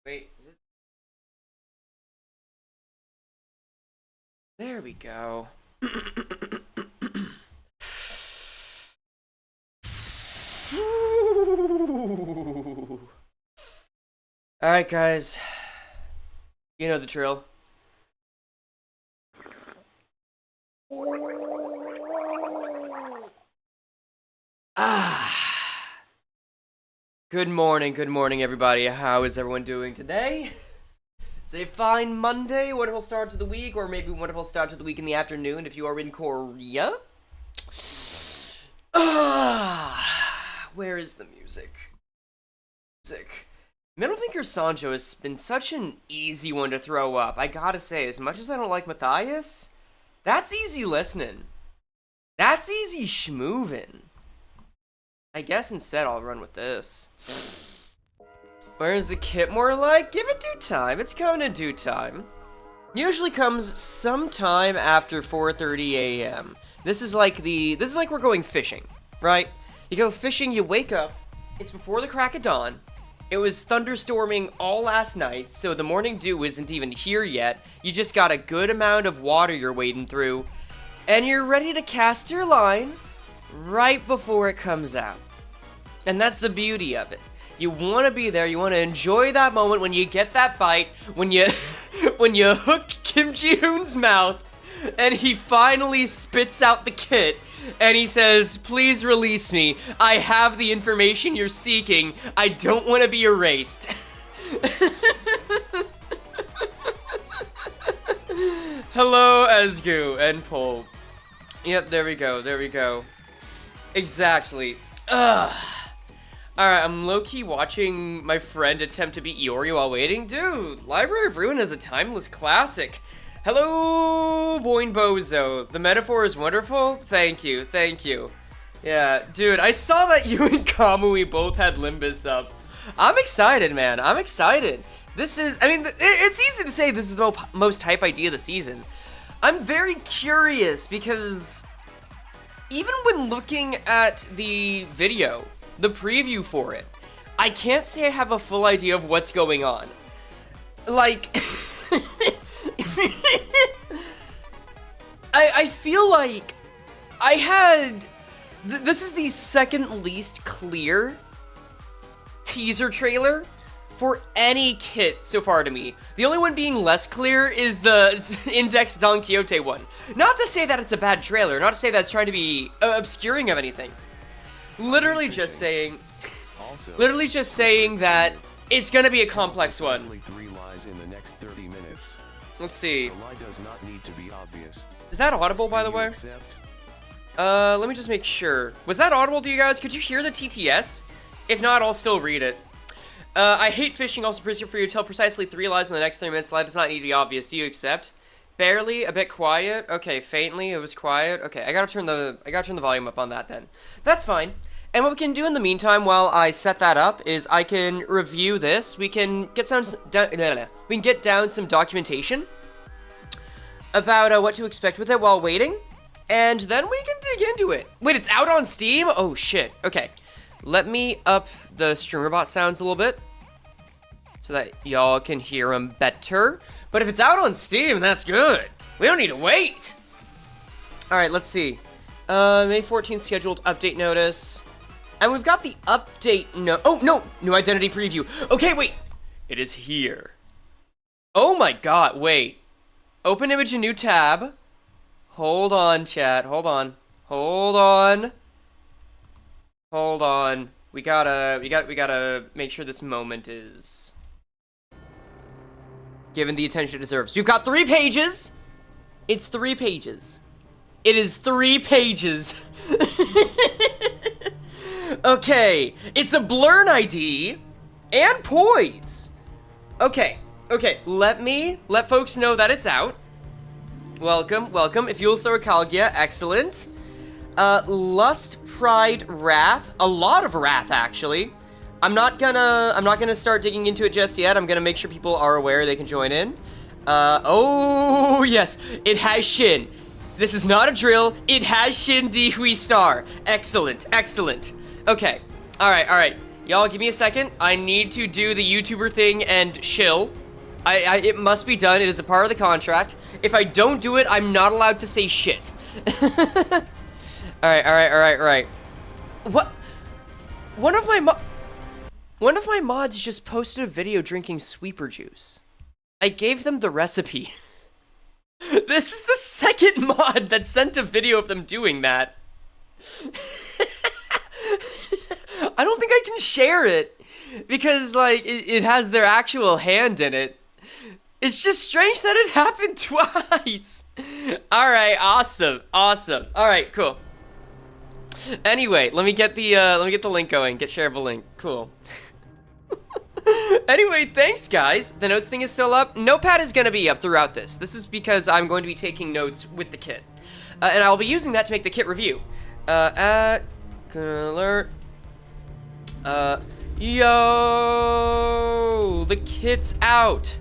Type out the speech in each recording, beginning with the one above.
Wait, is it? There we go. Alright, guys. You know the drill. Good morning, everybody. How is everyone doing today? It's a fine Monday, wonderful start to the week, or maybe wonderful start to the week in the afternoon if you are in Korea. Where is the music? Middle Finger Sancho has been such an easy one to throw up. I gotta say, as much as I don't like Matthias, that's easy listening. That's easy schmoovin'. I guess instead I'll run with this. Where's the kit more like? Give it due time. It's coming in due time. Usually comes sometime after 4:30 a.m. This is like we're going fishing, right? You go fishing, you wake up, it's before the crack of dawn. It was thunderstorming all last night, so the morning dew isn't even here yet. You just got a good amount of water you're wading through, and you're ready to cast your line right before it comes out. And that's the beauty of it. You want to be there, you want to enjoy that moment when you get that bite, when you hook Kim Ji-hoon's mouth, and he finally spits out the kit, and he says, "Please release me. I have the information you're seeking. I don't want to be erased." Hello, Ezgu and Pol. Yep, there we go. Exactly. Alright, I'm low-key watching my friend attempt to beat Iori while waiting. Dude, Library of Ruin is a timeless classic. Hello, Boing Bozo. The metaphor is wonderful. Thank you. Yeah, dude, I saw that you and Kamui both had Limbus up. I'm excited, man. I'm excited. This is, I mean, it's easy to say this is the most hype idea of the season. I'm very curious because even when looking at the video, the preview for it, I can't say I have a full idea of what's going on. Like, I feel like I had, this is the second least clear teaser trailer for any kit so far to me. The only one being less clear is the Index Don Quixote one. Not to say that it's a bad trailer, not to say that it's trying to be obscuring of anything. Literally just saying that it's gonna be a complex one. 3 lies in the next 30 minutes. Let's see. The lie does not need to be obvious. Is that audible, by the way? Accept? Let me just make sure. Was that audible to you guys? Could you hear the TTS? If not, I'll still read it. I hate fishing, also prison for you to tell precisely 3 lies in the next 3 minutes. The lie does not need to be obvious. Do you accept? Barely, a bit quiet. Okay, faintly, it was quiet. Okay, I gotta turn the volume up on that then. That's fine. And what we can do in the meantime while I set that up is I can review this. We can get down some documentation about what to expect with it while waiting, and then we can dig into it. Wait, it's out on Steam? Oh shit. Okay, let me up the StreamerBot sounds a little bit so that y'all can hear them better. But if it's out on Steam, that's good. We don't need to wait. All right, let's see. May 14th scheduled update notice. And we've got the update oh, no! New identity preview. Okay, wait! It is here. Oh my god, wait. Open image in new tab. Hold on, chat. Hold on. We gotta make sure this moment is given the attention it deserves. We've got 3 pages! It's 3 pages. It is 3 pages. Okay, it's a Blurn ID and Poise. Okay, let folks know that it's out. Welcome. If you'll throw a Calgia, excellent. Lust, Pride, Wrath, a lot of Wrath actually. I'm not gonna start digging into it just yet. I'm gonna make sure people are aware they can join in. Oh yes, it has Shin. This is not a drill. It has Shin Di Hui Star. Excellent. Okay. All right. Y'all, give me a second. I need to do the YouTuber thing and chill. It must be done. It is a part of the contract. If I don't do it, I'm not allowed to say shit. Alright. What? One of my mods just posted a video drinking sweeper juice. I gave them the recipe. This is the second mod that sent a video of them doing that. I don't think I can share it because, like, it has their actual hand in it. It's just strange that it happened twice. All right, awesome. All right, cool. Anyway, let me get the link going. Get shareable link. Cool. Anyway, thanks, guys. The notes thing is still up. Notepad is going to be up throughout this. This is because I'm going to be taking notes with the kit. And I'll be using that to make the kit review. Alert. Yo, the kit's out.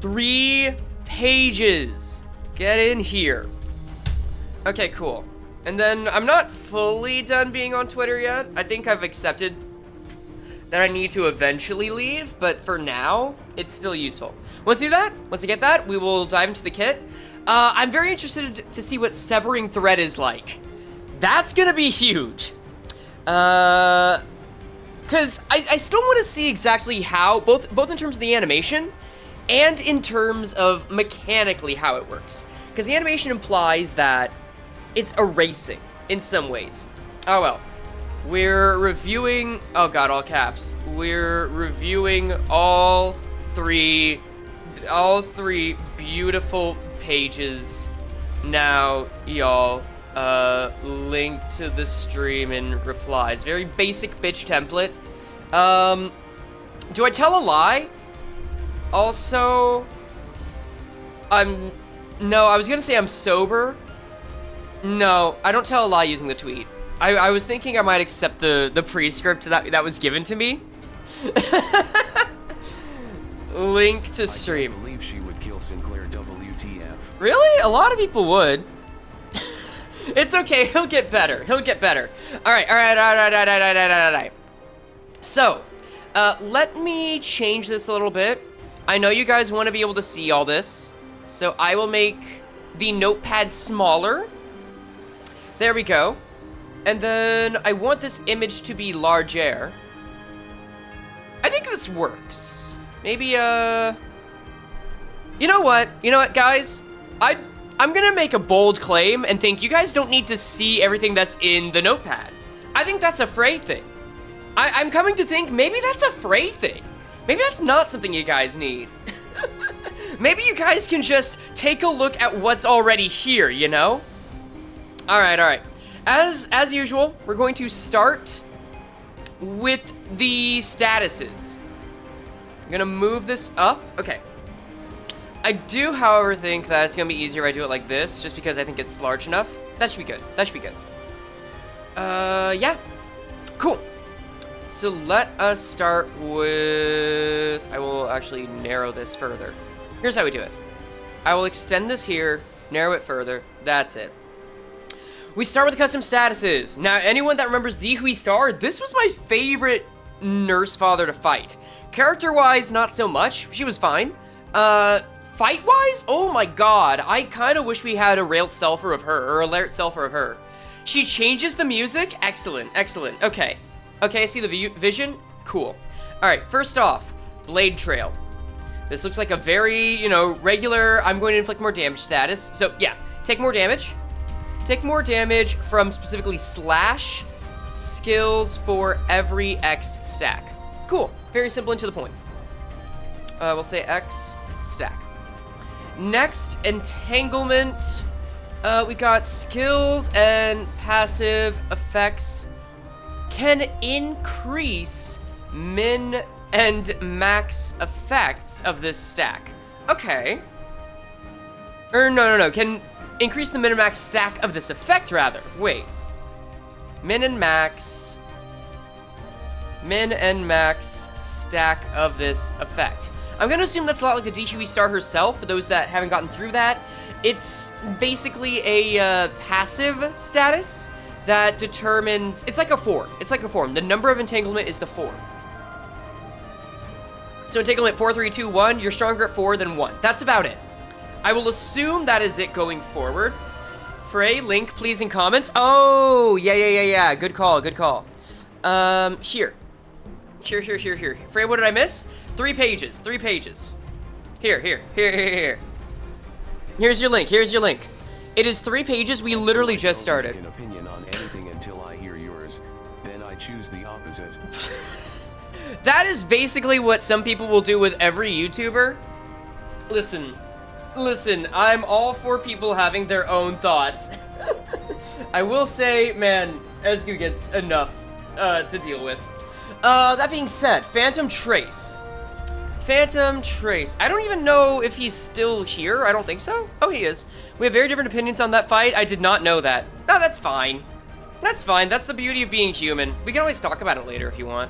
3 pages. Get in here. Okay, cool. And then I'm not fully done being on Twitter yet. I think I've accepted that I need to eventually leave, but for now, it's still useful. Once I do that, once I get that, we will dive into the kit. I'm very interested to see what severing thread is like. That's gonna be huge. Because I still want to see exactly how, both in terms of the animation and in terms of mechanically how it works. Because the animation implies that it's erasing in some ways. Oh well. We're reviewing, oh god, all caps. We're reviewing all three beautiful pages now, y'all. Link to the stream in replies. Very basic bitch template. Do I tell a lie? Also, no, I was gonna say I'm sober. No, I don't tell a lie using the tweet. I was thinking I might accept the pre-script that was given to me. Link to stream. I can't believe she would kill Sinclair, WTF. Really? A lot of people would. It's okay, he'll get better. Alright. So, let me change this a little bit. I know you guys want to be able to see all this, so I will make the notepad smaller. There we go. And then I want this image to be larger. I think this works. Maybe, You know what, guys? I'm gonna make a bold claim and think you guys don't need to see everything that's in the notepad. I think that's a Frey thing. I'm coming to think maybe that's a Frey thing. Maybe that's not something you guys need. Maybe you guys can just take a look at what's already here, you know? Alright. As usual, we're going to start with the statuses. I'm gonna move this up. Okay. I do, however, think that it's gonna be easier if I do it like this, just because I think it's large enough. That should be good. Yeah. Cool. So let us start with... I will actually narrow this further. Here's how we do it. I will extend this here, narrow it further. That's it. We start with the custom statuses. Now, anyone that remembers the Hui Star, this was my favorite nurse father to fight. Character-wise, not so much. She was fine. Fight-wise? Oh my god. I kind of wish we had a railed selfer of her, or a layered selfer of her. She changes the music? Excellent. Okay, I see the vision? Cool. Alright, first off, Blade Trail. This looks like a very, regular, I'm going to inflict more damage status. So, yeah, take more damage. Take more damage from specifically slash skills for every X stack. Cool. Very simple and to the point. We'll say X stack. Next, entanglement. We got skills and passive effects can increase min and max effects of this stack. Okay. Or no. Can increase the min and max stack of this effect, rather. Wait. Min and max stack of this effect. I'm gonna assume that's a lot like the DHUE Star herself, for those that haven't gotten through that. It's basically a passive status that determines... It's like a form. It's like a form. The number of entanglement is the form. So entanglement 4, 3, 2, 1. You're stronger at 4 than 1. That's about it. I will assume that is it going forward. Frey, Link, please in comments. Oh, yeah. Good call, good call. Here. Here. Frey, what did I miss? 3 pages. Here. Here's your link. It is 3 pages. We literally just started. An opinion on anything until I hear yours, then I choose the opposite. That is basically what some people will do with every YouTuber. Listen, I'm all for people having their own thoughts. I will say, man, Esgu gets enough to deal with. That being said, Phantom Trace. I don't even know if he's still here. I don't think so. Oh, he is. We have very different opinions on that fight. I did not know that. No, that's fine. That's the beauty of being human. We can always talk about it later if you want.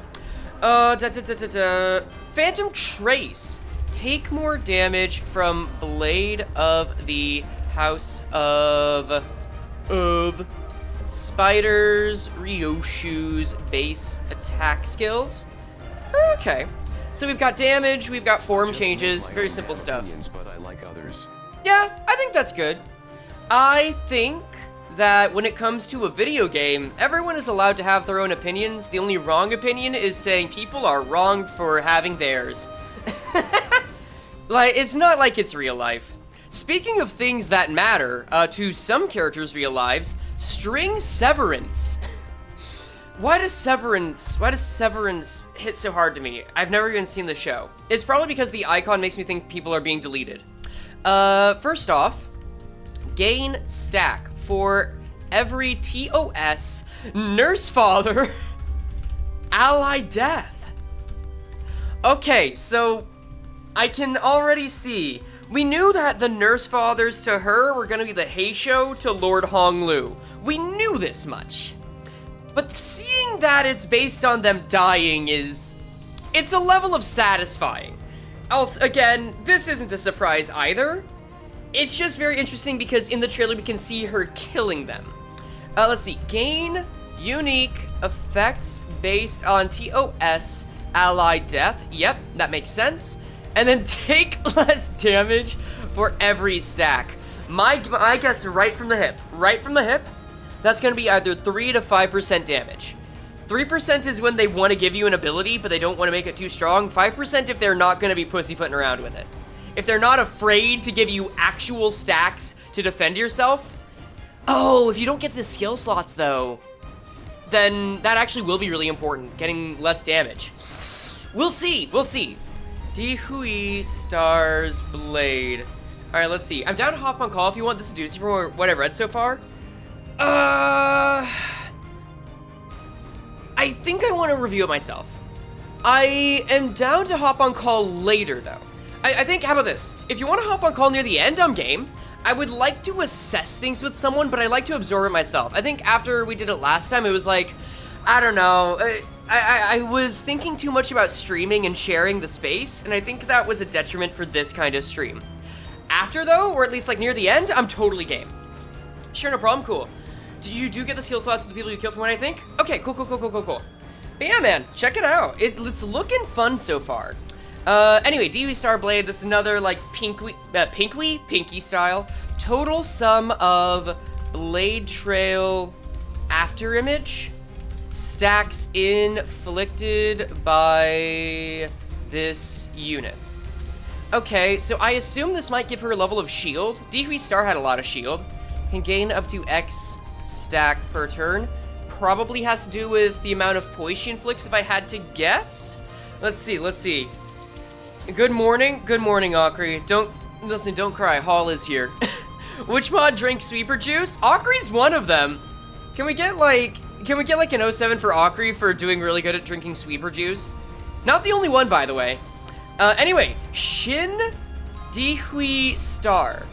Phantom Trace. Take more damage from Blade of the House of Spiders Ryoshu's base attack skills. Okay. So we've got damage, we've got form changes, very simple stuff. Opinions, but I like others. Yeah, I think that's good. I think that when it comes to a video game, everyone is allowed to have their own opinions. The only wrong opinion is saying people are wrong for having theirs. Like, it's not like it's real life. Speaking of things that matter to some characters' real lives, string severance. Why does severance hit so hard to me? I've never even seen the show. It's probably because the icon makes me think people are being deleted. First off, gain stack for every TOS nurse father ally death. Okay, so I can already see. We knew that the nurse fathers to her were gonna be the Heisho to Lord Honglu. We knew this much. But seeing that it's based on them dying it's a level of satisfying. Also, again, this isn't a surprise either. It's just very interesting because in the trailer we can see her killing them. Let's see, gain unique effects based on TOS ally death. Yep, that makes sense. And then take less damage for every stack. My guess right from the hip, that's going to be either 3 to 5% damage. 3% is when they want to give you an ability, but they don't want to make it too strong. 5% if they're not going to be pussyfooting around with it. If they're not afraid to give you actual stacks to defend yourself. Oh, if you don't get the skill slots, though, then that actually will be really important, getting less damage. We'll see. Dihui Stars Blade. All right, let's see. I'm down to hop on call if you want this to do from what I've read so far. I think I want to review it myself. I am down to hop on call later, though. I think, how about this? If you want to hop on call near the end, I'm game. I would like to assess things with someone, but I like to absorb it myself. I think after we did it last time, it was like, I don't know. I was thinking too much about streaming and sharing the space, and I think that was a detriment for this kind of stream. After, though, or at least like near the end, I'm totally game. Sure, no problem, cool. You do get the skill slots for the people you kill from what I think? Okay, cool. But yeah, man, check it out. It's looking fun so far. Anyway, DV Star Blade, this is another, like, pinky style. Total sum of Blade Trail afterimage stacks inflicted by this unit. Okay, so I assume this might give her a level of shield. DV Star had a lot of shield. Can gain up to X stack per turn. Probably has to do with the amount of poise she inflicts, if I had to guess. Let's see. Good morning, Akri. Don't cry, Hall is here. Which mod drinks sweeper juice? Akri's one of them. Can we get like an 07 for Akri for doing really good at drinking sweeper juice? Not the only one, by the way. Anyway, Shin Dihui Star.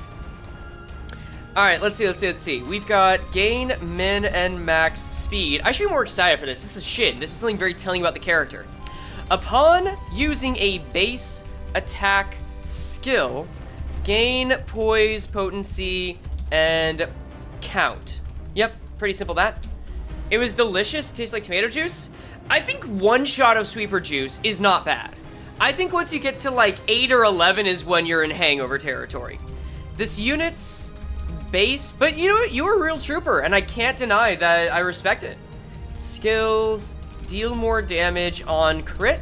Alright, let's see. We've got gain, min, and max speed. I should be more excited for this. This is Shin. This is something very telling about the character. Upon using a base attack skill, gain poise, potency, and count. Yep, pretty simple that. It was delicious, tastes like tomato juice. I think one shot of sweeper juice is not bad. I think once you get to like 8 or 11 is when you're in hangover territory. This unit's base, but you know what? You were a real trooper, and I can't deny that I respect it. Skills, deal more damage on crit.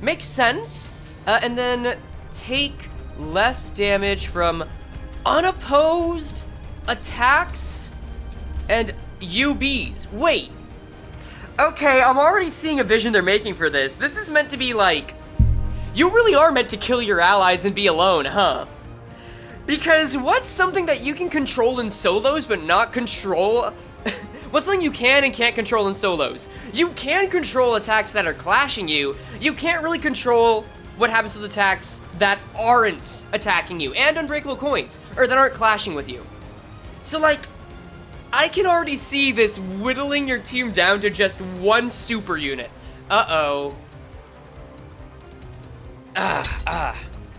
Makes sense. And then take less damage from unopposed attacks and UBs. Wait. Okay, I'm already seeing a vision they're making for this. This is meant to be like, you really are meant to kill your allies and be alone, huh? Because what's something that you can control in solos but not control? What's something you can and can't control in solos? You can control attacks that are clashing you. You can't really control what happens with attacks that aren't attacking you, and unbreakable coins, or that aren't clashing with you. So like, I can already see this whittling your team down to just one super unit. Uh-oh. I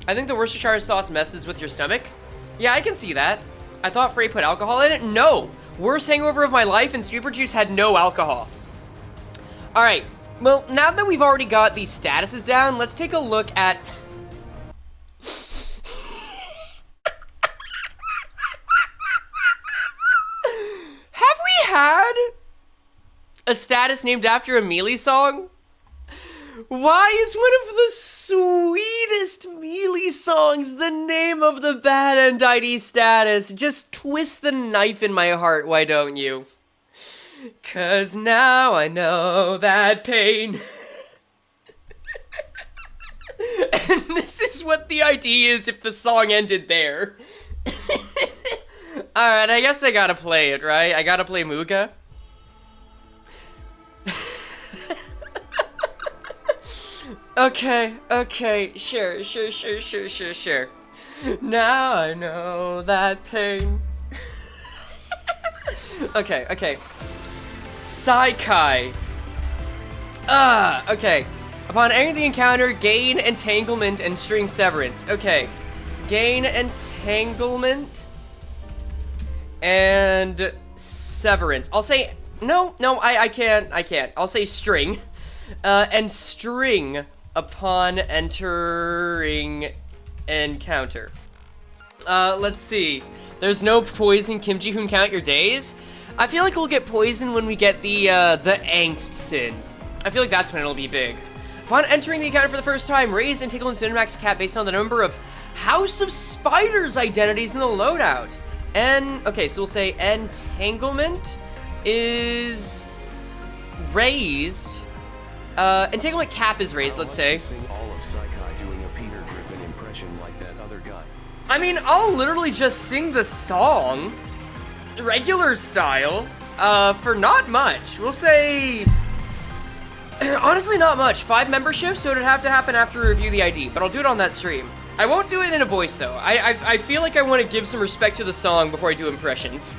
think the Worcestershire sauce messes with your stomach. Yeah, I can see that. I thought Frey put alcohol in it. No. Worst hangover of my life, and Super Juice had no alcohol. Alright. Well, now that we've already got these statuses down, let's take a look at... Have we had a status named after a Melee song? Why is one of the sweetest Melee songs the name of the bad end ID status? Just twist the knife in my heart, why don't you? 'Cause now I know that pain. And this is what the ID is if the song ended there. Alright, I guess I gotta play it, right? I gotta play Muga. Okay, sure. Now I know that pain. Okay. Saikai. Okay. Upon entering the encounter, gain entanglement and string severance. Okay. Gain entanglement and severance. I'll say, no, I can't. I'll say string. And string upon entering encounter. Let's see. There's no poison. Kim Ji-hoon, count your days. I feel like we'll get poison when we get the angst sin. I feel like that's when it'll be big. Upon entering the encounter for the first time, raise entanglement and max cap based on the number of House of Spiders identities in the loadout. And okay, so we'll say entanglement is raised. Entanglement cap is raised, let's say. Sing all of Saikai doing a Peter Griffin impression like that other guy. I mean, I'll literally just sing the song, regular style, for not much. We'll say, honestly, not much. 5 memberships, so it'd have to happen after we review the ID, but I'll do it on that stream. I won't do it in a voice, though. I feel like I want to give some respect to the song before I do impressions.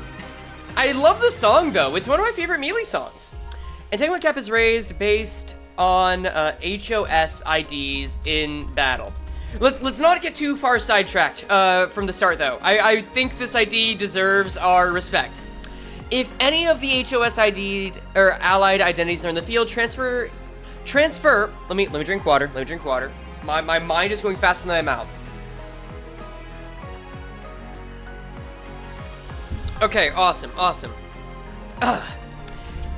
I love the song, though. It's one of my favorite Melee songs. Entanglement cap is raised based on HOS IDs in battle. Let's not get too far sidetracked from the start, though. I think this ID deserves our respect. If any of the HOS ID or allied identities are in the field, transfer. Let me drink water. My mind is going faster than my mouth. Okay, awesome.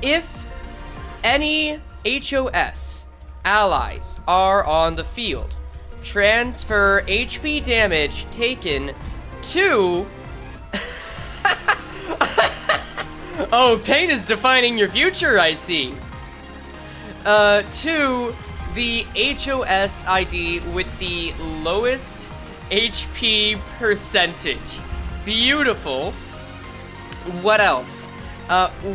If any HOS allies are on the field, transfer HP damage taken to... Oh, pain is defining your future, I see. To the HOS ID with the lowest HP percentage. Beautiful. What else?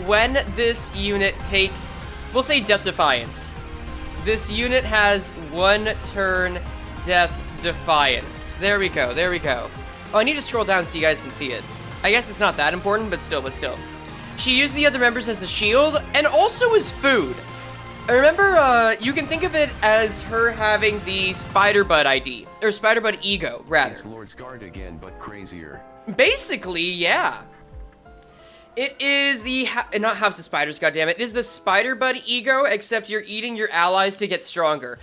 When this unit takes... We'll say Death Defiance. This unit has 1 turn Death Defiance. There we go. Oh, I need to scroll down so you guys can see it. I guess it's not that important, but still. She used the other members as a shield, and also as food. Remember, you can think of it as her having the Spider Bud ID, or Spider Bud Ego, rather. It's Lord's Guard again, but crazier. Basically, yeah. It is the, not House of Spiders, goddammit. It is the Spider Bud Ego, except you're eating your allies to get stronger.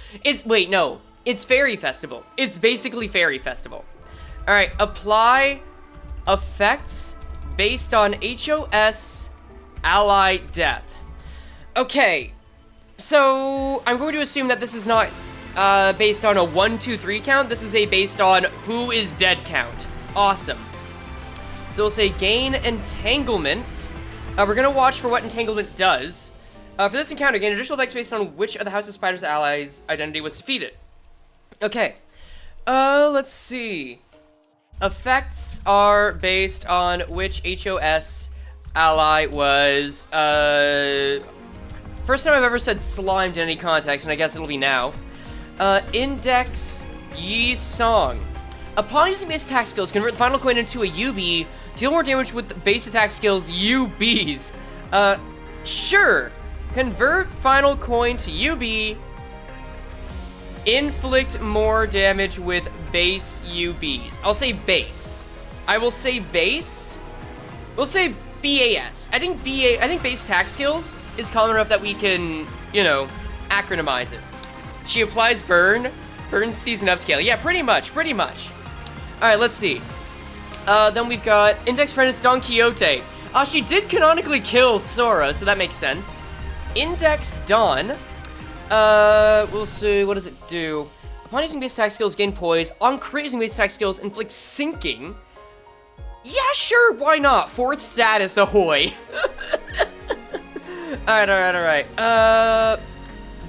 Wait, no. It's Fairy Festival. It's basically Fairy Festival. Alright, apply effects based on HOS ally death. Okay, so I'm going to assume that this is not based on a 1, 2, 3 count. This is based on who is dead count. Awesome. So we'll say gain entanglement. We're going to watch for what entanglement does. For this encounter, gain additional effects based on which of the House of Spiders allies' identity was defeated. Okay. Let's see. Effects are based on which HOS ally was, first time I've ever said slimed in any context, and I guess it'll be now. Index Yi Song. Upon using base attack skills, convert the final coin into a UB. Deal more damage with the base attack skills UBs. Sure. Convert final coin to UB. Inflict more damage with base UBs. I'll say base. I will say base. We'll say BAS. I think base attack skills is common enough that we can, you know, acronymize it. She applies burn. Burn season upscale. Yeah, pretty much. Alright, let's see. Then we've got Index Apprentice Don Quixote. She did canonically kill Sora, so that makes sense. Index Don. We'll see, what does it do? Upon using base attack skills, gain poise. On crit using base attack skills, inflict sinking. Yeah, sure, why not? 4th status, ahoy. Alright.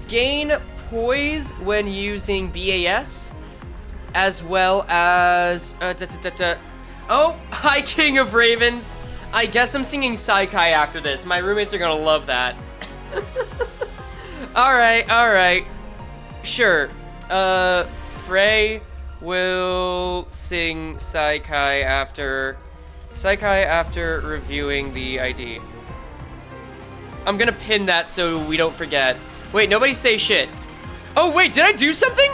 Gain poise when using BAS. As well as, oh, hi, King of Ravens. I guess I'm singing Saikai after this. My roommates are gonna love that. Alright. Sure. Frey will sing Saikai after reviewing the ID. I'm gonna pin that so we don't forget. Wait, nobody say shit. Oh, wait, did I do something?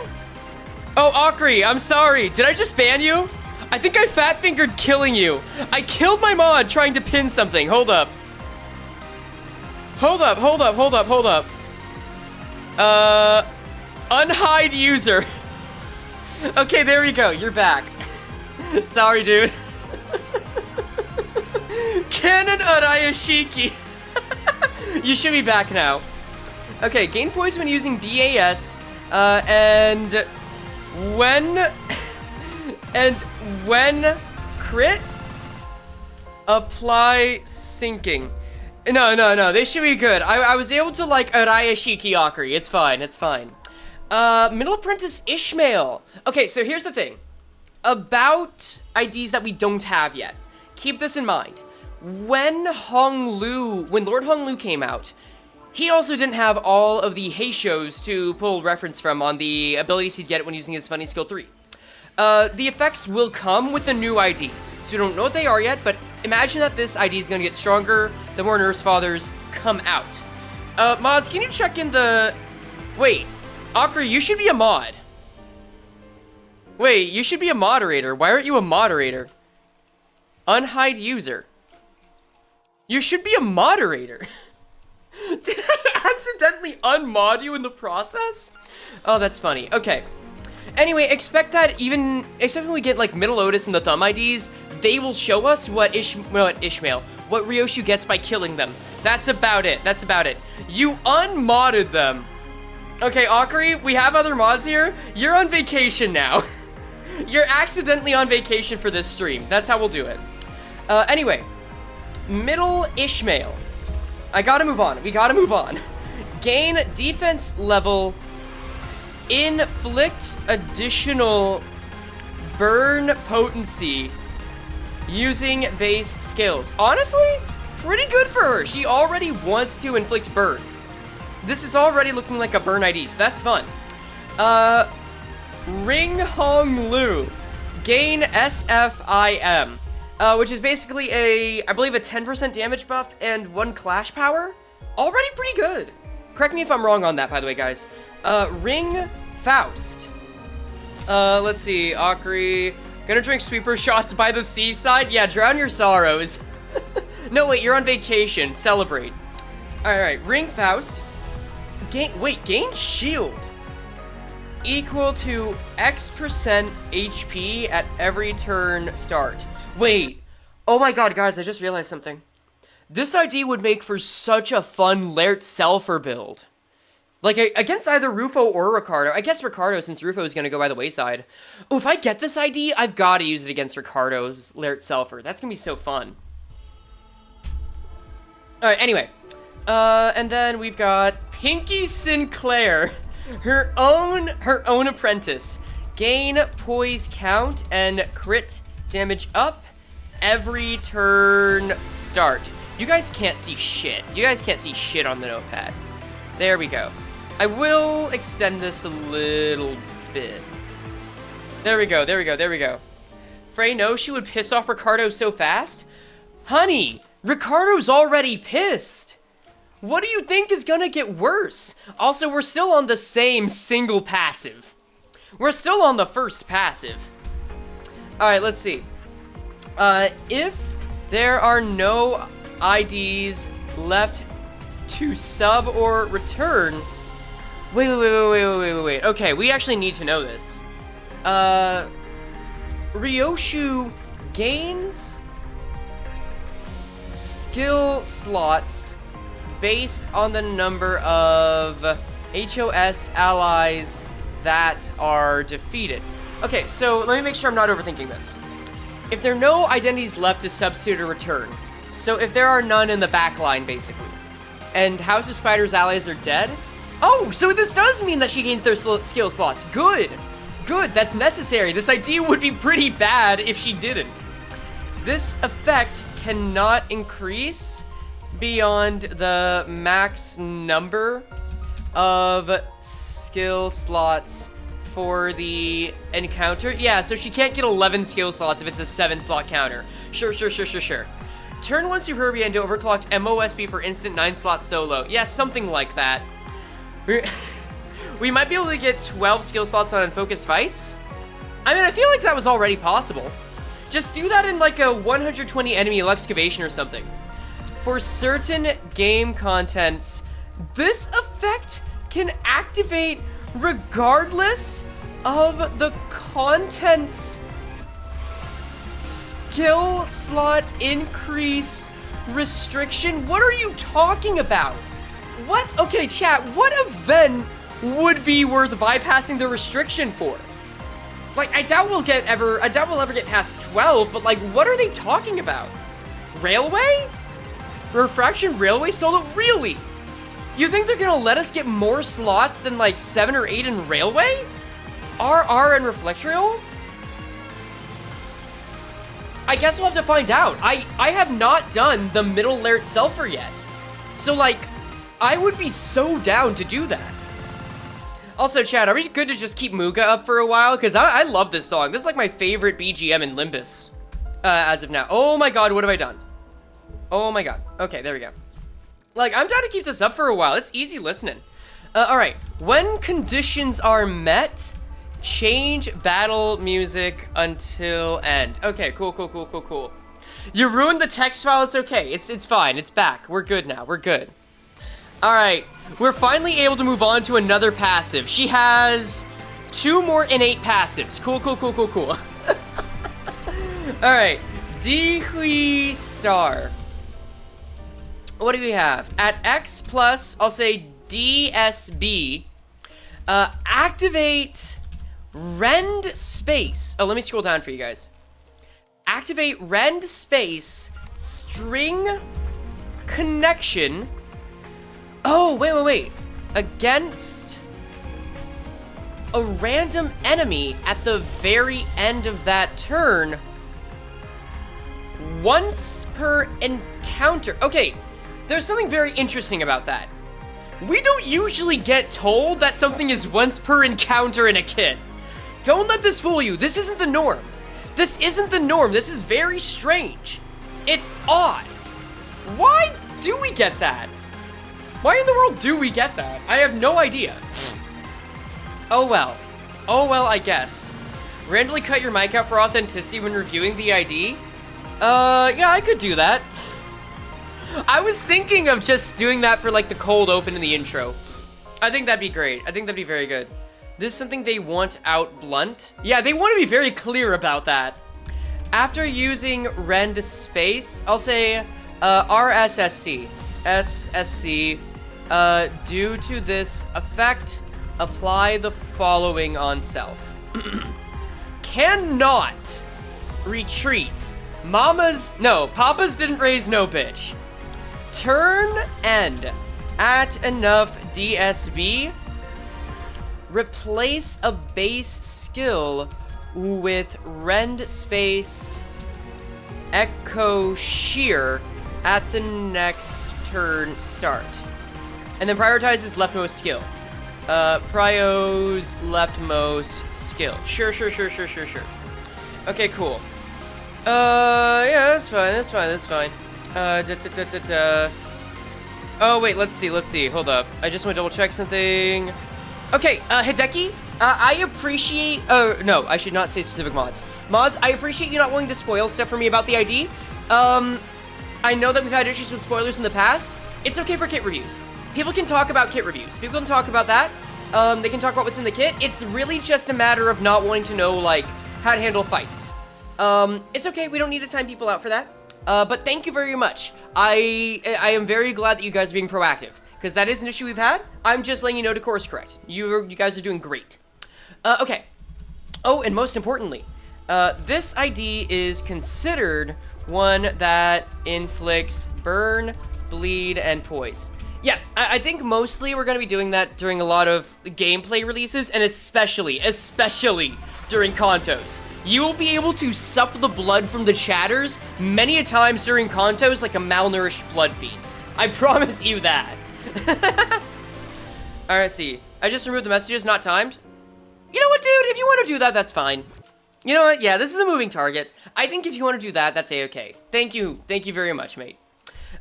Oh, Akri, I'm sorry. Did I just ban you? I think I fat-fingered killing you. I killed my mod trying to pin something. Hold up. Unhide user. Okay, there we go. You're back. Sorry, dude. Canon Arayashiki. You should be back now. Okay, gain poise when using BAS, and when crit, apply sinking. No, they should be good. I was able to, like, Arayashiki Akri. It's fine. Middle Apprentice Ishmael. Okay, so here's the thing. About IDs that we don't have yet. Keep this in mind. When Lord Honglu came out, he also didn't have all of the Heishos to pull reference from on the abilities he'd get when using his Funny Skill 3. The effects will come with the new IDs, so we don't know what they are yet, but imagine that this ID is going to get stronger the more Nurse Fathers come out. Mods, can you check in the... Wait, Akri, you should be a mod. Wait, you should be a moderator. Why aren't you a moderator? Unhide user. You should be a moderator. Did I accidentally unmod you in the process? Oh, that's funny. Okay. Anyway, expect when we get, like, Middle Otis and the Thumb IDs, they will show us what Ryoshu gets by killing them. That's about it. You unmodded them. Okay, Akri, we have other mods here. You're on vacation now. You're accidentally on vacation for this stream. That's how we'll do it. Anyway. Middle Ishmael. We gotta move on. Gain defense level. Inflict additional burn potency using base skills. Honestly, pretty good for her. She already wants to inflict burn. This is already looking like a burn ID, so that's fun. Ring Hong Lu. Gain SFIM. Which is basically I believe a 10% damage buff and 1 clash power. Already pretty good. Correct me if I'm wrong on that, by the way, guys. Ring Faust. Let's see, Akri. Gonna drink sweeper shots by the seaside? Yeah, drown your sorrows. No, wait, you're on vacation. Celebrate. Alright, Ring Faust. Gain shield. Equal to X% HP at every turn start. Wait. Oh my god, guys, I just realized something. This ID would make for such a fun Laert Selfer build. Like, against either Rufo or Ricardo. I guess Ricardo, since Rufo is going to go by the wayside. Oh, if I get this ID, I've got to use it against Ricardo's Laert Selfer. That's going to be so fun. Alright, anyway. And then we've got Pinky Sinclair. Her own apprentice. Gain poise count and crit damage up every turn start. You guys can't see shit. You guys can't see shit on the notepad. There we go. I will extend this a little bit. There we go, there we go, there we go. Frey knows she would piss off Ricardo so fast? Honey, Ricardo's already pissed. What do you think is gonna get worse? Also, we're still on the same single passive. We're still on the first passive. Alright, let's see. If there are no IDs left to sub or return... Wait. Okay, we actually need to know this. Ryoshu gains skill slots based on the number of HOS allies that are defeated. Okay, so let me make sure I'm not overthinking this. If there are no identities left to substitute or return, so if there are none in the backline, basically, and House of Spider's allies are dead, oh, so this does mean that she gains their skill slots. Good. Good, that's necessary. This idea would be pretty bad if she didn't. This effect cannot increase beyond the max number of skill slots for the encounter. Yeah, so she can't get 11 skill slots if it's a 7-slot counter. Sure. Turn 1 Superbia into overclocked MOSB for instant 9-slot solo. Yeah, something like that. We might be able to get 12 skill slots on unfocused fights. I mean, I feel like that was already possible. Just do that in like a 120 enemy excavation or something. For certain game contents, this effect can activate regardless of the content's skill slot increase restriction. What are you talking about? What? Okay, chat, what event would be worth bypassing the restriction for? Like, I doubt we'll ever get past 12, but like, what are they talking about? Railway? Refraction Railway solo? Really? You think they're gonna let us get more slots than like 7 or 8 in Railway? RR and Reflectrial? I guess we'll have to find out. I have not done the middle Laert Selfer yet. So like, I would be so down to do that. Also, chat, are we good to just keep Muga up for a while? Because I love this song. This is like my favorite BGM in Limbus as of now. Oh my god, what have I done? Oh my god. Okay, there we go. Like, I'm down to keep this up for a while. It's easy listening. Alright. When conditions are met, change battle music until end. Okay, cool. You ruined the text file. It's okay. It's fine. It's back. We're good now. We're good. Alright. We're finally able to move on to another passive. She has 2 more innate passives. Cool. Alright. Dihui Star. What do we have? At X plus, I'll say DSB. Activate Rend Space. Oh, let me scroll down for you guys. Activate Rend Space String Connection. Oh, wait. Against a random enemy at the very end of that turn. Once per encounter. Okay, there's something very interesting about that. We don't usually get told that something is once per encounter in a kit. Don't let this fool you. This isn't the norm. This is very strange. It's odd. Why do we get that? Why in the world do we get that? I have no idea. Oh well, I guess. Randomly cut your mic out for authenticity when reviewing the ID? Yeah, I could do that. I was thinking of just doing that for like the cold open in the intro. I think that'd be great. I think that'd be very good. This is something they want out blunt. Yeah, they want to be very clear about that. After using rend space, I'll say RSSC. SSC. Due to this effect, apply the following on self. Cannot retreat. Papa's didn't raise no bitch. Turn end at enough DSB. Replace a base skill with rend space echo shear at the next turn start. And then prioritize his leftmost skill. Prio's leftmost skill. Sure. Okay, cool. Yeah, that's fine. Oh, wait, let's see. Hold up. I just want to double check something. Okay, Hideki, I appreciate, no, I should not say specific mods. Mods, I appreciate you not willing to spoil stuff for me about the ID. I know that we've had issues with spoilers in the past. It's okay for kit reviews. People can talk about kit reviews. People can talk about that. They can talk about what's in the kit. It's really just a matter of not wanting to know, like, how to handle fights. It's okay. We don't need to time people out for that. But thank you very much. I am very glad that you guys are being proactive, because that is an issue we've had. I'm just letting you know to course correct. You guys are doing great. Okay. Oh, and most importantly, this ID is considered one that inflicts burn, bleed, and poise. Yeah, I think mostly we're going to be doing that during a lot of gameplay releases, and especially during Kantos. You will be able to sup the blood from the chatters many a times during Kantos like a malnourished blood fiend. I promise you that. Alright, see. I just removed the messages, not timed. You know what, dude? If you want to do that, that's fine. You know what? Yeah, this is a moving target. I think if you want to do that, that's a-okay. Thank you. Thank you very much, mate.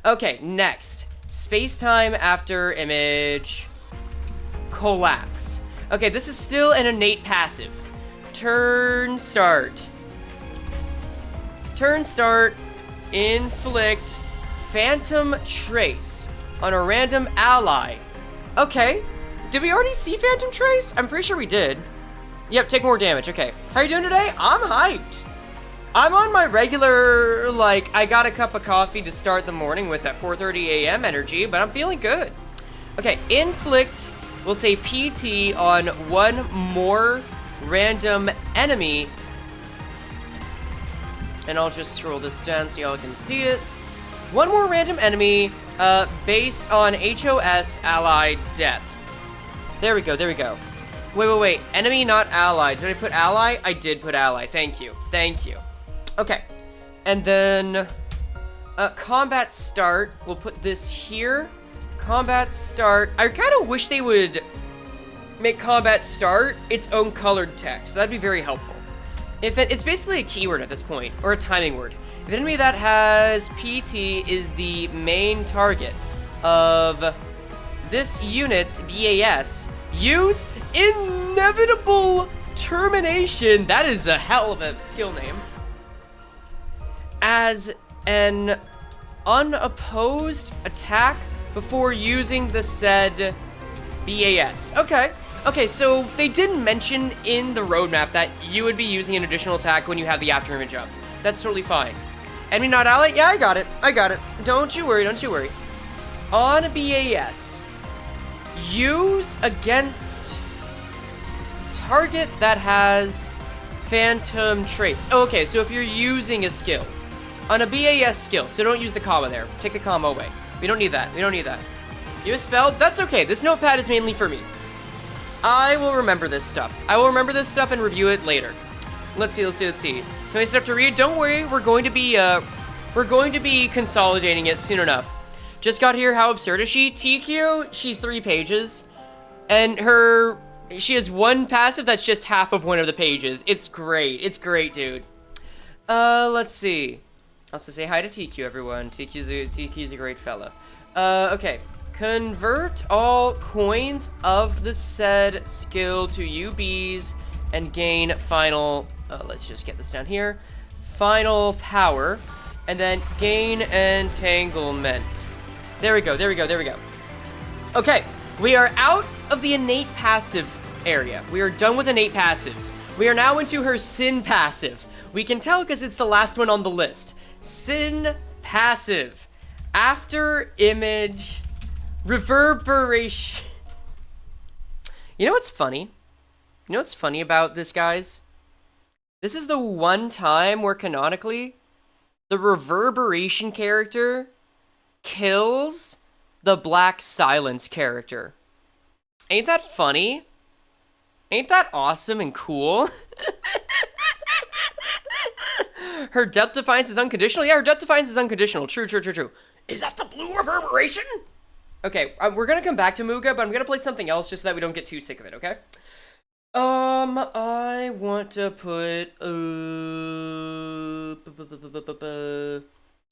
Okay, next. Space-time after image collapse. Okay, this is still an innate passive. Turn start. Inflict phantom trace on a random ally. Okay. Did we already see phantom trace? I'm pretty sure we did. Yep, take more damage. Okay. How you doing today? I'm hyped. I'm on my regular, like, I got a cup of coffee to start the morning with at 4:30 a.m. energy, but I'm feeling good. Okay, inflict, we'll say PT on one more random enemy. And I'll just scroll this down so y'all can see it. One more random enemy, based on HOS ally death. There we go. Wait. Enemy, not ally. Did I put ally? I did put ally. Thank you. Okay. And then, combat start. We'll put this here. Combat start. I kind of wish they would make combat start its own colored text. That'd be very helpful. If it's basically a keyword at this point, or a timing word. If an enemy that has PT is the main target of this unit's BAS, use inevitable termination. That is a hell of a skill name. As an unopposed attack before using the said BAS. Okay, so they didn't mention in the roadmap that you would be using an additional attack when you have the after image up. That's totally fine. Enemy not ally? Yeah, I got it. Don't you worry. On BAS, use against target that has phantom trace. Oh, okay, so if you're using a skill. On a BAS skill, so don't use the comma there. Take the comma away. We don't need that. You misspelled? That's okay. This notepad is mainly for me. I will remember this stuff. And review it later. Let's see. Too many stuff to read. Don't worry. We're going to be consolidating it soon enough. Just got here. How absurd is she? TQ, she's 3 pages. And she has one passive that's just half of one of the pages. It's great, dude. Let's see. Also say hi to TQ, everyone. TQ's a great fella. Okay. Convert all coins of the said skill to UBs and gain final, let's just get this down here. Final power. And then gain entanglement. There we go, there we go, there we go. Okay, we are out of the innate passive area. We are done with innate passives. We are now into her sin passive. We can tell because it's the last one on the list. Sin passive. After image reverberation. You know what's funny? You know what's funny about this, guys? This is the one time where canonically the reverberation character kills the Black Silence character. Ain't that funny? Ain't that awesome and cool? Her depth defiance is unconditional? Yeah, her depth defiance is unconditional. True, true, true, true. Is that the blue reverberation? Okay, we're gonna come back to Muga, but I'm gonna play something else just so that we don't get too sick of it, okay? I want to put,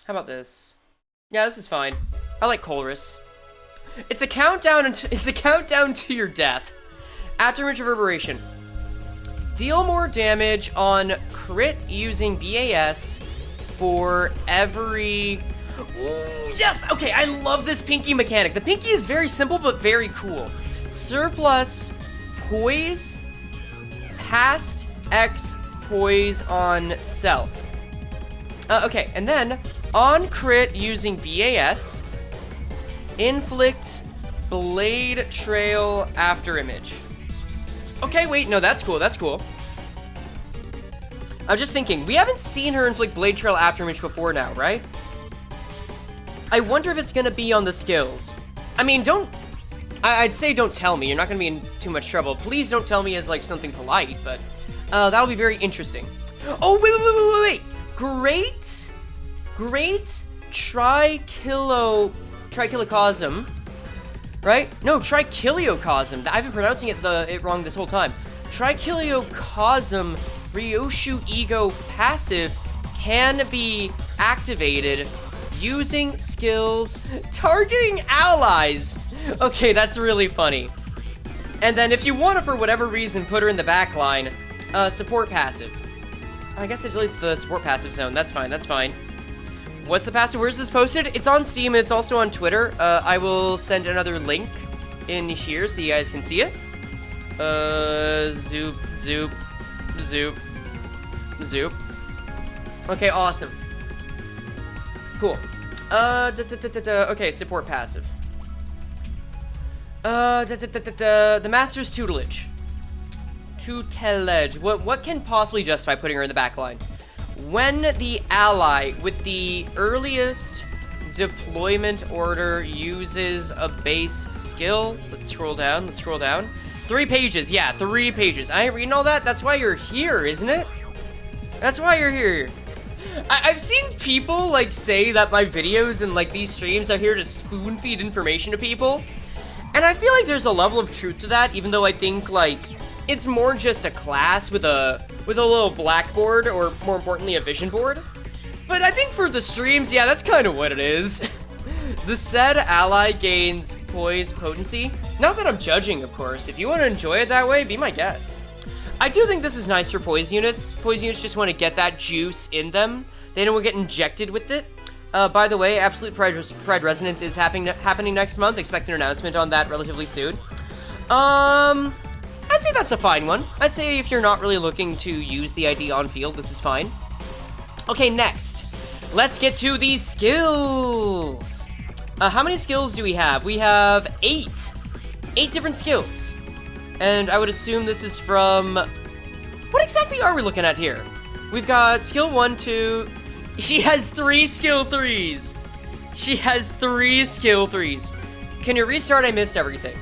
how about this? Yeah, this is fine. I like Colress. It's a countdown to your death. After image reverberation. Deal more damage on crit using BAS for every... Ooh, yes! Okay, I love this Pinky mechanic. The Pinky is very simple, but very cool. Surplus poise, past X poise on self. Okay, and then on crit using BAS, inflict blade trail after image. Okay, wait, no, that's cool, that's cool. I'm just thinking, we haven't seen her inflict blade trail after image before now, right? I wonder if it's gonna be on the skills. I mean, I'd say don't tell me, you're not gonna be in too much trouble. Please don't tell me as like something polite, but that'll be very interesting. Oh, wait. Great Trikilocosm. Right? No, Trikiliocosm. I've been pronouncing it wrong this whole time. Trikiliocosm Ryoshu Ego passive can be activated using skills targeting allies. Okay, that's really funny. And then if you want to, for whatever reason, put her in the back line, support passive. I guess it deletes the support passive zone. That's fine, that's fine. What's the passive? Where's this posted? It's on Steam and it's also on Twitter. I will send another link in here so you guys can see it. Zoop. Okay, awesome. Cool. Okay, support passive. The Master's Tutelage. What can possibly justify putting her in the back line? When the ally with the earliest deployment order uses a base skill. Let's scroll down. 3 pages. Yeah, 3 pages. I ain't reading all that. That's why you're here, isn't it? That's why you're here. I've seen people, like, say that my videos and, like, these streams are here to spoon-feed information to people. And I feel like there's a level of truth to that, even though I think, like, it's more just a class with a little blackboard, or more importantly, a vision board. But I think for the streams, yeah, that's kind of what it is. The said ally gains poise potency. Not that I'm judging, of course. If you want to enjoy it that way, be my guest. I do think this is nice for poise units. Poise units just want to get that juice in them. They don't want to get injected with it. By the way, Absolute Pride Resonance is happening next month. Expect an announcement on that relatively soon. I'd say that's a fine one. I'd say if you're not really looking to use the ID on field, this is fine. Okay, next. Let's get to these skills. How many skills do we have? We have 8. 8 different skills. And I would assume this is from... What exactly are we looking at here? We've got skill 1, 2... She has 3 skill 3s. She has 3 skill 3s. Can you restart? I missed everything.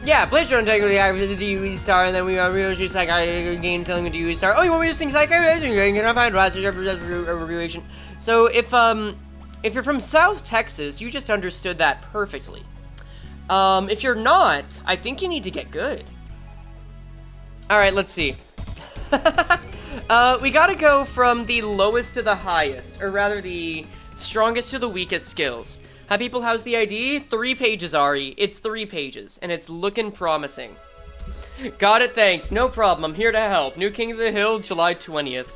Yeah, Blade Drone technically activated the DUE star, and then we got Ryoshu Psycho game telling me to DUE star. Oh, you want me to sing Psycho? You're gonna find revelation. So if you're from South Texas, you just understood that perfectly. If you're not, I think you need to get good. All right, let's see. We gotta go from the lowest to the highest, or rather the strongest to the weakest skills. Hi people, how's the ID? 3 pages, Ari. It's 3 pages, and it's looking promising. Got it, thanks. No problem, I'm here to help. New King of the Hill, July 20th.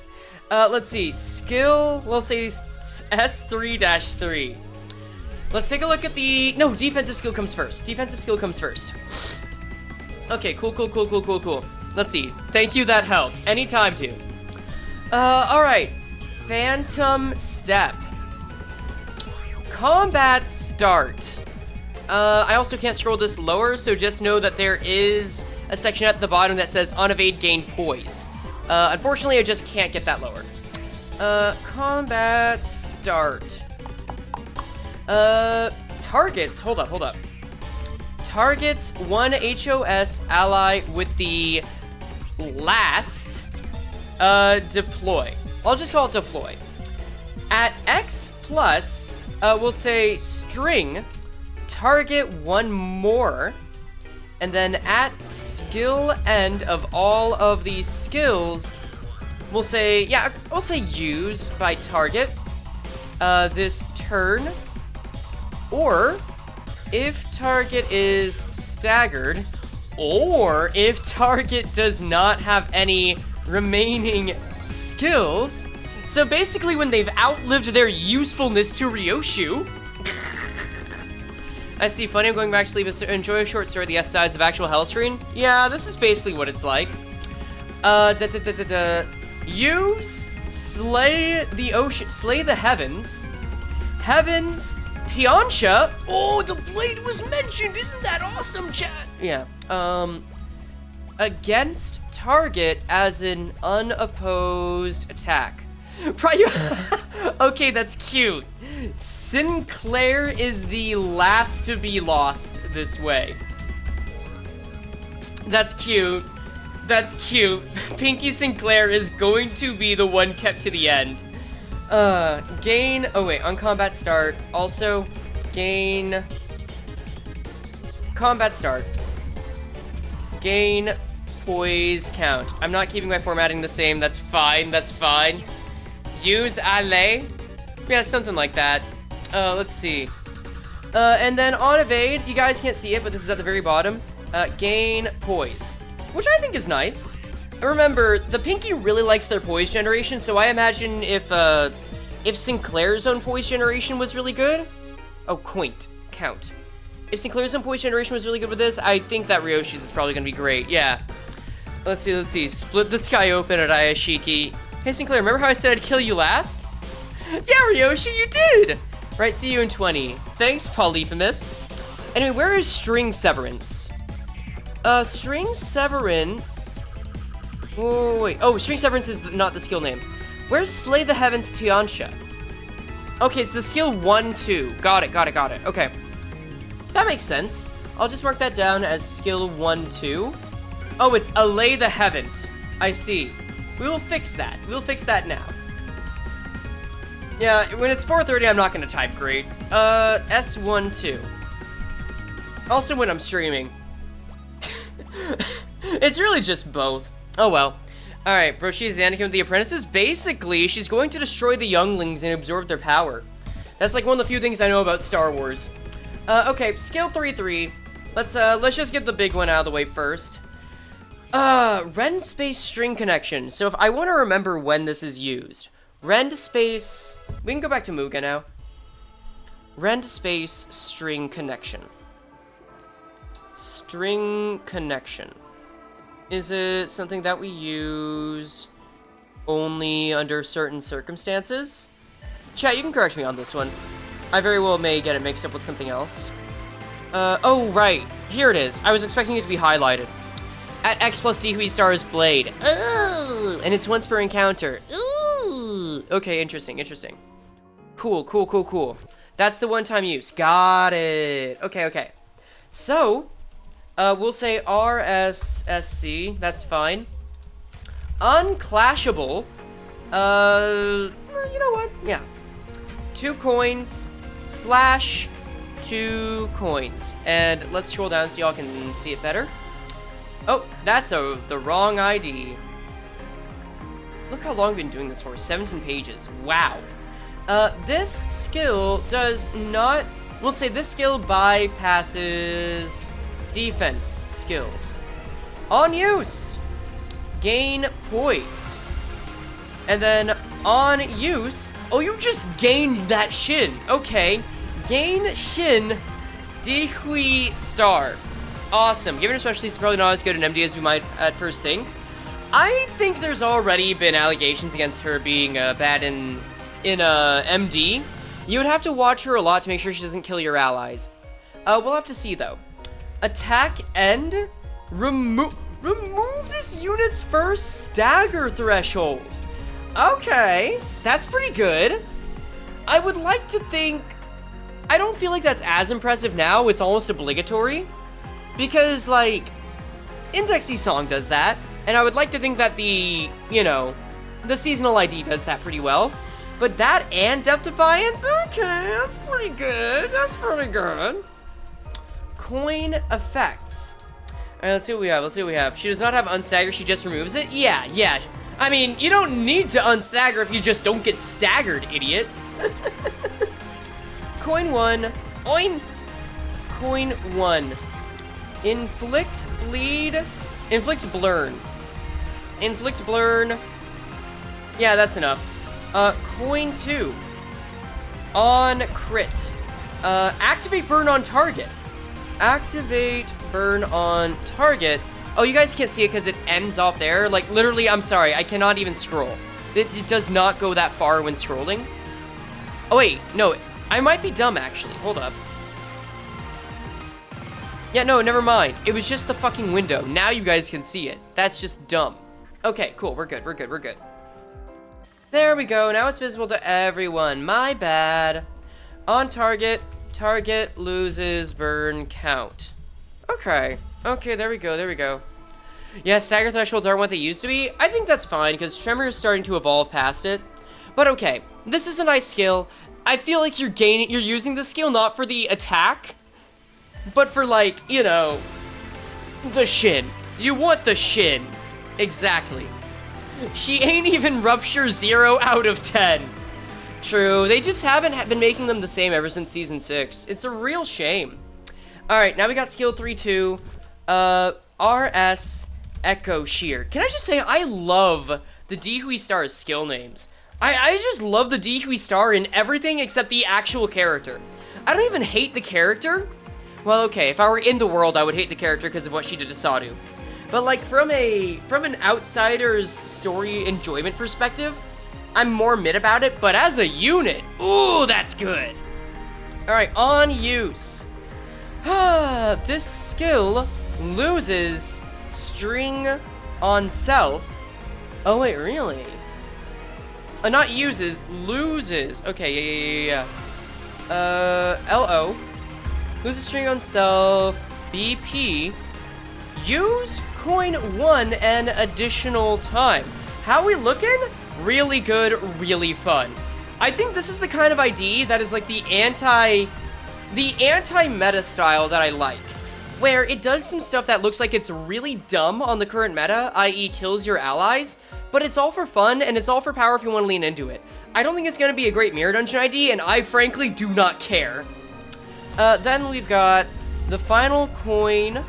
Let's see. Skill, we'll say S3-3. Let's take a look at the... No, defensive skill comes first. Defensive skill comes first. Okay, cool. Let's see. Thank you, that helped. Anytime, dude. Alright. Phantom Step. Combat Start. I also can't scroll this lower, so just know that there is a section at the bottom that says on evade gain poise. Unfortunately, I just can't get that lower. Combat Start. Targets, hold up. Targets one HOS ally with the last, deploy. I'll just call it deploy. At X plus, we'll say string, target one more, and then at skill end of all of these skills, we'll say, yeah, I'll say use by target, this turn, or if target is staggered, or if target does not have any remaining skills. So basically when they've outlived their usefulness to Ryoshu. I see, funny, I'm going back to sleep and enjoy a short story, the S size of actual hell screen. Yeah, this is basically what it's like. Use, slay the ocean, slay the heavens, Tiansha. Oh, the blade was mentioned, isn't that awesome, chat? Yeah, against target as an unopposed attack. Okay, that's cute. Sinclair is the last to be lost this way. That's cute. That's cute. Pinky Sinclair is going to be the one kept to the end. Gain, oh wait, on combat start, also gain combat start. Gain poise count. I'm not keeping my formatting the same, that's fine. Use alley. Yeah, something like that. Let's see. And then on evade, you guys can't see it, but this is at the very bottom. Gain poise, which I think is nice. Remember, the Pinky really likes their poise generation, so I imagine if Sinclair's own poise generation was really good. Oh, quaint. Count. If Sinclair's own poise generation was really good with this, I think that Ryoshi's is probably gonna be great. Yeah. Let's see. Split the sky open at Ayashiki. Hey, Sinclair, remember how I said I'd kill you last? Yeah, Ryoshi, you did! Right, see you in 20. Thanks, Polyphemus. Anyway, where is String Severance? String Severance... Oh, wait. Oh, String Severance is not the skill name. Where's Slay the Heavens Tiansha? Okay, it's the skill 1-2. Got it. Okay. That makes sense. I'll just mark that down as skill 1-2. Oh, it's Allay the Heavens. I see. We will fix that. We'll fix that now. Yeah, when it's 4:30, I'm not going to type great. S12. Also when I'm streaming. It's really just both. Oh well. Alright, bro, she's Anakin with the apprentices. Basically, she's going to destroy the younglings and absorb their power. That's like one of the few things I know about Star Wars. Okay, skill 3-3. Let's just get the big one out of the way first. Rend space string connection. So if I want to remember when this is used, rend space, we can go back to Muga now. Rend space string connection. String connection. Is it something that we use only under certain circumstances? Chat, you can correct me on this one. I very well may get it mixed up with something else. Oh right, here it is. I was expecting it to be highlighted. At X plus D, we stars Blade. Ooh, and it's once per encounter. Ooh. Okay, interesting. Cool. That's the one-time use. Got it. Okay. So, we'll say RSSC. That's fine. Unclashable. You know what? Yeah. 2 coins / 2 coins. And let's scroll down so y'all can see it better. Oh, that's the wrong ID. Look how long we've been doing this for. 17 pages. Wow. This skill does not... We'll say this skill bypasses defense skills. On use. Gain poise. And then on use, oh, you just gained that Shin. Okay, gain Shin Dihui Star. Awesome. Given especially it's probably not as good an MD as we might at first think. I think there's already been allegations against her being bad in MD. You would have to watch her a lot to make sure she doesn't kill your allies. We'll have to see though. Attack end. Remove this unit's first stagger threshold. Okay, that's pretty good. I would like to think... I don't feel like that's as impressive now. It's almost obligatory. Because, like, Index D Song does that. And I would like to think that the, you know, the seasonal ID does that pretty well. But that and Death Defiance? Okay, that's pretty good. That's pretty good. Coin effects. Alright, let's see what we have. She does not have unstagger, she just removes it? Yeah. I mean, you don't need to unstagger if you just don't get staggered, idiot. Coin 1. Oin! Coin 1. Inflict bleed. Inflict blurn. Inflict blurn. Yeah, that's enough. Coin 2. On crit. Activate burn on target. Activate burn on target. Oh, you guys can't see it because it ends off there. Like, literally, I'm sorry. I cannot even scroll. It does not go that far when scrolling. Oh, wait. No. I might be dumb, actually. Hold up. Yeah, no, never mind. It was just the fucking window. Now you guys can see it. That's just dumb. Okay, cool. We're good. There we go. Now it's visible to everyone. My bad. On target. Target loses burn count. Okay, there we go. Yeah, stagger thresholds aren't what they used to be. I think that's fine, because Tremor is starting to evolve past it. But okay, this is a nice skill. I feel like you're using this skill not for the attack, but for, like, you know, the Shin. You want the Shin. Exactly. She ain't even Rupture 0 out of 10. True, they just haven't been making them the same ever since Season 6. It's a real shame. Alright, now we got skill 3-2. RS Echo Shear. Can I just say, I love the Dihui Star's skill names. I just love the Dihui Star in everything except the actual character. I don't even hate the character. Well, okay, if I were in the world, I would hate the character because of what she did to Sadu. But, like, from an outsider's story enjoyment perspective, I'm more mid about it, but as a unit, ooh, that's good. Alright, on use. This skill loses string on self. Oh, wait, really? Not uses, loses. Okay, yeah. LO. Loses string on self. BP. Use coin 1 an additional time. How we looking? Really good, really fun. I think this is the kind of ID that is like the anti-meta style that I like, where it does some stuff that looks like it's really dumb on the current meta, i.e. kills your allies, but it's all for fun and it's all for power if you want to lean into it. I don't think it's going to be a great mirror dungeon ID, and I frankly do not care. Then we've got the final coin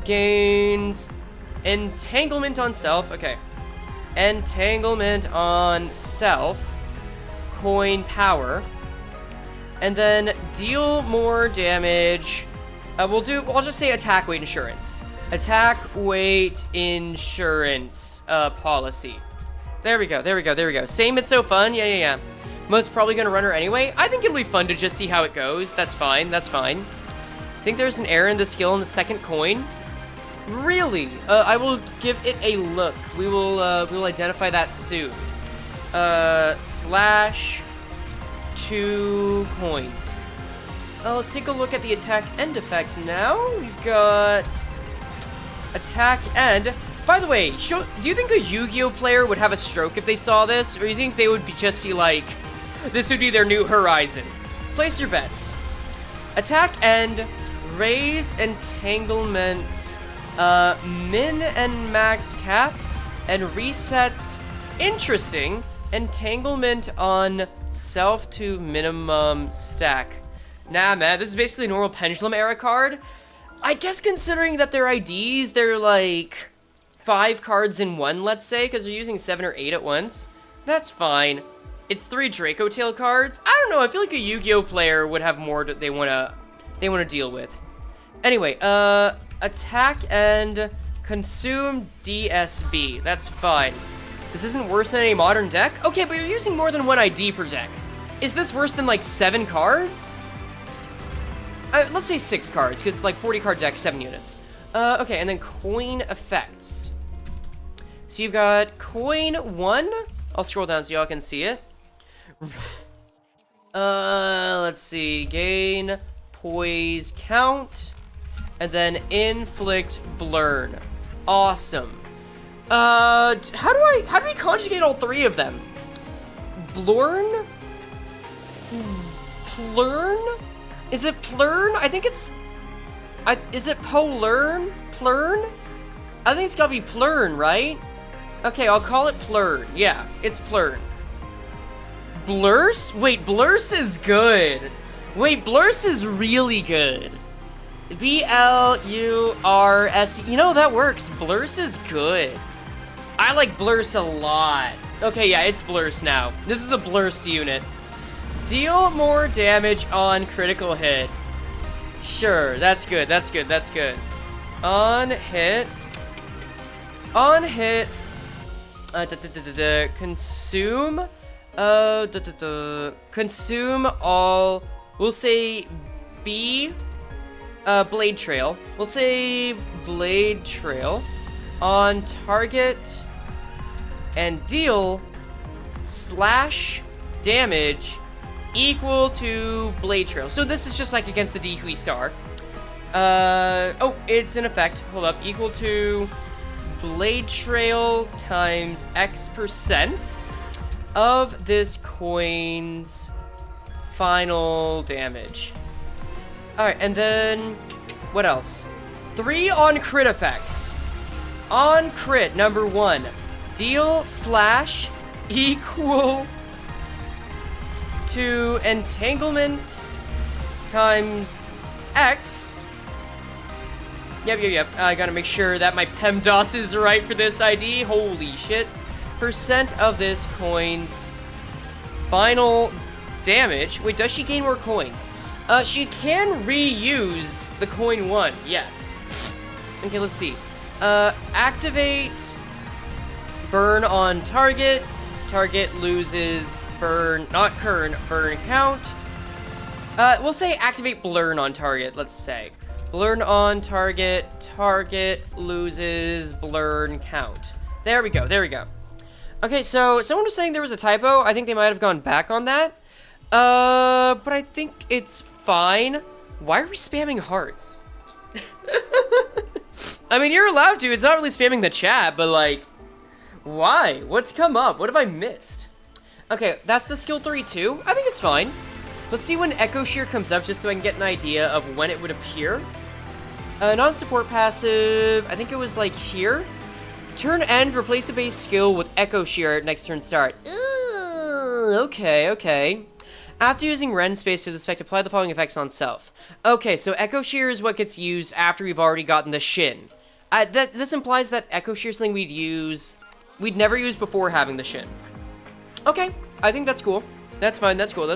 gains entanglement on self. Okay. Entanglement on self, coin power, and then deal more damage. I'll just say attack weight insurance. Attack weight insurance policy. There we go. Same, it's so fun. Yeah. Most probably gonna run her anyway. I think it'll be fun to just see how it goes. That's fine. Think there's an error in the skill in the second coin. Really? I will give it a look. We will identify that soon. Slash 2 coins. Let's take a look at the attack end effect now. We've got attack end. By the way, do you think a Yu-Gi-Oh player would have a stroke if they saw this? Or do you think they would just be like, this would be their new horizon? Place your bets. Attack end, raise entanglements, min and max cap, and resets interesting entanglement on self to minimum stack. Nah, man, this is basically a normal Pendulum era card. I guess considering that their IDs, they're like 5 cards in one, let's say, because they're using 7 or 8 at once. That's fine. It's 3 Draco Tail cards. I don't know, I feel like a Yu-Gi-Oh player would have more that they wanna deal with. Anyway, attack and consume DSB. That's fine. This isn't worse than any modern deck? Okay, but you're using more than 1 ID per deck. Is this worse than like 7 cards? Let's say 6 cards, because like 40 card deck, 7 units. Okay, and then coin effects. So you've got coin 1. I'll scroll down so y'all can see it. Let's see. Gain poise count. And then inflict blurn. Awesome. How do we conjugate all 3 of them? Blurn? Plurn? Is it plurn? I think it's... is it polurn? Plurn? I think it's gotta be plurn, right? Okay, I'll call it plurn. Yeah, it's plurn. Blurs? Wait, Blurs is good. Wait, Blurs is really good. B-L-U-R-S. You know, that works. Blurs is good. I like Blurs a lot. Okay, yeah, it's Blurs now. This is a Blurs unit. Deal more damage on critical hit. Sure, that's good, that's good, that's good. On hit. On hit. Consume. Consume all. We'll say B. Blade Trail. We'll say Blade Trail on target and deal slash damage equal to Blade Trail. So this is just like against the Dehui Star. Oh, it's an effect. Hold up. Equal to Blade Trail times X% of this coin's final damage. Alright, and then what else? 3 on crit effects. On crit, number 1. Deal slash equal to entanglement times X. Yep. I gotta make sure that my PEMDAS is right for this ID. Holy shit. Percent of this coin's final damage. Wait, does she gain more coins? She can reuse the coin 1. Yes. Okay, let's see. Activate burn on target. Target loses burn, not burn count. We'll say activate blurn on target, let's say. Blurn on target, target loses blurn count. There we go, there we go. Okay, so someone was saying there was a typo. I think they might have gone back on that. But I think it's fine. Why are we spamming hearts? I mean, you're allowed to. It's not really spamming the chat, but like, why? What's come up? What have I missed? Okay, that's the skill 3 too. I think it's fine. Let's see when Echo Shear comes up just so I can get an idea of when it would appear. Non-support passive, I think it was like here. Turn end, replace the base skill with Echo Shear at next turn start. Ooh, okay. After using Ren space to this effect, apply the following effects on self. Okay, so Echo Shear is what gets used after we've already gotten the Shin. This implies that Echo Shear is something we'd never use before having the Shin. Okay, I think that's cool. That's fine, that's cool.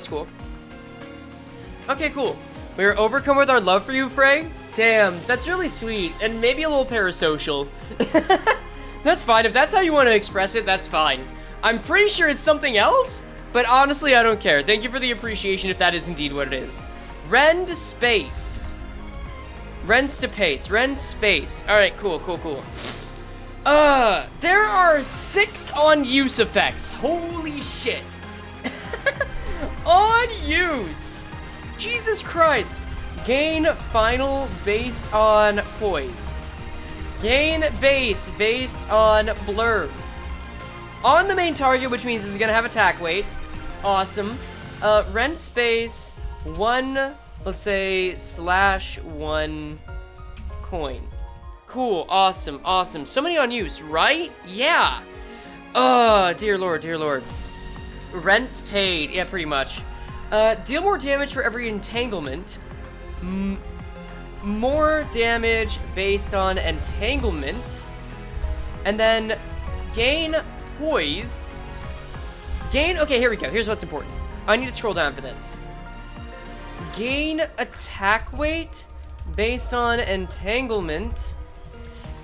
Okay, cool. We are overcome with our love for you, Frey. Damn, that's really sweet, and maybe a little parasocial. That's fine, if that's how you want to express it, that's fine. I'm pretty sure it's something else, but honestly, I don't care. Thank you for the appreciation if that is indeed what it is. Rend space. Rend to pace. Rend space. Alright, cool. There are 6 on use effects. Holy shit. On use. Jesus Christ. Gain final based on poise. Gain base based on blur. On the main target, which means it's gonna have attack weight. Awesome. Rent space 1, let's say /1 coin. Cool, awesome. So many on use, right? Yeah. Dear lord. Rent's paid, yeah, pretty much. Deal more damage for every entanglement. More damage based on entanglement. And then gain poise Gain, okay, here we go. Here's what's important. I need to scroll down for this. Gain attack weight based on entanglement,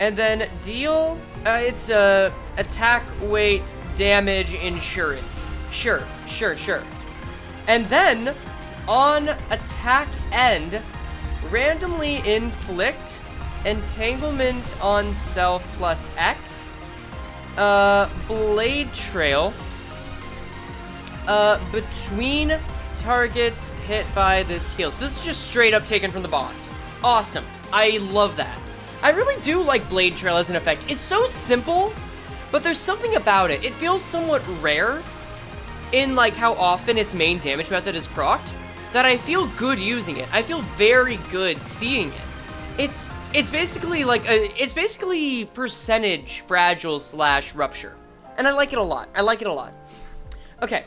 and then deal, it's attack weight damage insurance. Sure. And then, on attack end, randomly inflict entanglement on self plus X, blade trail, between targets hit by this skill. So this is just straight up taken from the boss. Awesome. I love that. I really do like blade trail as an effect. It's so simple, but there's something about it. It feels somewhat rare in like how often its main damage method is procced that I feel good using it. I feel very good seeing it. It's basically like it's basically percentage fragile / rupture. And I like it a lot. Okay.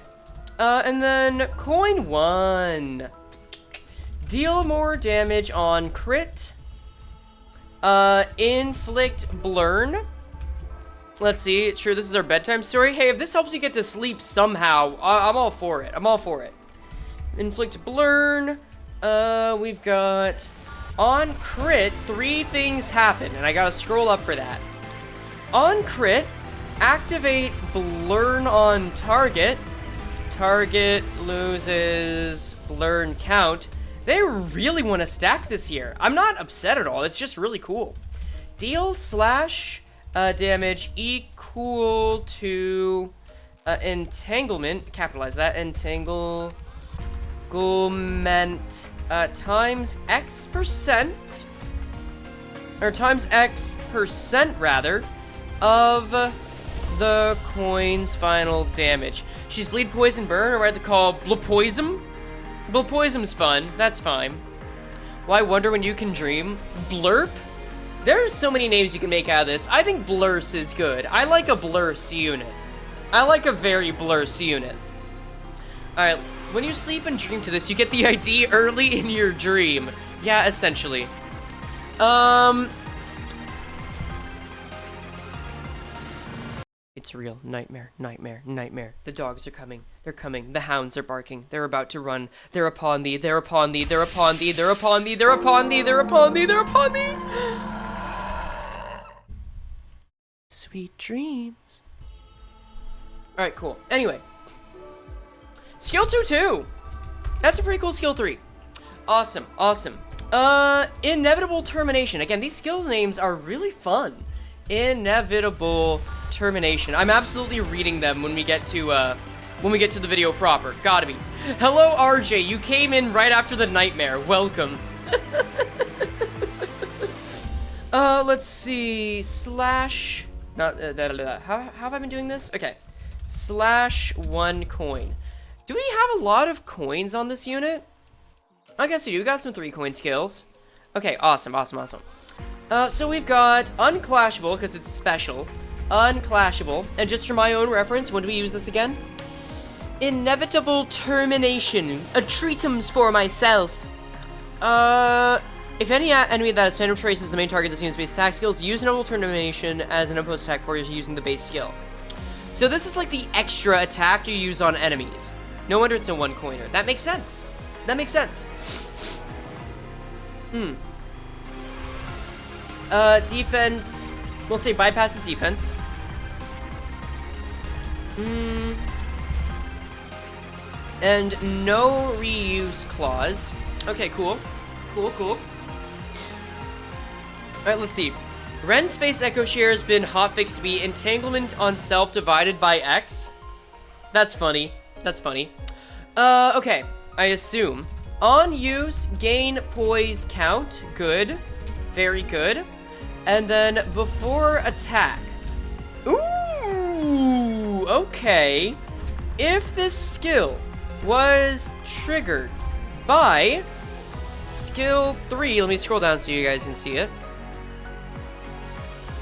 And then coin 1. Deal more damage on crit. Inflict blurn. Let's see. Sure, this is our bedtime story. Hey, if this helps you get to sleep somehow, I'm all for it. Inflict blurn. We've got on crit, 3 things happen, and I gotta scroll up for that. On crit, activate blurn on target. Target loses blurn count. They really want to stack this here. I'm not upset at all. It's just really cool. Deal / damage equal to entanglement. Capitalize that. Entanglement times X percent, or times X percent rather, of the coin's final damage. She's bleed, poison, burn, or what I have to call blpoism. Blpoism's fun. That's fine. Why wonder when you can dream? Blurp? There's so many names you can make out of this. I think blurse is good. I like a blurse unit. I like a very blurse unit. Alright, when you sleep and dream to this, you get the ID early in your dream. Yeah, essentially. It's real. Nightmare. The dogs are coming. They're coming. The hounds are barking. They're about to run. They're upon thee. They're upon thee. They're upon thee. They're upon thee. They're upon thee. They're upon thee. They're upon thee. Sweet dreams. Alright, cool. Anyway. Skill 2 too. That's a pretty cool skill 3. Awesome. Inevitable termination. Again, these skills names are really fun. Inevitable termination. I'm absolutely reading them when we get to the video proper. Gotta be. Hello, RJ. You came in right after the nightmare. Welcome. Let's see. Slash. Not. How have I been doing this? Okay. /1 coin. Do we have a lot of coins on this unit? I guess we do. We got some 3 coin skills. Okay. Awesome. So we've got unclashable because it's special. Unclashable. And just for my own reference, when do we use this again? Inevitable termination. A treatums for myself. If any enemy that has phantom trace is the main target of this unit's base attack skills, use inevitable termination as an opposed attack for using the base skill. So this is like the extra attack you use on enemies. No wonder it's a 1 coiner. That makes sense. Defense. We'll say bypasses defense. And no reuse clause. Okay, cool. Alright, let's see. Ren Space Echo Share has been hotfixed to be entanglement on self divided by X. That's funny. Okay. I assume. On use, gain poise count. Good. Very good. And then before attack. Ooh, okay. If this skill was triggered by skill 3, let me scroll down so you guys can see it.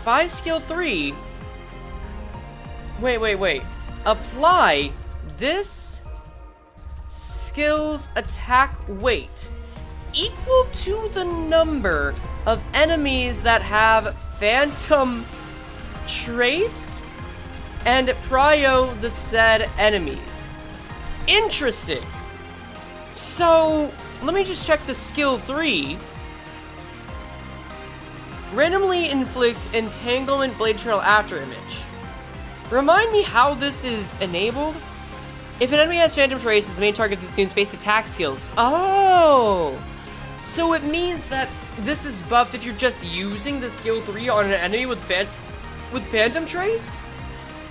By skill 3, wait. Apply this skill's attack weight equal to the number of enemies that have phantom trace and prio the said enemies. Interesting. So, let me just check the skill 3. Randomly inflict entanglement blade trail after image. Remind me how this is enabled? If an enemy has phantom trace as the main target of the student's base attack skills. Oh! So it means that this is buffed if you're just using the skill 3 on an enemy with phantom trace?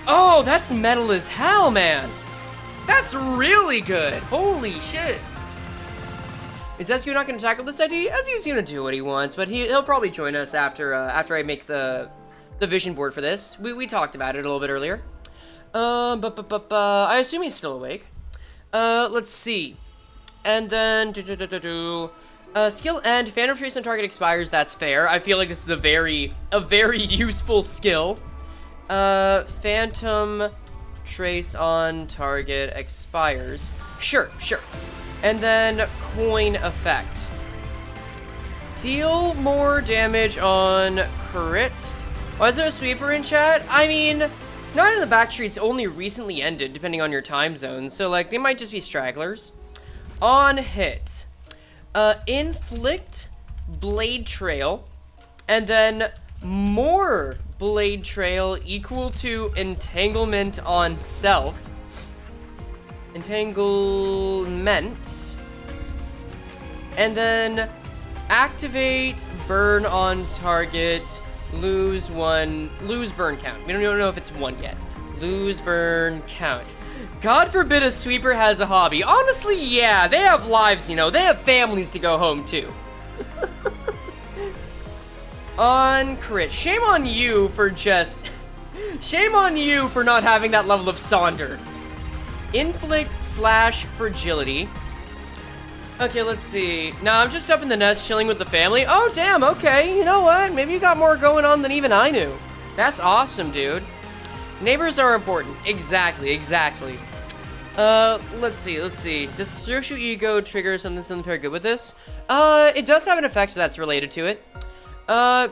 Oh, that's metal as hell, man! That's really good! Holy shit! Is Ezekiel not going to tackle this ID? Ezekiel's going to do what he wants, but he'll probably join us after I make the vision board for this. We talked about it a little bit earlier. I assume he's still awake. Let's see. And then skill end. Phantom trace on target expires. That's fair. I feel like this is a very useful skill. Phantom trace on target expires. Sure. And then coin effect. Deal more damage on crit. Why is there a sweeper in chat? I mean, Night in the Backstreet's only recently ended, depending on your time zone, so, like, they might just be stragglers. On hit. Inflict blade trail, and then more blade trail equal to entanglement on self. Entanglement. And then activate burn on target. Lose burn count. We don't even know if it's 1 yet. Lose burn count. God forbid a sweeper has a hobby. Honestly, yeah, they have lives, you know. They have families to go home to. On crit. Shame on you for not having that level of Sonder. Inflict / fragility. Okay, let's see. Nah, I'm just up in the nest chilling with the family. Oh, damn, okay. You know what? Maybe you got more going on than even I knew. That's awesome, dude. Neighbors are important. Exactly. Let's see. Does Ryoshu ego trigger something very good with this? It does have an effect that's related to it.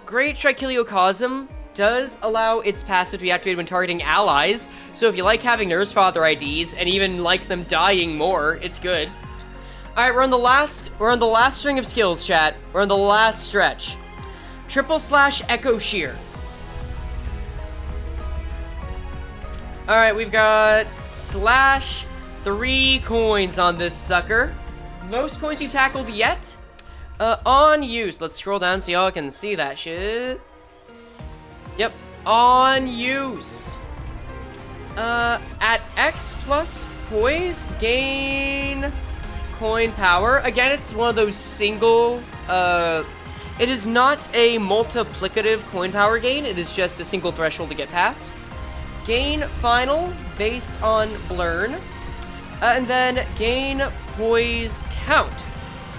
Great Trichiliocosm does allow its passive to be activated when targeting allies. So if you like having Nurse Father IDs and even like them dying more, it's good. All right, we're on the last string of skills, chat. We're on the last stretch. / Echo Shear. All right, we've got /3 coins on this sucker. Most coins we've tackled yet. On use. Let's scroll down so y'all can see that shit. Yep, on use. At X plus poise, gain coin power. Again, it's one of those single, it is not a multiplicative coin power gain, it is just a single threshold to get past. Gain final based on Blurn. And then gain poise count.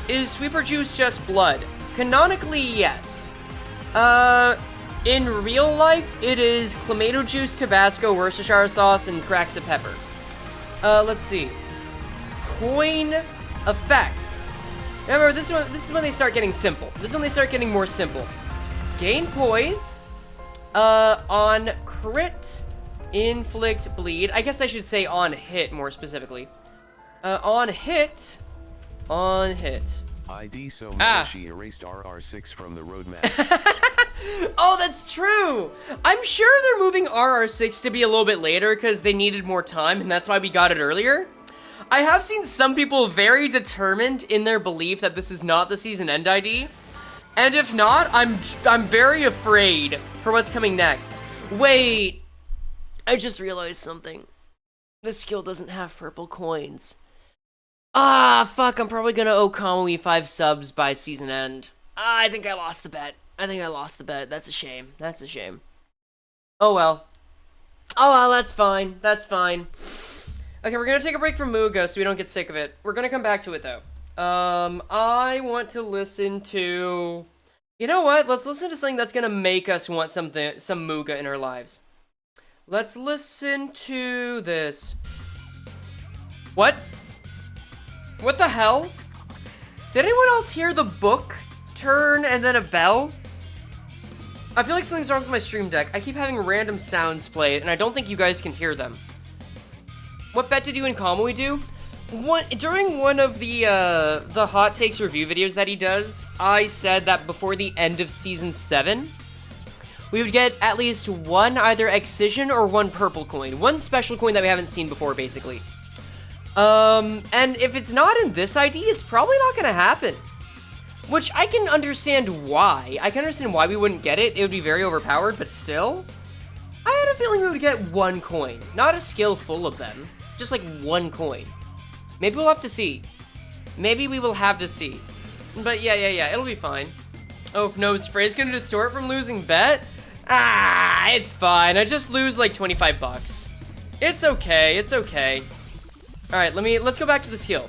Is Sweeper Juice just blood? Canonically, yes. In real life, it is Clamato Juice, Tabasco, Worcestershire sauce, and cracks of pepper. Let's see. Coin effects. Remember, this is when they start getting simple. This is when they start getting more simple. Gain poise. On crit, inflict bleed. I guess I should say on hit more specifically. On hit. ID so many she erased RR6 from the roadmap. Oh, that's true! I'm sure they're moving RR6 to be a little bit later because they needed more time, and that's why we got it earlier. I have seen some people very determined in their belief that this is not the season end ID. And if not, I'm very afraid for what's coming next. Wait, I just realized something. This skill doesn't have purple coins. Ah, fuck, I'm probably gonna owe Kamui 5 subs by season end. I think I lost the bet. That's a shame. Oh well, that's fine. Okay, we're gonna take a break from Muga so we don't get sick of it. We're gonna come back to it though. I want to listen to... You know what? Let's listen to something that's gonna make us want some Muga in our lives. Let's listen to this. What? What the hell? Did anyone else hear the book turn and then a bell? I feel like something's wrong with my stream deck. I keep having random sounds play, and I don't think you guys can hear them. What bet did you and Kamui do? During one of the hot takes review videos that he does, I said that before the end of season 7, we would get at least one either Excision or one purple coin. One special coin that we haven't seen before, basically. And if it's not in this ID, it's probably not gonna happen. Which I can understand why. I can understand why we wouldn't get it. It would be very overpowered, but still. I had a feeling we would get one coin. Not a skill full of them. Just like one coin. Maybe we'll have to see. Maybe we will have to see. But yeah, it'll be fine. Oh, no, is Frey's gonna distort from losing bet? Ah, it's fine. I just lose like 25 bucks. It's okay, it's okay. Alright, let's go back to this heal.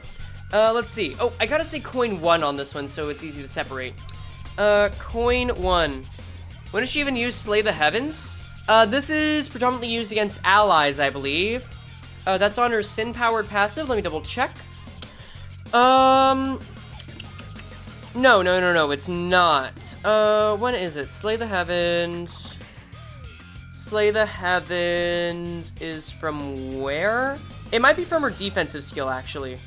Let's see. Oh, I gotta say coin 1 on this one, so it's easy to separate. Coin 1. When does she even use Slay the Heavens? This is predominantly used against allies, I believe. That's on her Sin-powered passive. Let me double check. No, it's not. When is it? Slay the Heavens. Slay the Heavens is from where? It might be from her defensive skill, actually.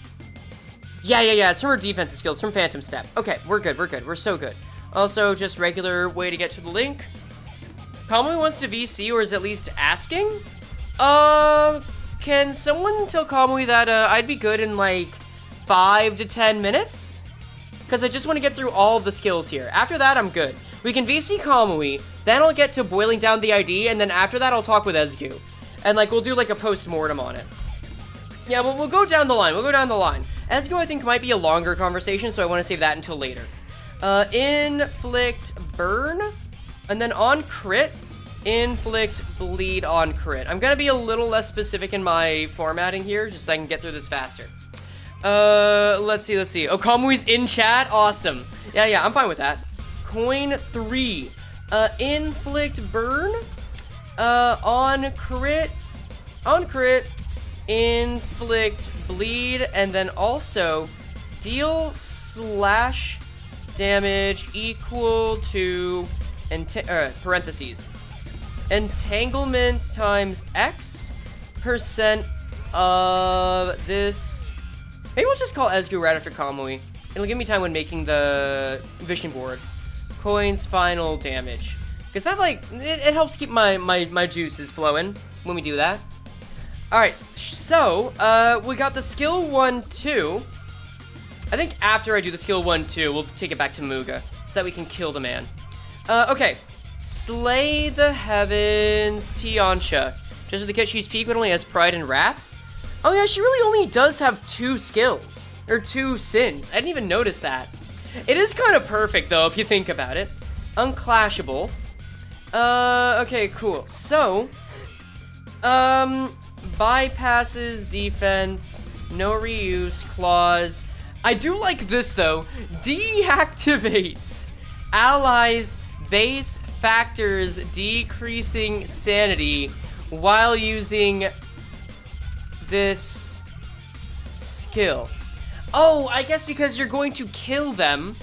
Yeah, it's from her defensive skill. It's from Phantom Step. Okay, we're good. We're so good. Also, just regular way to get to the link. Kamui wants to VC, or is at least asking? Can someone tell Kamui that, I'd be good in, like, 5 to 10 minutes? Because I just want to get through all of the skills here. After that, I'm good. We can VC Kamui, then I'll get to boiling down the ID, and then after that, I'll talk with Ezgu. And, like, we'll do, like, a post-mortem on it. Yeah, we'll go down the line. Ezgu, I think, might be a longer conversation, so I want to save that until later. Inflict Burn, and then on crit, inflict Bleed on crit. I'm gonna be a little less specific in my formatting here, just so I can get through this faster. Let's see. Oh, Kamui's in chat? Awesome. Yeah, I'm fine with that. Coin 3. Inflict Burn, on crit, inflict Bleed, and then also deal slash damage equal to parentheses entanglement times X % of this. Maybe we'll just call Ezgu right after Kamui. It'll give me time when making the vision board. Coins final damage, because that, like, it helps keep my juices flowing when we do that. Alright, so, we got the skill 1-2. I think after I do the skill 1-2, we'll take it back to Muga, so that we can kill the man. Okay. Slay the Heavens, Tiansha. Just with the kit, she's peak, but only has Pride and Wrap. Oh yeah, she really only does have 2 skills. Or 2 sins. I didn't even notice that. It is kind of perfect, though, if you think about it. Unclashable. Okay, cool. So, bypasses defense, no reuse, claws. I do like this, though. Deactivates allies' base factors decreasing sanity while using this skill. Oh, I guess because you're going to kill them,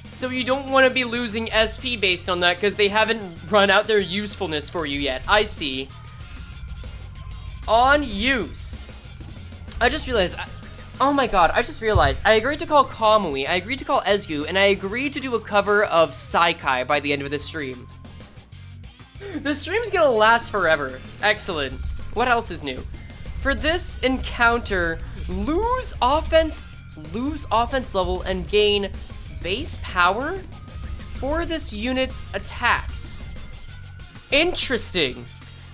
so you don't want to be losing SP based on that because they haven't run out their usefulness for you yet. I see. On use. I just realized, oh my god, I just realized, I agreed to call Kamui, I agreed to call Ezgu, and I agreed to do a cover of Saikai by the end of this stream. This stream's gonna last forever. Excellent. What else is new? For this encounter, lose offense level and gain base power for this unit's attacks. Interesting,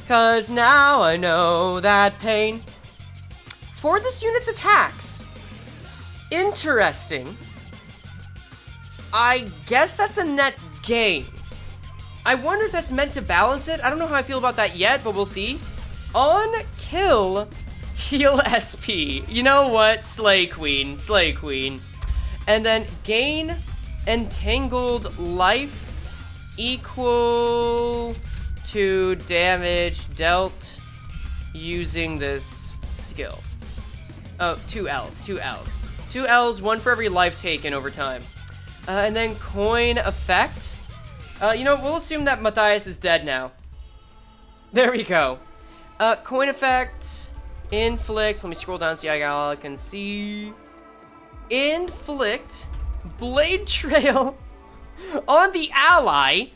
cause now I know that pain. For this unit's attacks. Interesting. I guess that's a net gain. I wonder if that's meant to balance it. I don't know how I feel about that yet, but we'll see. On kill, heal SP. You know what? Slay Queen. And then gain entangled life equal to damage dealt using this skill. Oh, 2 L's. 2 L's, 1 for every life taken over time. And then coin effect. You know, we'll assume that Matthias is dead now. There we go. Coin effect. Inflict. Let me scroll down so I can see. Inflict. Blade trail on the ally.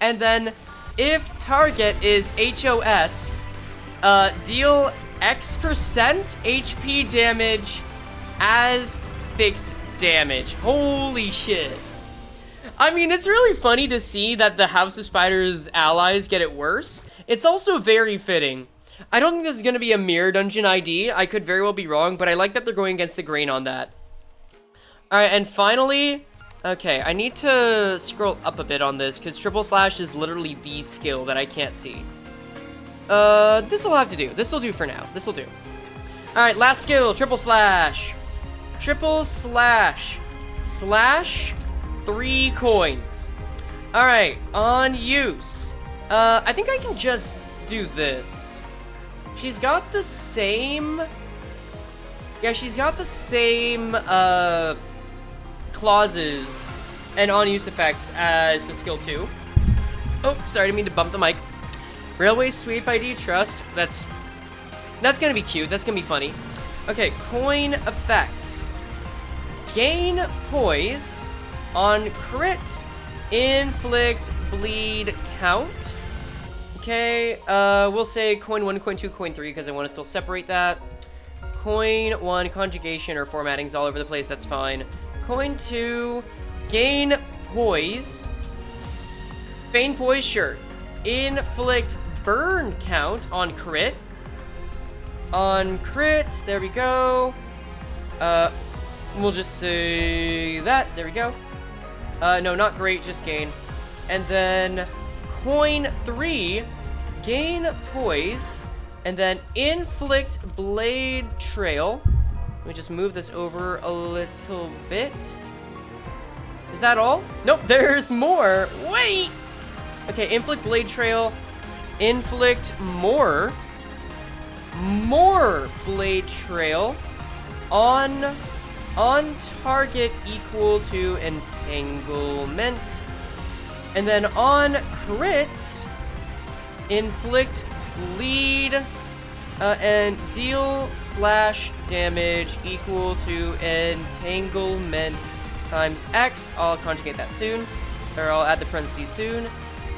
And then, if target is HOS, deal X% HP damage as fixed damage. Holy shit. I mean, it's really funny to see that the House of Spiders allies get it worse. It's also very fitting. I don't think this is going to be a mirror dungeon ID. I could very well be wrong, but I like that they're going against the grain on that. Alright, and finally... Okay, I need to scroll up a bit on this, because triple slash is literally the skill that I can't see. This will have to do. This will do for now. This will do. Alright, last skill, triple slash. Triple slash. Slash 3 coins. Alright, on use. I think I can just do this. She's got the same... Yeah, she's got the same, clauses and on-use effects as the skill 2. Oh, sorry, I didn't mean to bump the mic. Railway sweep ID, trust. That's gonna be cute. That's gonna be funny. Okay, coin effects. Gain poise on crit, inflict, bleed, count. Okay, we'll say coin 1, coin 2, coin 3, because I want to still separate that. Coin 1, conjugation or formatting's all over the place, that's fine. Coin 2, gain poise. Feign poise, sure. Inflict burn count on crit. On crit, there we go. We'll just say that, there we go. No, not great, just gain. And then coin 3, gain poise. And then inflict blade trail. Let me just move this over a little bit. Is that all? Nope, there's more. Wait! Okay, inflict blade trail. Inflict more blade trail on target equal to entanglement. And then on crit, inflict bleed and deal slash damage equal to entanglement times X. I'll conjugate that soon, or I'll add the parentheses soon,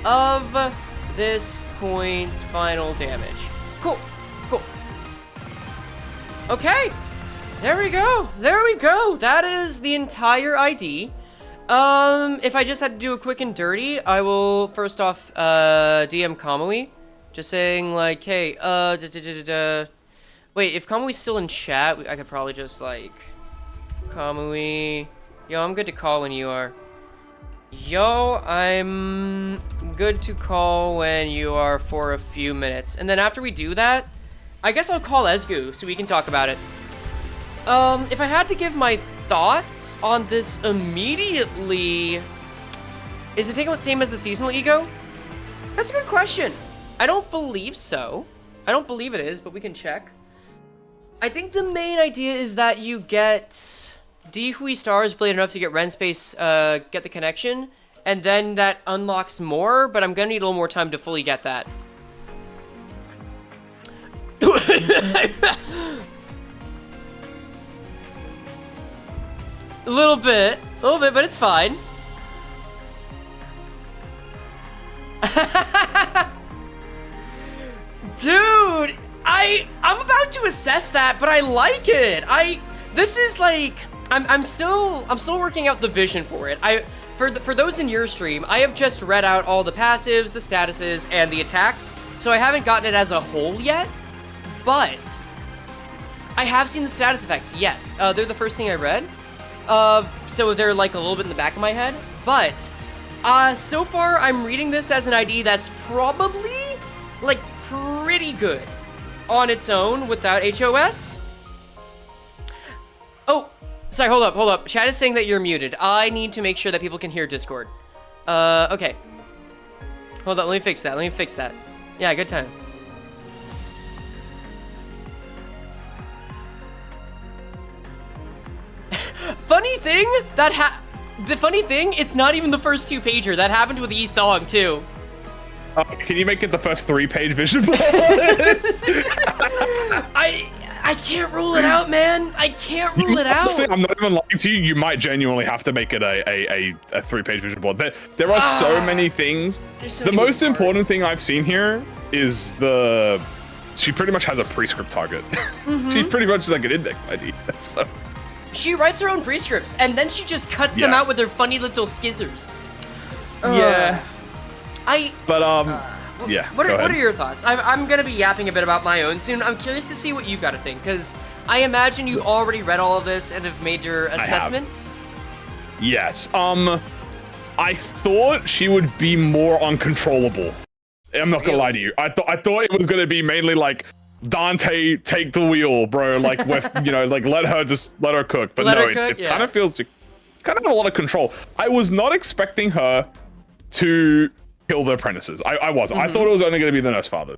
of this coin's final damage. Cool, cool. Okay, there we go, there we go. That is the entire ID. If I just had to do a quick and dirty, I will first off DM Kamui. Just saying, like, hey, wait, if Kamui's still in chat, I could probably just, like, Kamui, yo, I'm good to call when you are. Yo, I'm good to call when you are for a few minutes. And then after we do that, I guess I'll call Ezgu so we can talk about it. If I had to give my thoughts on this immediately, is it taking the same as the seasonal ego? That's a good question. I don't believe so. I don't believe it is, but we can check. I think the main idea is that you get Dihui Stars Blade enough to get Ren Space, get the connection, and then that unlocks more, but I'm gonna need a little more time to fully get that. A little bit, but it's fine. Dude, I'm about to assess that, but I like it. This is like, I'm still working out the vision for it. For those in your stream, I have just read out all the passives, the statuses, and the attacks, so I haven't gotten it as a whole yet, but I have seen the status effects, yes. They're the first thing I read, so they're like a little bit in the back of my head, but so far I'm reading this as an ID that's probably, like, pretty good on its own without HOS. Oh, sorry, hold up. Chat is saying that you're muted. I need to make sure that people can hear Discord. Okay. Hold on, let me fix that. Yeah, good time. Funny thing, the funny thing, it's not even the first 2-pager. That happened with E-Song, too. Can you make it the first 3-page vision board? I can't rule it out, man. I can't rule it out. I'm not even lying to you. You might genuinely have to make it a 3-page vision board. There are so many things. So the many most important thing I've seen here is she pretty much has a prescript target. She pretty much is like an index ID. So. She writes her own prescripts, and then she just cuts them out with her funny little skizzers. Yeah. Yeah. What are your thoughts? I'm gonna be yapping a bit about my own soon. I'm curious to see what you got to think, because I imagine you've already read all of this and have made your assessment. Yes. I thought she would be more uncontrollable. I'm not gonna lie to you. I thought it was gonna be mainly like Dante, take the wheel, bro. Like with like let her cook. But no, it kind of feels kind of a lot of control. I was not expecting her to kill the apprentices. I wasn't. I thought it was only going to be the nurse father.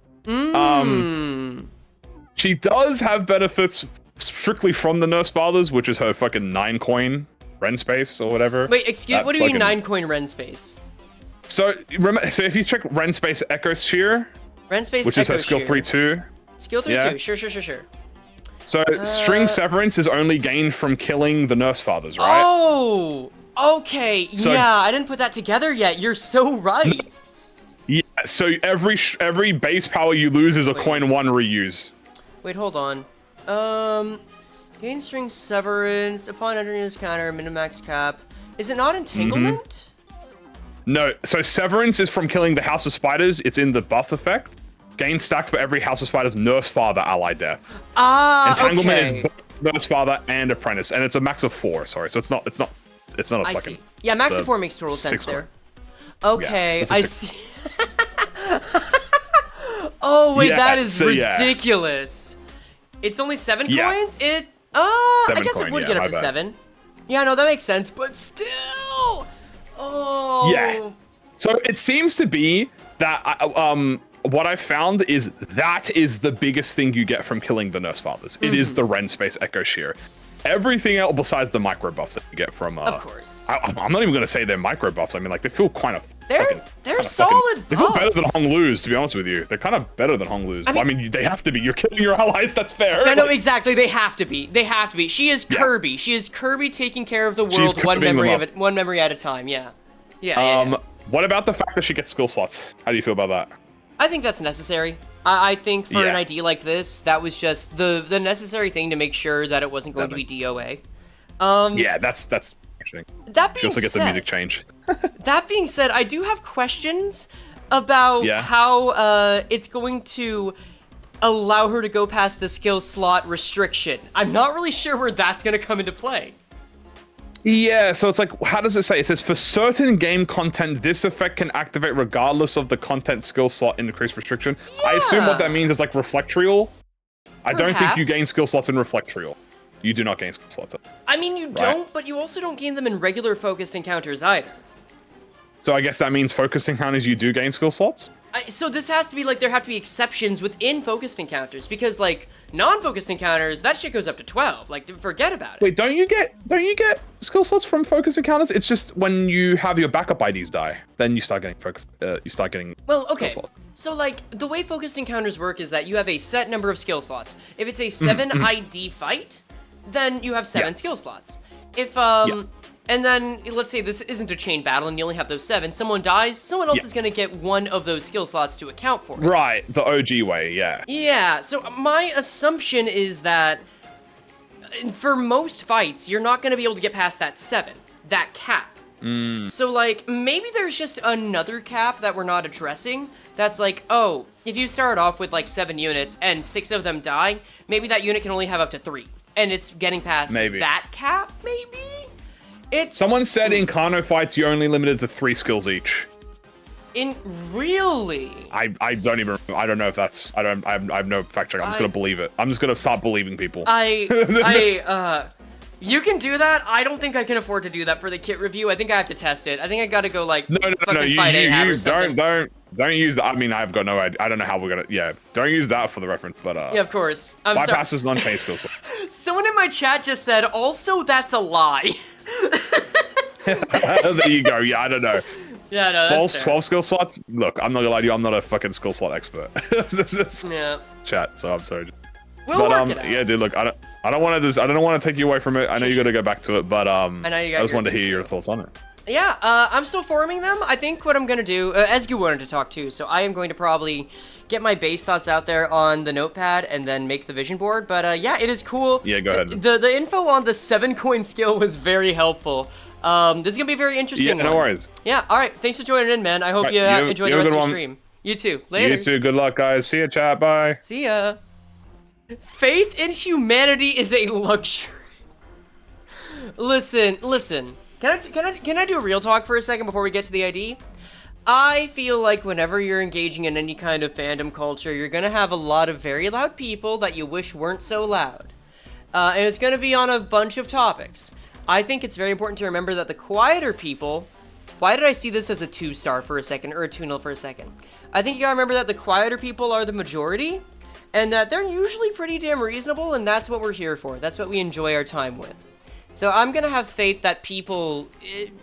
She does have benefits strictly from the nurse fathers, which is her fucking 9-coin Ren space or whatever. Wait, what do you mean 9-coin Ren space? So if you check Ren space Echo Shear, which is her skill 3-2. Skill 3-2. Sure. So string severance is only gained from killing the nurse fathers, right? Oh, okay. So, yeah, I didn't put that together yet. You're so right. Yeah, so every base power you lose is a coin 1 reuse. Wait, hold on. Gain string severance upon entering this counter, minimax cap. Is it not entanglement? No, so severance is from killing the House of Spiders. It's in the buff effect. Gain stack for every House of Spiders nurse father ally death. Entanglement is both nurse father and apprentice, and it's a max of 4. Sorry, so it's not a fucking. I see. Yeah, max of 4 makes total sense there. Okay, I see. Oh wait, that is ridiculous. It's only 7 coins? I guess it would get up to 7. Yeah, no, that makes sense, but still. Oh. Yeah. So it seems to be that what I found is that is the biggest thing you get from killing the nurse fathers. It is the Ren space Echo Shear. Everything else besides the micro buffs that you get from of course. I'm not even gonna say they're micro buffs. I mean, like, they feel kind of they're solid they feel better than Hong Lu's, to be honest with you. They're kind of better than Hong Lu's. I mean, they have to be. You're killing your allies, that's fair. No, exactly. They have to be. She is Kirby. She is Kirby taking care of the world one memory at a time. Yeah. What about the fact that she gets skill slots? How do you feel about that? I think that's necessary. I think for an ID like this, that was just the necessary thing to make sure that it wasn't going to be DOA. Yeah, that's interesting. That being she also gets a music change. That being said, I do have questions about how it's going to allow her to go past the skill slot restriction. I'm not really sure where that's going to come into play. Yeah, so it's like, how does it say? It says, for certain game content, this effect can activate regardless of the content skill slot increase restriction. Yeah. I assume what that means is like Reflectrial. I don't think you gain skill slots in Reflectrial. You do not gain skill slots. I mean, you don't, but you also don't gain them in regular focused encounters either. So I guess that means focused encounters you do gain skill slots? So this has to be like, there have to be exceptions within focused encounters, because like non-focused encounters, that shit goes up to 12. Like, forget about it. Wait, don't you get skill slots from focused encounters? It's just when you have your backup IDs die, then you start getting focused. You start getting. Well, okay. So like the way focused encounters work is that you have a set number of skill slots. If it's a 7 ID fight, then you have 7 skill slots. If and then, let's say this isn't a chain battle and you only have those 7. Someone dies, someone else is going to get one of those skill slots to account for it. Right, the OG way, yeah. Yeah, so my assumption is that for most fights, you're not going to be able to get past that 7, that cap. So, like, maybe there's just another cap that we're not addressing that's like, oh, if you start off with, like, 7 units and 6 of them die, maybe that unit can only have up to 3. And it's getting past that cap, maybe? Someone said in Kano fights you're only limited to 3 skills each. Really? I don't even. I don't know if that's. I have no fact check. I'm just gonna believe it. I'm just gonna start believing people. You can do that. I don't think I can afford to do that for the kit review. I think I have to test it. I think I gotta go like no. You don't use that. I mean, I've got no idea. I don't know how we're gonna. Yeah, don't use that for the reference. But yeah, of course. Bypasses non-chain skills. Someone in my chat just said, also that's a lie. There you go. Yeah, I don't know. Yeah, no, that's False fair. 12 skill slots? Look, I'm not gonna lie to you, I'm not a fucking skill slot expert. Yeah. Chat, so I'm sorry. We'll work it out. Yeah, dude, look, I don't want to take you away from it. I know you gotta go back to it, but I know you got I just your wanted to thing hear your too. thoughts on it. Yeah, I'm still forming them. I think what I'm gonna do, as you wanted to talk too, so I am going to probably get my base thoughts out there on the notepad and then make the vision board. But yeah, it is cool. Yeah, go ahead. The info on the 7-coin skill was very helpful. This is gonna be a very interesting. Yeah, no one. worries. Yeah, all right. Thanks for joining in, man. I hope Right, you you- enjoy you the have rest a of good your one. stream. You too. Later. You too. Good luck, guys. See ya, chat. Bye. See ya. Faith in humanity is a luxury. Listen. Can I do a real talk for a second before we get to the ID? I feel like whenever you're engaging in any kind of fandom culture, you're gonna have a lot of very loud people that you wish weren't so loud. And it's gonna be on a bunch of topics. I think it's very important to remember that the quieter people... Why did I see this as a 2-star for a second, or a 2-0 for a second? I think you gotta remember that the quieter people are the majority, and that they're usually pretty damn reasonable, and that's what we're here for. That's what we enjoy our time with. So I'm gonna have faith that people,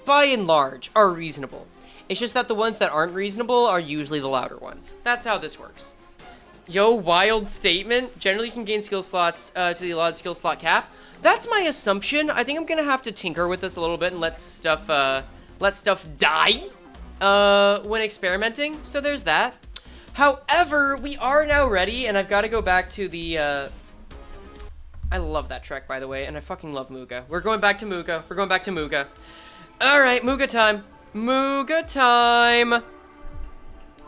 by and large, are reasonable. It's just that the ones that aren't reasonable are usually the louder ones. That's how this works. Yo, wild statement. Generally, you can gain skill slots to the allotted skill slot cap. That's my assumption. I think I'm gonna have to tinker with this a little bit and let stuff die when experimenting. So there's that. However, we are now ready, and I've got to go back to the. I love that track, by the way, and I fucking love Muga. We're going back to Muga. All right, Muga time. Muga time.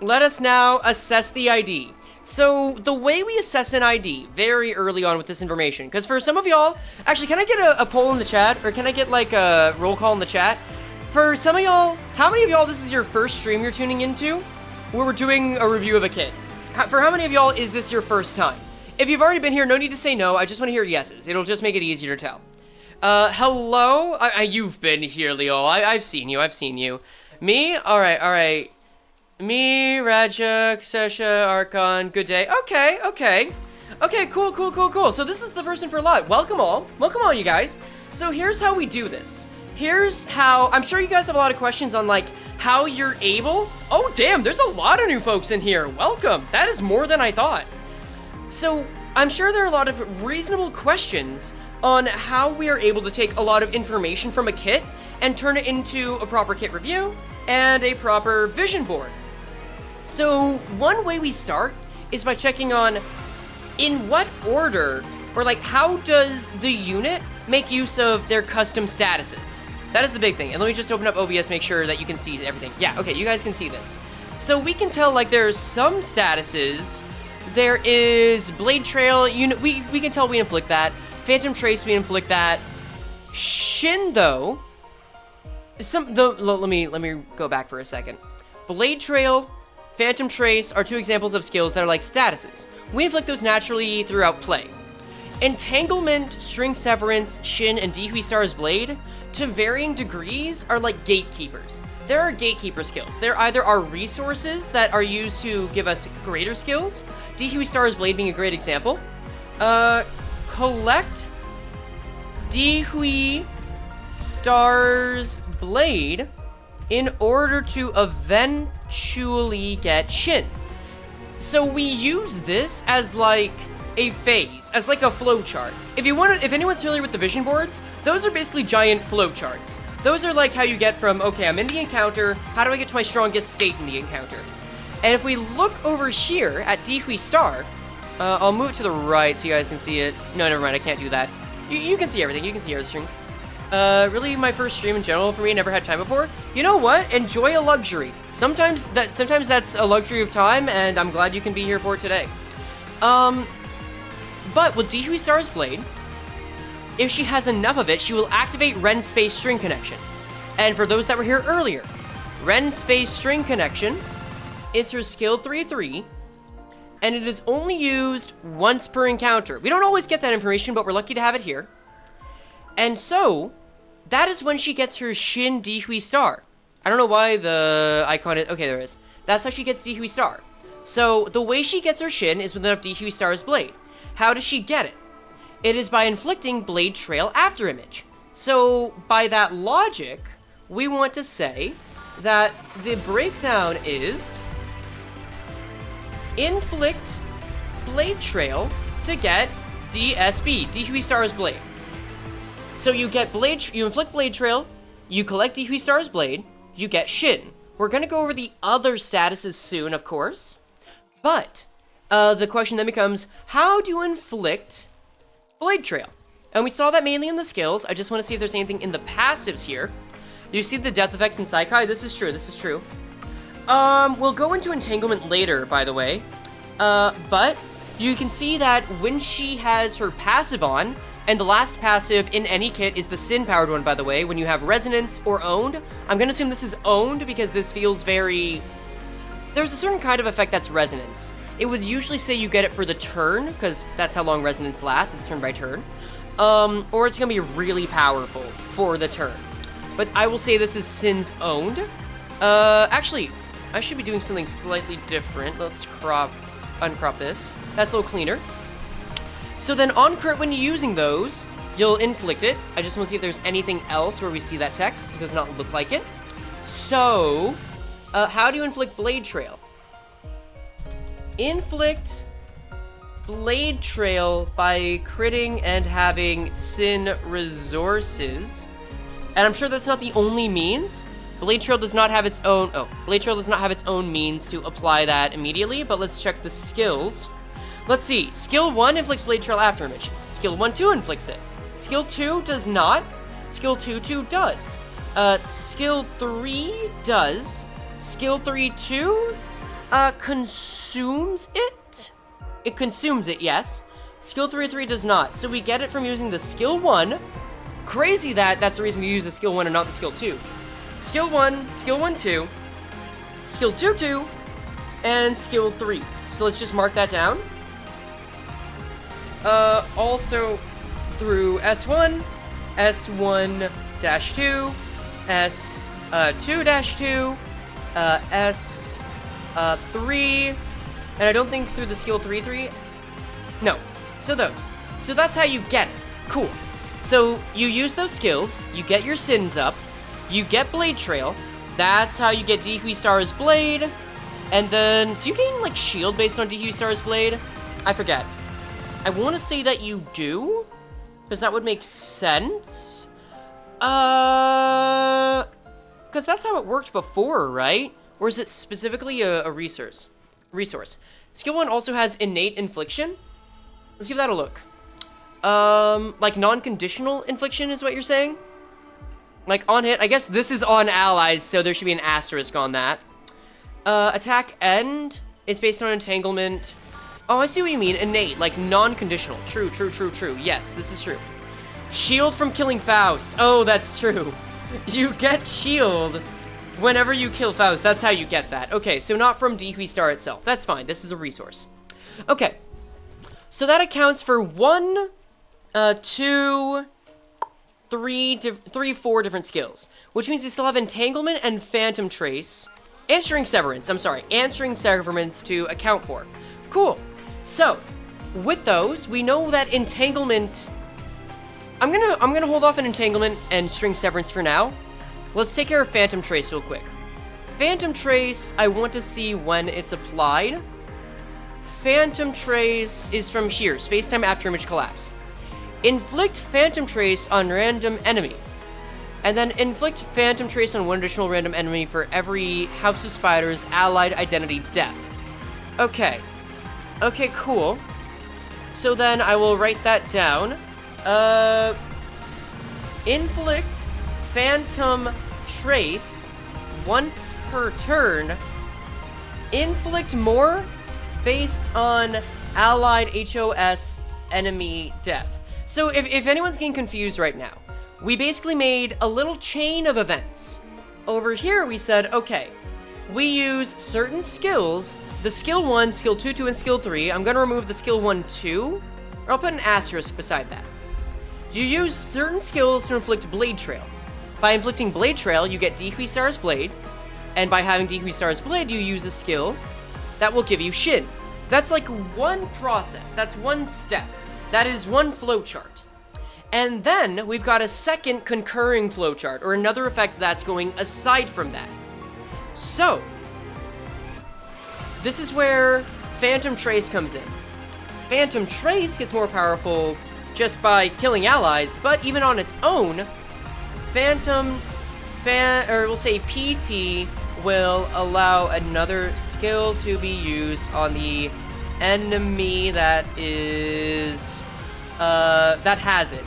Let us now assess the ID. So, the way we assess an ID very early on with this information, because for some of y'all, actually, can I get a poll in the chat, or can I get, like, a roll call in the chat? For some of y'all, how many of y'all this is your first stream you're tuning into, where we're doing a review of a kit? For how many of y'all is this your first time? If you've already been here, no need to say no, I just want to hear yeses. It'll just make it easier to tell. Hello? You've been here, Leo. I've seen you. Me? Alright. Me, Raja, Sesha, Archon, good day. Okay, cool. So this is the first one for a lot. Welcome all, you guys. So here's how we do this. Here's how, I'm sure you guys have a lot of questions on, like, how you're able. Oh, damn, there's a lot of new folks in here. Welcome. That is more than I thought. So, I'm sure there are a lot of reasonable questions on how we are able to take a lot of information from a kit and turn it into a proper kit review and a proper vision board. So, one way we start is by checking on in what order, or like how does the unit make use of their custom statuses? That is the big thing. And let me just open up OBS, make sure that you can see everything. Yeah, okay, you guys can see this. So we can tell, like, there's some statuses. There is Blade Trail, we can tell we inflict that. Phantom Trace, we inflict that. Shin, though, let me go back for a second. Blade Trail, Phantom Trace are two examples of skills that are like statuses. We inflict those naturally throughout play. Entanglement, String Severance, Shin, and Dihui Star's Blade, to varying degrees, are like gatekeepers. There are gatekeeper skills. There either are resources that are used to give us greater skills, Dihui Star's Blade being a great example. Collect Dihui Star's Blade in order to eventually get Shin. So we use this as like a phase, as like a flow chart. If anyone's familiar with the vision boards, those are basically giant flow charts. Those are like how you get from, okay, I'm in the encounter, how do I get to my strongest state in the encounter? And if we look over here at Dihui Star, I'll move it to the right so you guys can see it. No, never mind, I can't do that. You can see everything, you can see our stream. Really my first stream in general for me, never had time before. You know what? Enjoy a luxury. Sometimes that's a luxury of time, and I'm glad you can be here for it today. But with Dihui Star's Blade, if she has enough of it, she will activate Ren Space String Connection. And for those that were here earlier, Ren Space String Connection is her skill 3-3, and it is only used once per encounter. We don't always get that information, but we're lucky to have it here. And so, that is when she gets her Shin Dihui Star. I don't know why the icon is... Okay, there it is. That's how she gets Dihui Star. So, the way she gets her Shin is with enough Dihui Star's Blade. How does she get it? It is by inflicting Blade Trail Afterimage. So, by that logic, we want to say that the breakdown is inflict blade trail to get DSB, Dehui Star's Blade. So you get you inflict blade trail, you collect Dehui Star's Blade, you get Shin. We're gonna go over the other statuses soon, of course, but the question then becomes, how do you inflict blade trail? And we saw that mainly in the skills. I just want to see if there's anything in the passives here. You see the death effects in Saikai? This is true, this is true. We'll go into entanglement later, by the way. But you can see that when she has her passive on, and the last passive in any kit is the Sin-powered one, by the way, when you have Resonance or Owned. I'm gonna assume this is Owned because this feels very... There's a certain kind of effect that's Resonance. It would usually say you get it for the turn, because that's how long Resonance lasts, it's turn by turn. Or it's gonna be really powerful for the turn. But I will say this is Sin's Owned. Actually, I should be doing something slightly different. Let's uncrop this. That's a little cleaner. So then on crit, when you're using those, you'll inflict it. I just want to see if there's anything else where we see that text. It does not look like it. So, how do you inflict blade trail? Inflict blade trail by critting and having Sin resources. And I'm sure that's not the only means. Blade trail does not have its own... Blade trail does not have its own means to apply that immediately, but let's check the skills. Let's see. Skill 1 inflicts blade trail after image. Skill 1-2 inflicts it. Skill 2 does not. Skill 2-2 does. Skill 3 does. Skill 3-2 consumes it. It consumes it, yes. Skill 3-3 does not. So we get it from using the skill 1. Crazy that that's the reason to use the skill 1 and not the skill 2. Skill 1, skill 1-2, skill 2-2, and skill 3. So let's just mark that down. Also through S1, S1-2, S2-2, S3, and I don't think through the skill 3-3. No. So those. So that's how you get it. Cool. So you use those skills, you get your Sins up, you get blade trail. That's how you get Dehui Star's Blade. And then, do you gain, like, shield based on Dehui Star's Blade? I forget. I want to say that you do, because that would make sense. Because that's how it worked before, right? Or is it specifically a resource? Skill 1 also has innate infliction. Let's give that a look. Like non-conditional infliction is what you're saying? Like on hit, I guess this is on allies, so there should be an asterisk on that. Attack end, it's based on entanglement. Oh, I see what you mean, innate, like non-conditional. True. Yes, this is true. Shield from killing Faust. Oh, that's true. You get shield whenever you kill Faust. That's how you get that. Okay, so not from Dehui Star itself. That's fine, this is a resource. Okay, so that accounts for 1, 2, 3, 4 different skills, which means we still have Entanglement and Phantom Trace, answering Severance to account for. Cool. So, with those, we know that Entanglement... I'm gonna hold off on Entanglement and String Severance for now. Let's take care of Phantom Trace real quick. Phantom Trace, I want to see when it's applied. Phantom Trace is from here, Spacetime After Image Collapse. Inflict Phantom Trace on random enemy. And then inflict Phantom Trace on one additional random enemy for every House of Spiders allied identity death. Okay. Okay, cool. So then I will write that down. Inflict Phantom Trace once per turn. Inflict more based on allied HOS enemy death. So if anyone's getting confused right now, we basically made a little chain of events. Over here we said, okay, we use certain skills, the skill 1, skill 2, and skill 3. I'm gonna remove the skill 1, 2, or I'll put an asterisk beside that. You use certain skills to inflict Blade Trail. By inflicting Blade Trail, you get Dehui Star's Blade, and by having Dehui Star's Blade, you use a skill that will give you Shin. That's like one process, that's one step. That is one flowchart. And then we've got a second concurring flowchart, or another effect that's going aside from that. So, this is where Phantom Trace comes in. Phantom Trace gets more powerful just by killing allies, but even on its own, we'll say PT will allow another skill to be used on the enemy that is, that has it.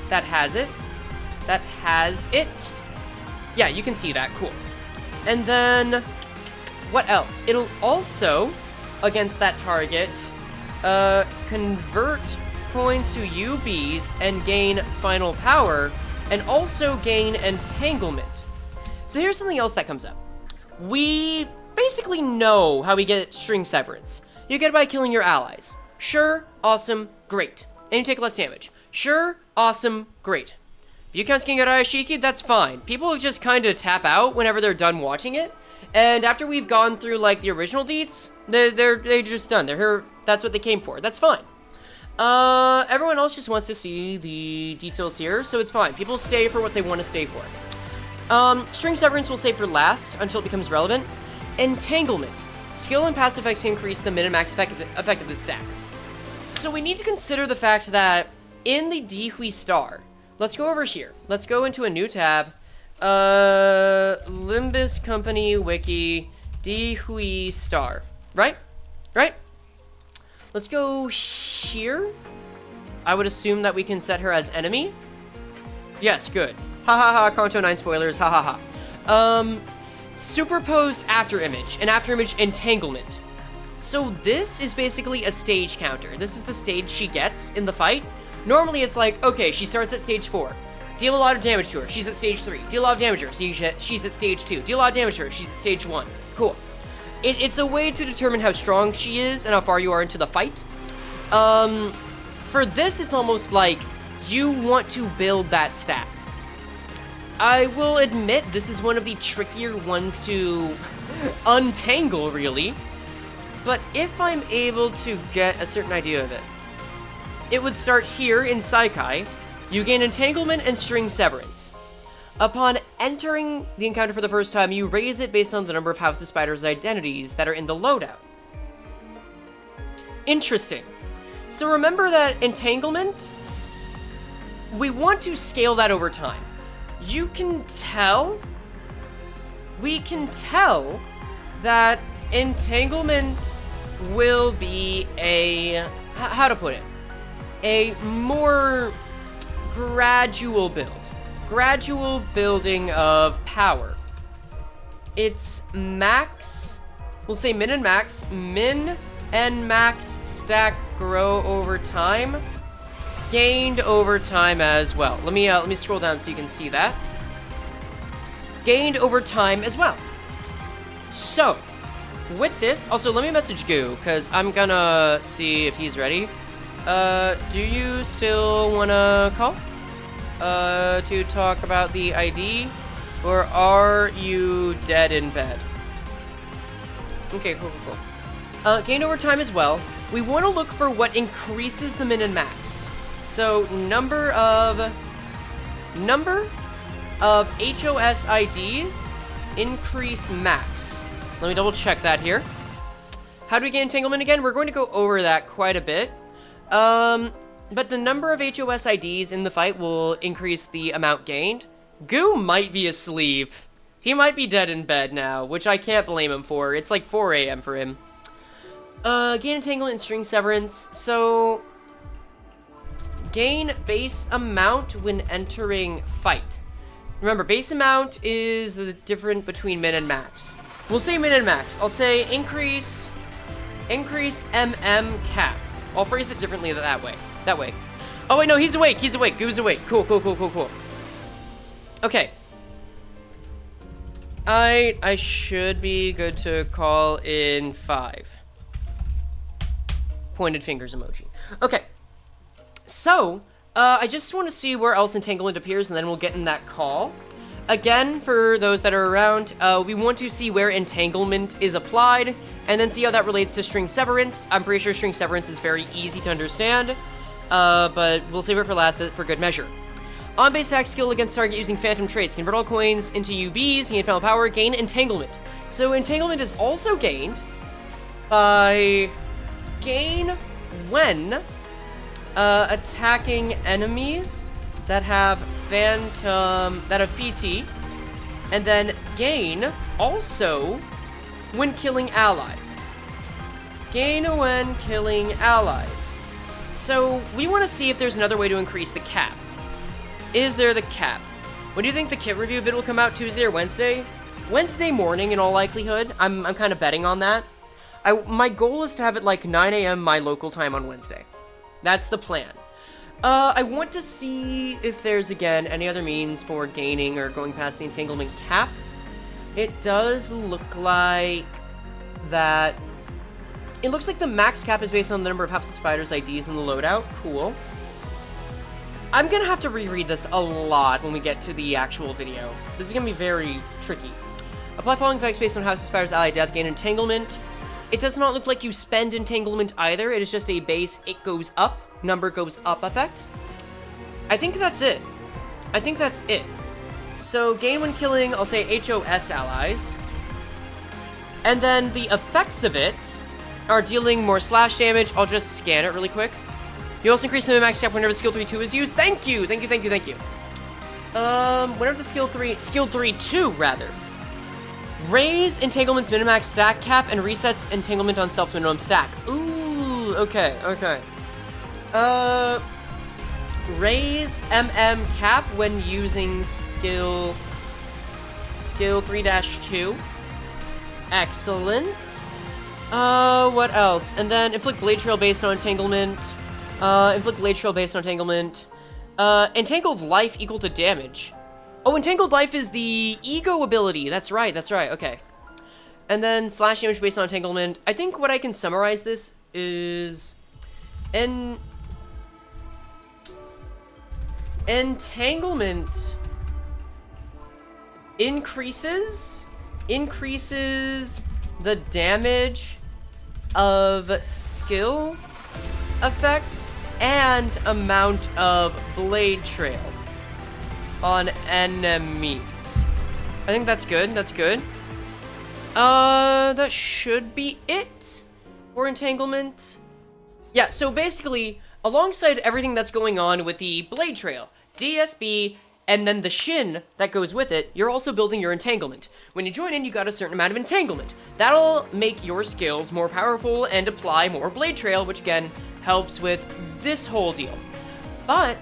Yeah, you can see that, cool. And then, what else? It'll also, against that target, convert coins to UBs and gain final power, and also gain entanglement. So here's something else that comes up. We basically know how we get string severance. You get it by killing your allies. Sure, awesome, great. And you take less damage. Sure, awesome, great. If you can't get Ryoshu, that's fine. People just kind of tap out whenever they're done watching it. And after we've gone through, like, the original deets, they're just done. They're here. That's what they came for. That's fine. Everyone else just wants to see the details here, so it's fine. People stay for what they want to stay for. String severance will save for last until it becomes relevant. Entanglement. Skill and passive effects increase the min and max effect of the stack. So we need to consider the fact that in the Dihui Star, let's go over here. Let's go into a new tab. Limbus Company Wiki Dihui Star. Right? Right? Let's go here. I would assume that we can set her as enemy. Yes, good. Ha ha ha, Kanto 9 spoilers, ha ha ha. Superposed after image, an after image entanglement. So this is basically a stage counter. This is the stage she gets in the fight. Normally it's like, okay, she starts at stage 4. Deal a lot of damage to her, she's at stage 3. Deal a lot of damage to her, she's at stage 2. Deal a lot of damage to her, she's at stage 1. Cool. It's a way to determine how strong she is and how far you are into the fight. For this, it's almost like you want to build that stack. I will admit this is one of the trickier ones to untangle, really. But if I'm able to get a certain idea of it, it would start here in Saikai. You gain entanglement and string severance. Upon entering the encounter for the first time, you raise it based on the number of House of Spiders' identities that are in the loadout. Interesting. So remember that entanglement? We want to scale that over time. We can tell that entanglement will be a, how to put it, a more gradual build. Gradual building of power. It's max, we'll say min and max. Min and max stack grow over time. Gained over time as well. Let me scroll down so you can see that. Gained over time as well. So, with this, also let me message Goo, because I'm gonna see if he's ready. Do you still wanna call? To talk about the ID? Or are you dead in bed? Okay, cool. Gained over time as well. We want to look for what increases the min and max. So, number of HOS IDs increase max. Let me double check that here. How do we gain entanglement again? We're going to go over that quite a bit. But the number of HOS IDs in the fight will increase the amount gained. Goo might be asleep. He might be dead in bed now, which I can't blame him for. It's like 4 a.m. for him. Gain entanglement and string severance. So, gain base amount when entering fight. Remember, base amount is the difference between min and max. We'll say min and max. I'll say increase MM cap. I'll phrase it differently that way. Oh wait, no, he's awake. Goo's awake. Cool. Okay. I should be good to call in 5. Pointed fingers emoji. Okay. So, I just want to see where else entanglement appears, and then we'll get in that call. Again, for those that are around, we want to see where entanglement is applied, and then see how that relates to string severance. I'm pretty sure string severance is very easy to understand, but we'll save it for last for good measure. On-base attack skill against target using phantom traits. Convert all coins into UBs, gain final power, gain entanglement. So entanglement is also gained by gain when attacking enemies that have PT, and then gain also when killing allies. Gain when killing allies. So we want to see if there's another way to increase the cap. Is there the cap? When do you think the kit review vid will come out? Tuesday or Wednesday? Wednesday morning in all likelihood. I'm kind of betting on that. My goal is to have it like 9 a.m. my local time on Wednesday. That's the plan. I want to see if there's, again, any other means for gaining or going past the entanglement cap. It does look like that... It looks like the max cap is based on the number of House of Spiders IDs in the loadout. Cool. I'm gonna have to reread this a lot when we get to the actual video. This is gonna be very tricky. Apply following effects based on House of Spiders ally death, gain entanglement. It does not look like you spend entanglement either. It is just a base, it goes up, number goes up effect. I think that's it. I think that's it. So gain when killing, I'll say HOS allies. And then the effects of it are dealing more slash damage. I'll just scan it really quick. You also increase the min-max cap whenever skill 3-2 is used. Thank you, thank you, thank you, thank you. Whenever the skill 3-2 rather. Raise entanglement's min-max stack cap and resets entanglement on self minimum stack. Ooh, okay, okay. Raise MM cap when using skill 3-2. Excellent. What else? And then inflict blade trail based on entanglement. Inflict blade trail based on entanglement. Entangled life equal to damage. Oh, entangled life is the ego ability. That's right, okay. And then slash damage based on entanglement. I think what I can summarize this is... Entanglement increases the damage of skill effects and amount of blade trail on enemies. I think that's good, that's good. That should be it for entanglement. Yeah, so basically, alongside everything that's going on with the blade trail, DSB, and then the shin that goes with it, you're also building your entanglement. When you join in, you got a certain amount of entanglement. That'll make your skills more powerful and apply more blade trail, which again, helps with this whole deal. But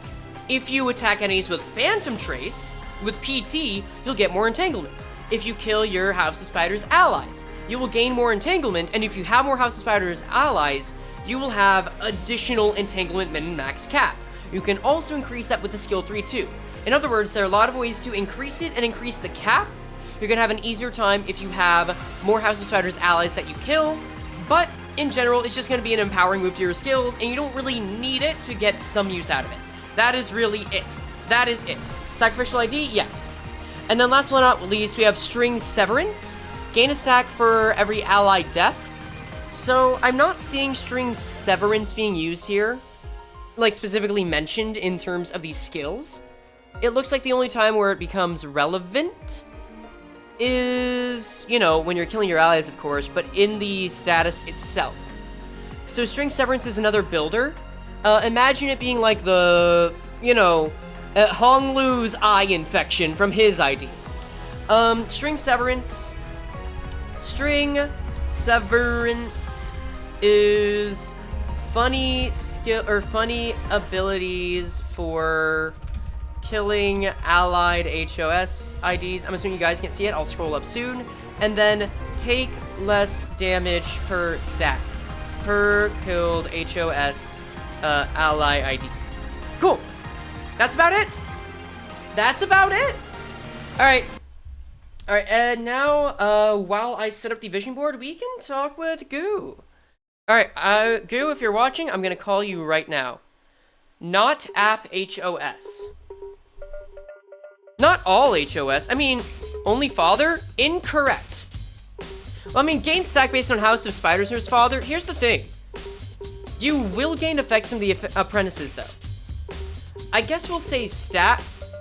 if you attack enemies with Phantom Trace, with PT, you'll get more entanglement. If you kill your House of Spiders allies, you will gain more entanglement, and if you have more House of Spiders allies, you will have additional entanglement min-max cap. You can also increase that with the skill 3-2. In other words, there are a lot of ways to increase it and increase the cap. You're gonna have an easier time if you have more House of Spiders allies that you kill, but in general, it's just gonna be an empowering move to your skills, and you don't really need it to get some use out of it. That is really it. That is it. Sacrificial ID? Yes. And then last but not least, we have String Severance. Gain a stack for every ally death. So I'm not seeing String Severance being used here, like specifically mentioned in terms of these skills. It looks like the only time where it becomes relevant is, you know, when you're killing your allies, of course, but in the status itself. So String Severance is another builder. Imagine it being like the, you know, Hong Lu's eye infection from his ID. String Severance is funny skill or funny abilities for killing allied HOS IDs. I'm assuming you guys can't see it. I'll scroll up soon. And then take less damage per stack per killed HOS ally ID. Cool. That's about it. That's about it. All right. All right. And now, while I set up the vision board, we can talk with Goo. All right. Goo, if you're watching, I'm gonna call you right now. Not app HOS. Not all HOS. I mean, only father? Incorrect. Well, I mean, gain stack based on House of Spiders nurse father. Here's the thing. You will gain effects from the apprentices, though. I guess we'll say stat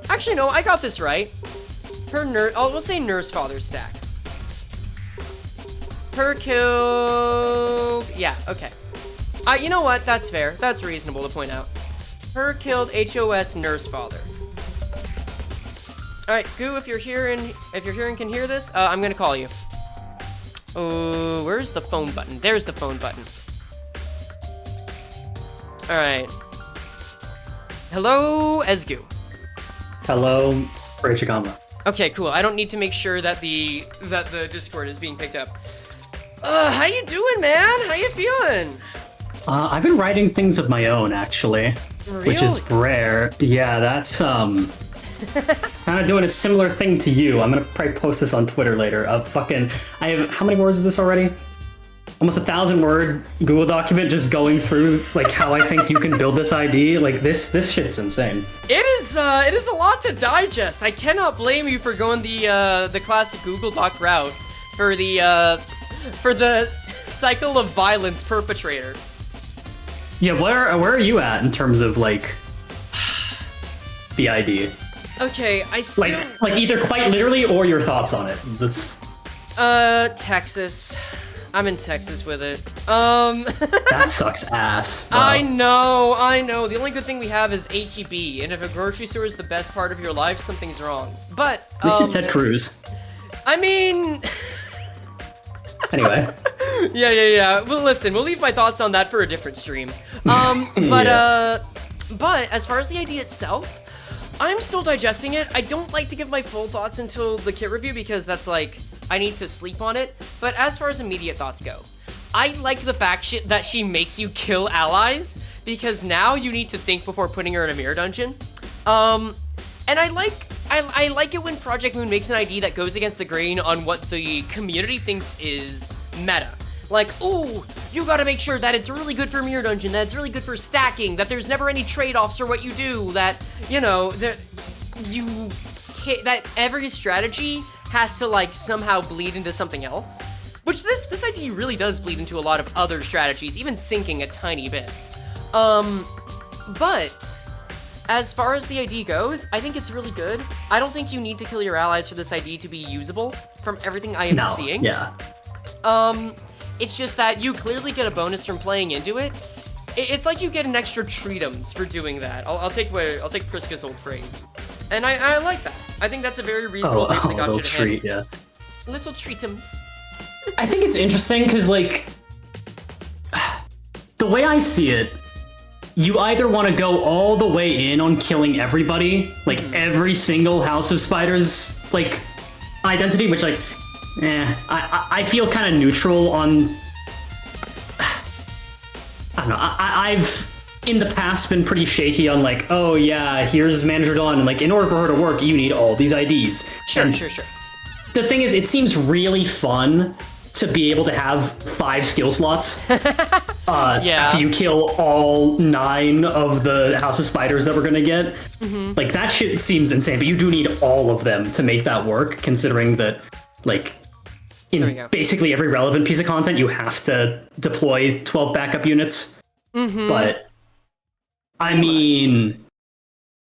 Actually, no, I got this right. Per nurse, we'll say nurse father stack. Per killed, yeah, okay. You know what? That's fair. That's reasonable to point out. Per killed HOS nurse father. All right, Goo, if you're here and can hear this, I'm gonna call you. Oh, where's the phone button? There's the phone button. All right. Hello, Ezgu. Hello, Reichigama. Okay, cool. I don't need to make sure that the Discord is being picked up. How you doing, man? How you feeling? I've been writing things of my own, actually, which is rare. Yeah, that's kind of doing a similar thing to you. I'm gonna probably post this on Twitter later. I have, how many words is this already? Almost 1,000-word Google document just going through like how I think you can build this ID. Like this shit's insane. It is a lot to digest. I cannot blame you for going the classic Google Doc route for the cycle of violence perpetrator. Yeah, where are you at in terms of like the ID? Okay, I still like either quite literally or your thoughts on it. That's Texas. I'm in Texas with it. That sucks ass. Wow. I know. The only good thing we have is HEB, and if a grocery store is the best part of your life, something's wrong. But at least you're Ted Cruz. I mean, anyway. Yeah. Well, listen, we'll leave my thoughts on that for a different stream. But as far as the idea itself, I'm still digesting it. I don't like to give my full thoughts until the kit review because that's like, I need to sleep on it. But as far as immediate thoughts go, I like the fact that she makes you kill allies because now you need to think before putting her in a mirror dungeon. And I like it when Project Moon makes an ID that goes against the grain on what the community thinks is meta. Like, ooh, you gotta make sure that it's really good for Mirror Dungeon, that it's really good for stacking, that there's never any trade-offs for what you do, that, you know, that every strategy has to, like, somehow bleed into something else. Which this idea really does bleed into a lot of other strategies, even syncing a tiny bit. But as far as the ID goes, I think it's really good. I don't think you need to kill your allies for this ID to be usable, from everything I am seeing. Yeah. It's just that you clearly get a bonus from playing into it. It's like you get an extra treatums for doing that. I'll take Priska's old phrase, and I like that. I think that's a very reasonable thing for the gotcha to treat, yeah. Little treatums. I think it's interesting because, like, the way I see it, you either want to go all the way in on killing everybody, like every single House of Spiders, like, identity, which, like, I feel kind of neutral on. I don't know. I've in the past been pretty shaky on like, oh yeah, here's Manager Dawn, and like in order for her to work, you need all these IDs. Sure. The thing is, it seems really fun to be able to have 5 skill slots. After you kill all 9 of the House of Spiders that we're gonna get. Like that shit seems insane, but you do need all of them to make that work, considering that like in basically every relevant piece of content you have to deploy 12 backup units. But I mean,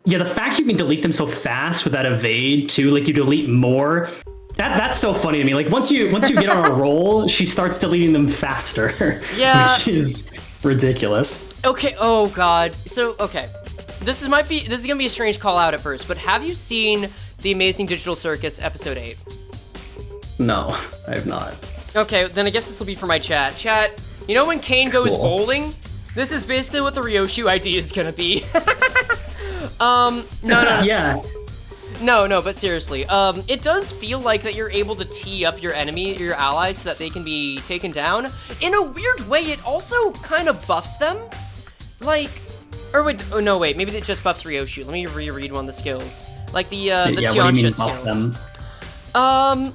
yeah, the fact you can delete them so fast with that evade too, like you delete more, that's so funny to me. Like once you get on a roll, she starts deleting them faster. Yeah. Which is ridiculous. Okay, oh god. So, okay. This is gonna be a strange call out at first, but have you seen The Amazing Digital Circus episode 8? No, I have not. Okay, then I guess this will be for my chat. Chat, you know when Kane goes bowling? This is basically what the Ryoshu ID is gonna be. No. Yeah. No, but seriously, it does feel like that you're able to tee up your allies, so that they can be taken down. In a weird way, it also kind of buffs them. Like, or wait, oh no, wait, maybe it just buffs Ryoshu. Let me reread one of the skills. Like the Tianxia skill. Them?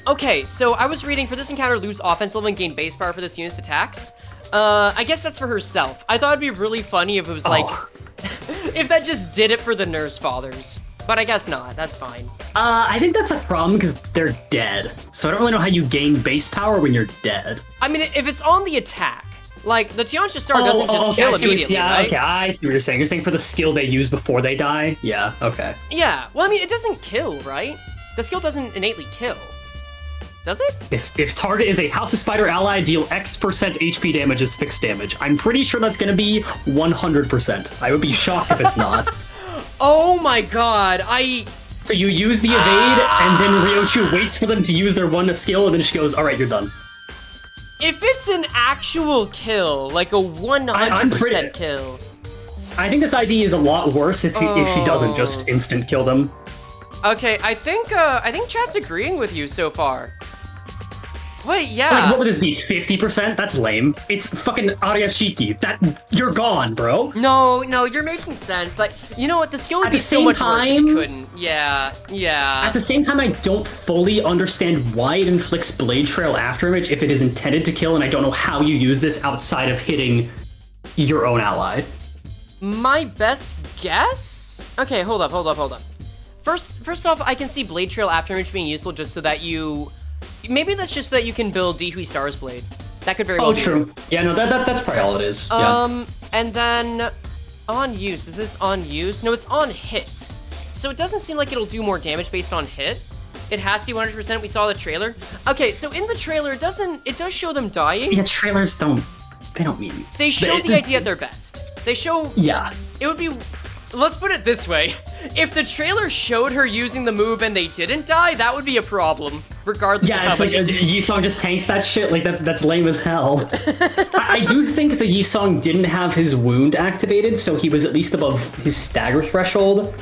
Okay, so I was reading, for this encounter, lose offense level and gain base power for this unit's attacks. I guess that's for herself. I thought it'd be really funny if it was like, if that just did it for the nurse fathers. But I guess not, that's fine. I think that's a problem because they're dead. So I don't really know how you gain base power when you're dead. I mean, if it's on the attack, Like, the Tianxia Star doesn't just kill immediately, right? Okay, I see what you're saying. You're saying for the skill they use before they die? Yeah, okay. Yeah, well, I mean, it doesn't kill, right? The skill doesn't innately kill. Does it? If target is a House of Spider ally, deal X% HP damage as fixed damage. I'm pretty sure that's gonna be 100%. I would be shocked if it's not. Oh my god, So you use the evade, and then Ryoshu waits for them to use their one skill, and then she goes, alright, you're done. If it's an actual kill, like a 100% kill. I think this ID is a lot worse if she doesn't just instant kill them. Okay, I think chat's agreeing with you so far. Wait, yeah. Like, what would this be, 50%? That's lame. It's fucking Ariashiki. You're gone, bro. No, you're making sense. Like, you know what, the skill would be so much worse if it couldn't. Yeah. At the same time, I don't fully understand why it inflicts Blade Trail Afterimage if it is intended to kill, and I don't know how you use this outside of hitting your own ally. My best guess? Okay, hold up. First off, I can see Blade Trail Afterimage being useful just so that you... Maybe that's just so that you can build Dihui Star's Blade. That could very well be. Oh, true. Yeah, no, that's probably all it is. Yeah. And then... On use. Is this on use? No, it's on hit. So it doesn't seem like it'll do more damage based on hit. It has to be 100%. We saw the trailer. Okay, so in the trailer, it does show them dying. Yeah, trailers they don't mean... They show the idea at their best. They show... Yeah. It would be... Let's put it this way. If the trailer showed her using the move and they didn't die, that would be a problem, regardless of how much... Yeah, it's like Yisong just tanks that shit. Like, that's lame as hell. I do think that Yisong didn't have his wound activated, so he was at least above his stagger threshold.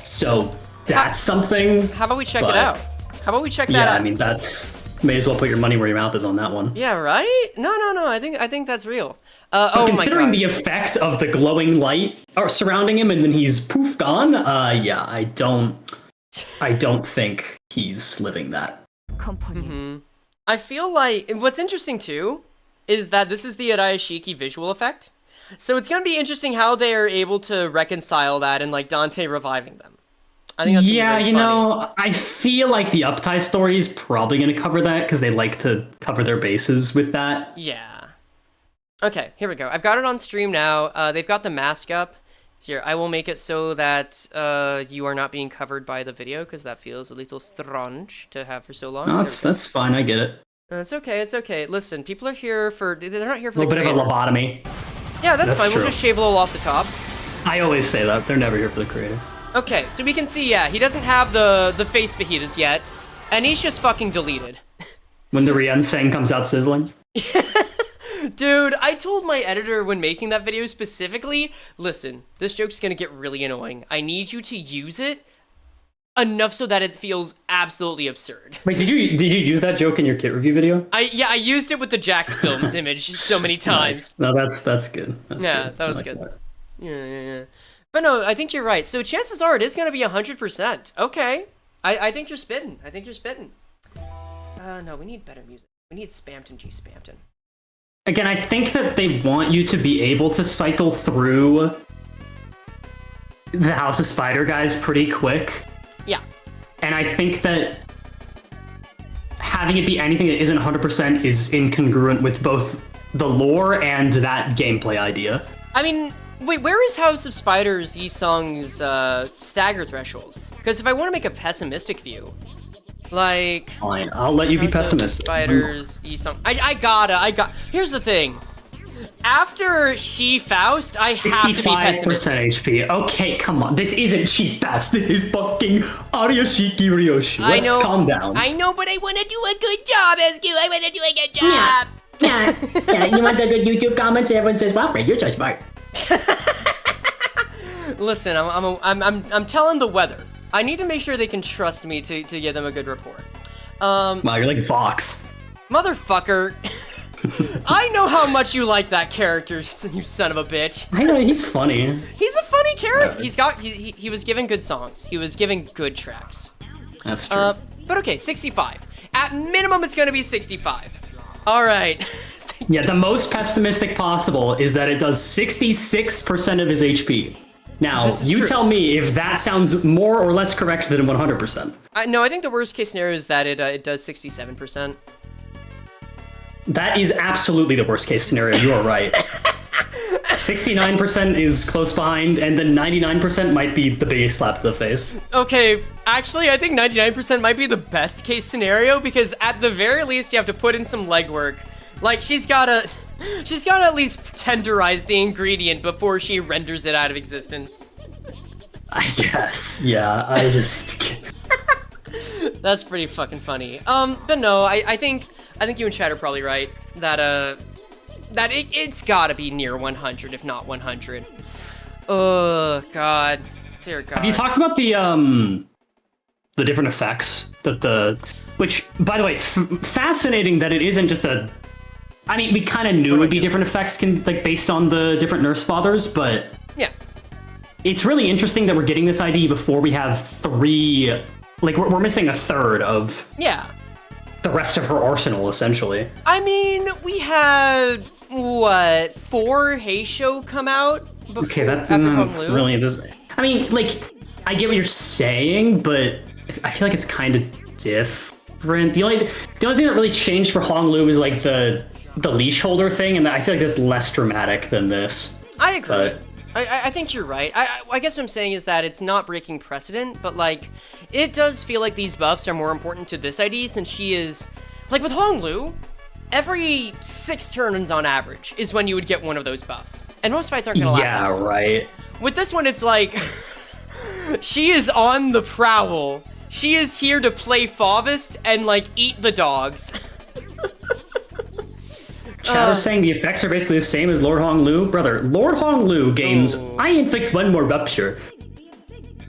So that's something. How about we check it out? How about we check that out? Yeah, I mean, may as well put your money where your mouth is on that one. Yeah, right? No. I think that's real. But considering the effect of the glowing light surrounding him and then he's poof gone, yeah, I don't think he's living that. Mm-hmm. I feel like what's interesting too is that this is the Arayashiki visual effect. So it's gonna be interesting how they are able to reconcile that and like Dante reviving them. I think that's you know, I feel like the Uptie story is probably gonna cover that because they like to cover their bases with that. Yeah. Okay, here we go. I've got it on stream now. They've got the mask up. Here, I will make it so that you are not being covered by the video, because that feels a little strange to have for so long. No, that's fine. I get it. It's okay. Listen, people are here for... They're not here for a little bit of a lobotomy. Yeah, that's fine. True. We'll just shave a little off the top. I always say that. They're never here for the creator. Okay, so we can see, yeah, he doesn't have the face fajitas yet, and he's just fucking deleted. When the Rienseng comes out sizzling? Dude, I told my editor when making that video specifically, listen, this joke's gonna get really annoying. I need you to use it enough so that it feels absolutely absurd. Wait, did you use that joke in your kit review video? I used it with the Jax Films image so many times. Nice. No, that's good. That was good. That. Yeah. But no, I think you're right. So chances are it is gonna be 100%. Okay. I think you're spitting. No, we need better music. We need Spampton G Spampton. Again, I think that they want you to be able to cycle through the House of Spider guys pretty quick. Yeah. And I think that having it be anything that isn't 100% is incongruent with both the lore and that gameplay idea. I mean, wait, where is House of Spiders Yisong's stagger threshold? Because if I want to make a pessimistic view, like... Fine, I'll let you be pessimistic. Spiders, Yisong... I got... Here's the thing. After She-Faust, I have to be pessimistic. 65% HP. Okay, come on. This isn't She-Faust. This is fucking Ariashiki Ryoshu. Let's calm down. I know, but I want to do a good job, SQ. I want to do a good job. Yeah, you want the good YouTube comments? Everyone says, wow, Fred, you're so smart. Listen, I'm telling the weather. I need to make sure they can trust me to give them a good report. Wow, you're like Vox. Motherfucker. I know how much you like that character, you son of a bitch. I know, he's funny. He's a funny character. He was given good songs. He was given good tracks. That's true. But okay, 65. At minimum, it's gonna be 65. All right. Yeah, the most pessimistic possible is that it does 66% of his HP. Now, you tell me if that sounds more or less correct than 100%. No, I think the worst case scenario is that it does 67%. That is absolutely the worst case scenario. You are right. 69% is close behind, and then 99% might be the biggest slap to the face. Okay, actually, I think 99% might be the best case scenario, because at the very least, you have to put in some legwork. Like, she's gotta at least tenderize the ingredient before she renders it out of existence. I guess. Yeah, I just... That's pretty fucking funny. But no, I think you and Chad are probably right. That it's gotta be near 100, if not 100. Oh, God. Dear God. Have you talked about the different effects which, by the way, fascinating that it isn't just a... I mean, we kind of knew it would be different effects based on the different nurse fathers, but... Yeah. It's really interesting that we're getting this ID before we have 3... Like, we're missing a third of... Yeah. The rest of her arsenal, essentially. I mean, we had, what, 4 Heisho come out before, okay, that after Hong Lu? Really doesn't... I mean, like, I get what you're saying, but I feel like it's kind of different. The only thing that really changed for Hong Lu is, like, the leash holder thing, and I feel like that's less dramatic than this. I agree. But... I think you're right. I guess what I'm saying is that it's not breaking precedent, but, like, it does feel like these buffs are more important to this ID since she is... Like, with Hong Lu, every 6 turns on average is when you would get one of those buffs. And most fights aren't gonna last that long. Yeah, right. With this one, it's like... she is on the prowl. She is here to play Fauvist and, like, eat the dogs. Chad was saying the effects are basically the same as Lord Hong Lu. Brother, Lord Hong Lu gains, I inflict 1 more rupture.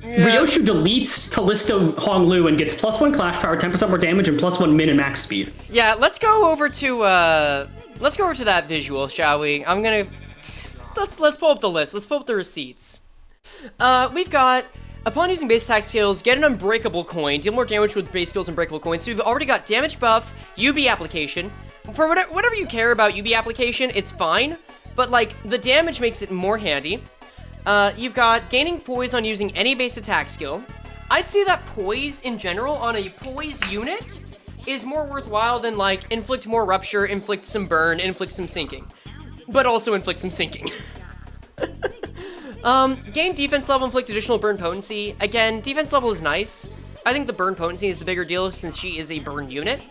Yeah. Ryoshu deletes Callisto Hong Lu and gets +1 clash power, 10% more damage, and +1 min and max speed. Yeah, let's go over to that visual, shall we? Let's pull up the list. Let's pull up the receipts. We've got, upon using base attack skills, get an unbreakable coin, deal more damage with base skills and breakable coins. So we've already got damage buff, UB application. For whatever you care about UB application, it's fine, but, like, the damage makes it more handy. You've got gaining poise on using any base attack skill. I'd say that poise, in general, on a poise unit, is more worthwhile than, like, inflict more rupture, inflict some burn, inflict some sinking. But also inflict some sinking. Gain defense level, inflict additional burn potency. Again, defense level is nice. I think the burn potency is the bigger deal since she is a burn unit.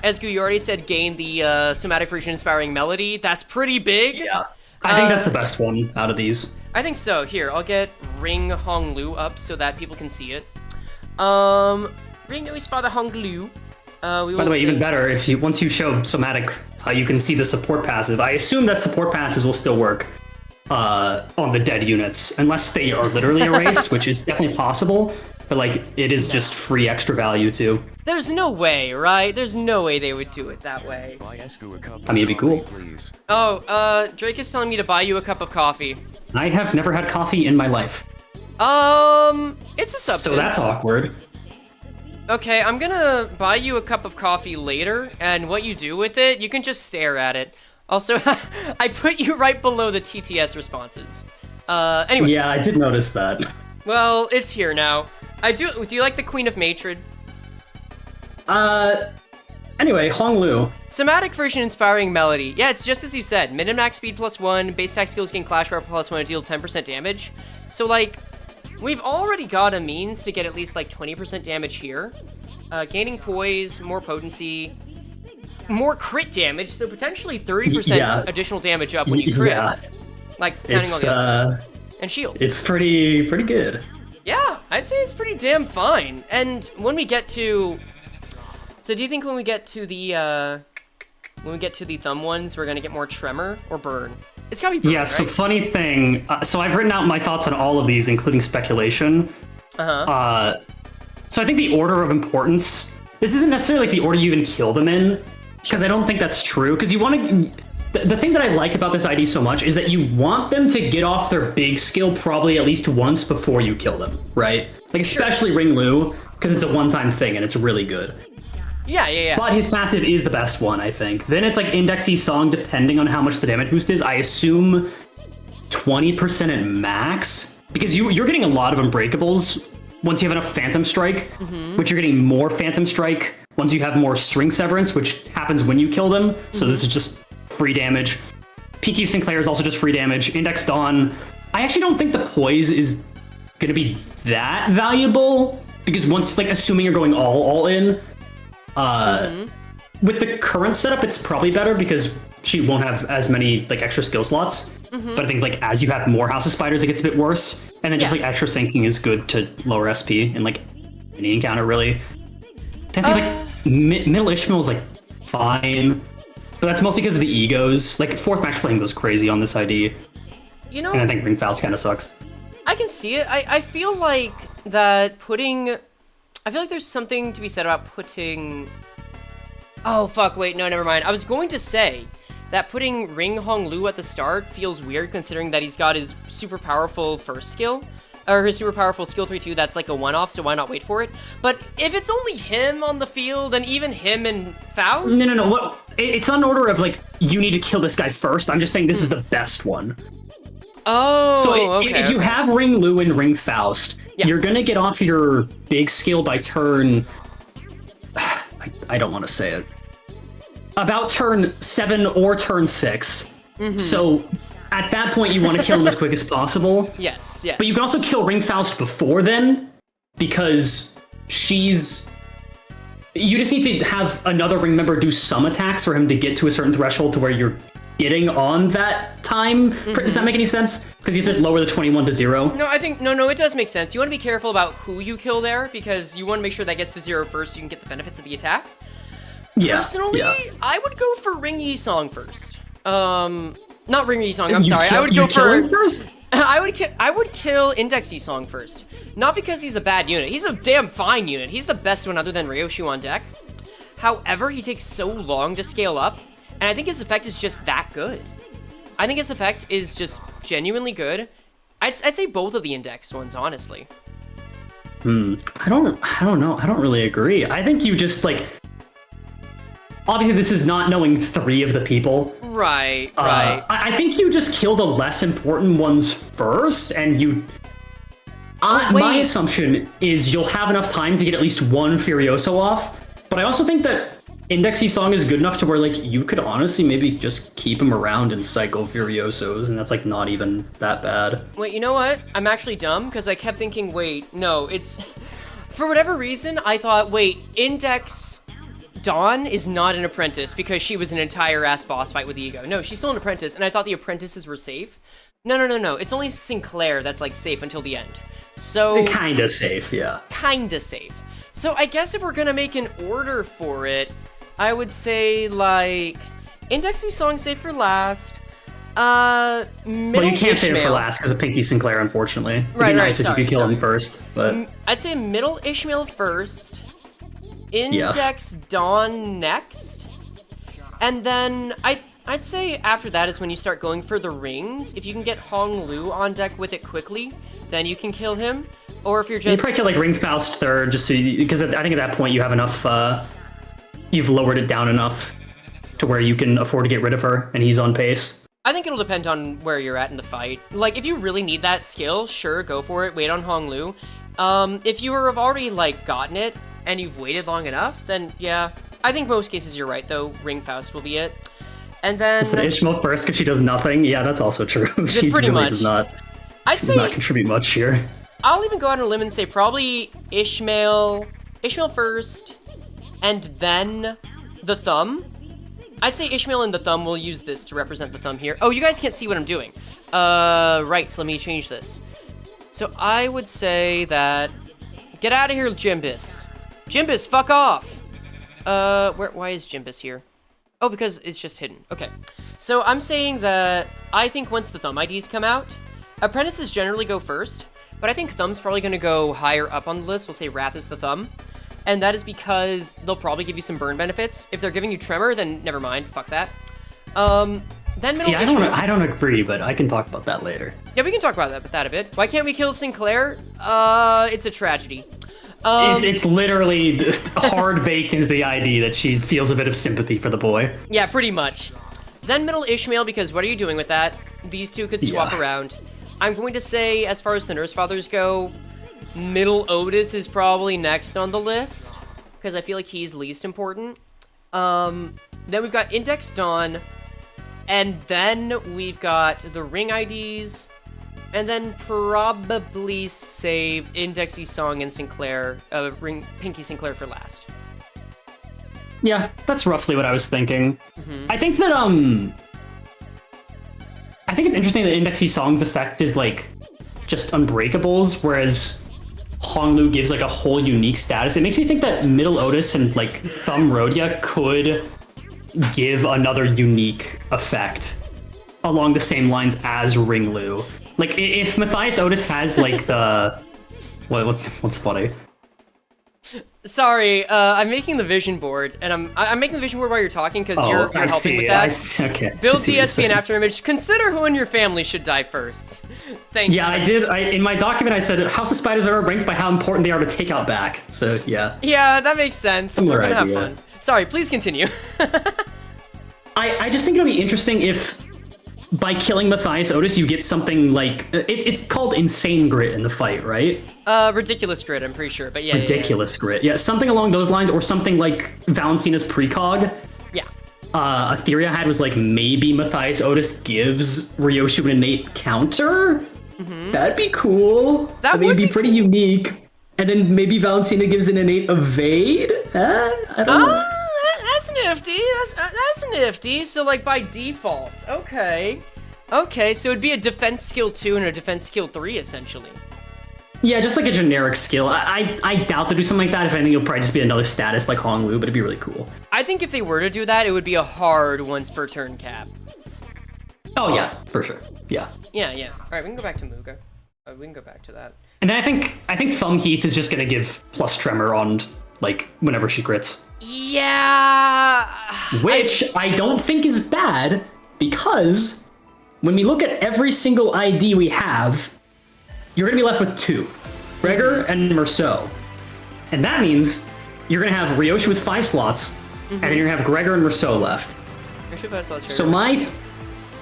As you already said, gain the somatic version inspiring melody. That's pretty big. Yeah. I think that's the best one out of these. I think so. Here, I'll get Ring Hong Lu up so that people can see it. Ring Noise Father Hong Lu. By the way, even better, once you show somatic, you can see the support passive. I assume that support passes will still work on the dead units, unless they are literally erased, which is definitely possible. But, like, it is just free extra value, too. There's no way, right? There's no way they would do it that way. I mean, it'd be cool. Please. Oh, Drake is telling me to buy you a cup of coffee. I have never had coffee in my life. It's a substance. So that's awkward. Okay, I'm gonna buy you a cup of coffee later, and what you do with it, you can just stare at it. Also, I put you right below the TTS responses. Anyway. Yeah, I did notice that. Well, it's here now. Do you like the Queen of Matrid? Anyway, Hong Lu. Somatic version inspiring melody. Yeah, it's just as you said. Min and max speed +1, base attack skills gain clash power +1 to deal 10% damage. So, like, we've already got a means to get at least, like, 20% damage here. Gaining poise, more potency, more crit damage, so potentially 30% additional damage up when you crit. Yeah. Like, counting all the others. And shield. It's pretty good. Yeah, I'd say it's pretty damn fine. And when we get to... So do you think when we get to the thumb ones, we're gonna get more tremor or burn? It's gotta be burn, Yeah, so right? funny thing, so I've written out my thoughts on all of these, including speculation. So I think the order of importance, this isn't necessarily like the order you even kill them in, because I don't think that's true, because you want to... The thing that I like about this ID so much is that you want them to get off their big skill probably at least once before you kill them, right? Like, especially Ring Lu, because it's a one-time thing and it's really good. Yeah. But his passive is the best one, I think. Then it's like Indexy Song, depending on how much the damage boost is. I assume 20% at max, because you're getting a lot of unbreakables once you have enough Phantom Strike, which you're getting more Phantom Strike ones you have more string severance, which happens when you kill them. So this is just free damage. Pinky Sinclair is also just free damage. Index Dawn, I actually don't think the poise is gonna be that valuable, because once, like, assuming you're going all in, with the current setup, it's probably better because she won't have as many, like, extra skill slots. But I think, like, as you have more House of Spiders, it gets a bit worse. And then just, like, extra sinking is good to lower SP in, like, any encounter, really. I think, like, middle Ishmael is, like, fine. But that's mostly because of the egos. Like, 4th match flame goes crazy on this ID. You know, and I think Ring Faust kind of sucks. I can see it. I feel like that putting... I feel like there's something to be said about putting... Oh, fuck, wait, no, never mind. I was going to say that putting Ring Hong Lu at the start feels weird, considering that he's got his super powerful first skill, or his super powerful skill 3-2, that's like a one-off, so why not wait for it? But if it's only him on the field, and even him and Faust... No. What? It's on order of, like, you need to kill this guy first. I'm just saying this is the best one. Oh, so okay. If you have Ring Lu and Ring Faust, you're gonna get off your big skill by turn... I don't want to say it. About turn 7 or turn 6. So at that point, you want to kill him as quick as possible. Yes. But you can also kill Ring Faust before then, because she's... You just need to have another ring member do some attacks for him to get to a certain threshold to where you're getting on that time. Does that make any sense? Because you have to lower the 21 to 0. No, I think... No, it does make sense. You want to be careful about who you kill there, because you want to make sure that gets to 0 first so you can get the benefits of the attack. Personally, I would go for Ring Yi-Song first. Not Ring Yi-Song, I'm sorry. I would go for... him first? I would kill Index Yi-Song first. Not because he's a bad unit. He's a damn fine unit. He's the best one other than Ryoshu on deck. However, he takes so long to scale up, and I think his effect is just that good. I think his effect is just genuinely good. I'd say both of the Index ones, honestly. I don't know. I don't really agree. I think you just, like... Obviously, this is not knowing 3 of the people. Right. I think you just kill the less important ones first, and you... my assumption is you'll have enough time to get at least one Furioso off, but I also think that Index Yi-Song is good enough to where, like, you could honestly maybe just keep him around and cycle Furiosos, and that's, like, not even that bad. Wait, you know what? I'm actually dumb, because I kept thinking, wait, no, it's... For whatever reason, I thought, wait, Index... Dawn is not an apprentice because she was an entire-ass boss fight with Ego. No, she's still an apprentice, and I thought the apprentices were safe. No. It's only Sinclair that's, like, safe until the end. So... Kinda safe, yeah. Kinda safe. So I guess if we're gonna make an order for it, I would say, like... Index Yi-Song safe for last. Well, you can't save it for last because of Pinky Sinclair, unfortunately. It'd be nice if you could kill him first, but... I'd say middle Ishmael first. Index Dawn next, and then I'd say after that is when you start going for the rings. If you can get Hong Lu on deck with it quickly, then you can kill him. Or if you're just... You probably kill, like, Ring Faust third, just so because I think at that point you have enough, you've lowered it down enough to where you can afford to get rid of her, and he's on pace. I think it'll depend on where you're at in the fight. Like, if you really need that skill, sure, go for it, wait on Hong Lu. If you have already, like, gotten it, and you've waited long enough, then yeah. I think most cases you're right, though. Ring Faust will be it. And then... So Ishmael first because she does nothing? Yeah, that's also true. She pretty really much. does not contribute much here. I'll even go out on a limb and say probably Ishmael first, and then the thumb. I'd say Ishmael and the thumb will use this to represent the thumb here. Oh, you guys can't see what I'm doing. Right, let me change this. So I would say that... Get out of here, Jimbus. Jimbus, fuck off! Why is Jimbus here? Oh, because it's just hidden. Okay. So I'm saying that I think once the thumb IDs come out, apprentices generally go first, but I think thumb's probably going to go higher up on the list. We'll say Wrath is the thumb. And that is because they'll probably give you some burn benefits. If they're giving you Tremor, then never mind. Fuck that. Then See, I don't agree, but I can talk about that later. Yeah, we can talk about that a bit. Why can't we kill Sinclair? It's a tragedy. It's literally hard baked into the ID that she feels a bit of sympathy for the boy. Yeah, pretty much. Then middle Ishmael, because what are you doing with that? These two could swap around. I'm going to say, as far as the Nurse Fathers go, middle Otis is probably next on the list. because I feel like he's least important. Then we've got Index Dawn, and then we've got the ring IDs, and then probably save Indexy Song and Sinclair, ring Pinky Sinclair for last. Yeah, that's roughly what I was thinking. I think that I think it's interesting that Indexy Song's effect is like just unbreakables, whereas Honglu gives like a whole unique status. It makes me think that Middle Otis and like Thumb Rhodia could give another unique effect along the same lines as Ringlu. Like if Matthias Otis has like the what's funny? Sorry, I'm making the vision board, and I'm making the vision board while you're talking because you're helping with that. Okay. Build DSP and after image. Consider who in your family should die first. Thanks. Yeah, I did. In my document, I said House of Spiders are ranked by how important they are to take out back. So yeah. Yeah, that makes sense. Similar We're gonna idea. have fun. Sorry, please continue. I just think it'll be interesting if by killing Matthias Otis you get something like it's called Insane Grit in the fight, right? Ridiculous Grid, I'm pretty sure, but yeah. Ridiculous Grit. Yeah, something along those lines, or something like Valencina's Precog. Yeah. A theory I had was like maybe Matthias Otis gives Ryoshu an innate counter. That'd be cool. That would would be be pretty unique. And then maybe Valencina gives an innate evade. I don't know. That's nifty. That's nifty. So like by default, okay, so it'd be a defense skill 2 and a defense skill 3 essentially. Yeah, just like a generic skill. I doubt they'll do something like that. If anything, it'll probably just be another status like Honglu, but it'd be really cool. I think if they were to do that, it would be a hard once per turn cap. Oh yeah, for sure. Yeah. Yeah. All right, we can go back to Muga. We can go back to that. And then I think Thumb Heath is just gonna give plus tremor on like whenever she crits. Yeah. Which I don't think is bad, because when we look at every single ID we have, you're going to be left with 2, Gregor and Merceau. And that means you're going to have Ryoshu with 5 slots, and then you're going to have Gregor and Merceau left. So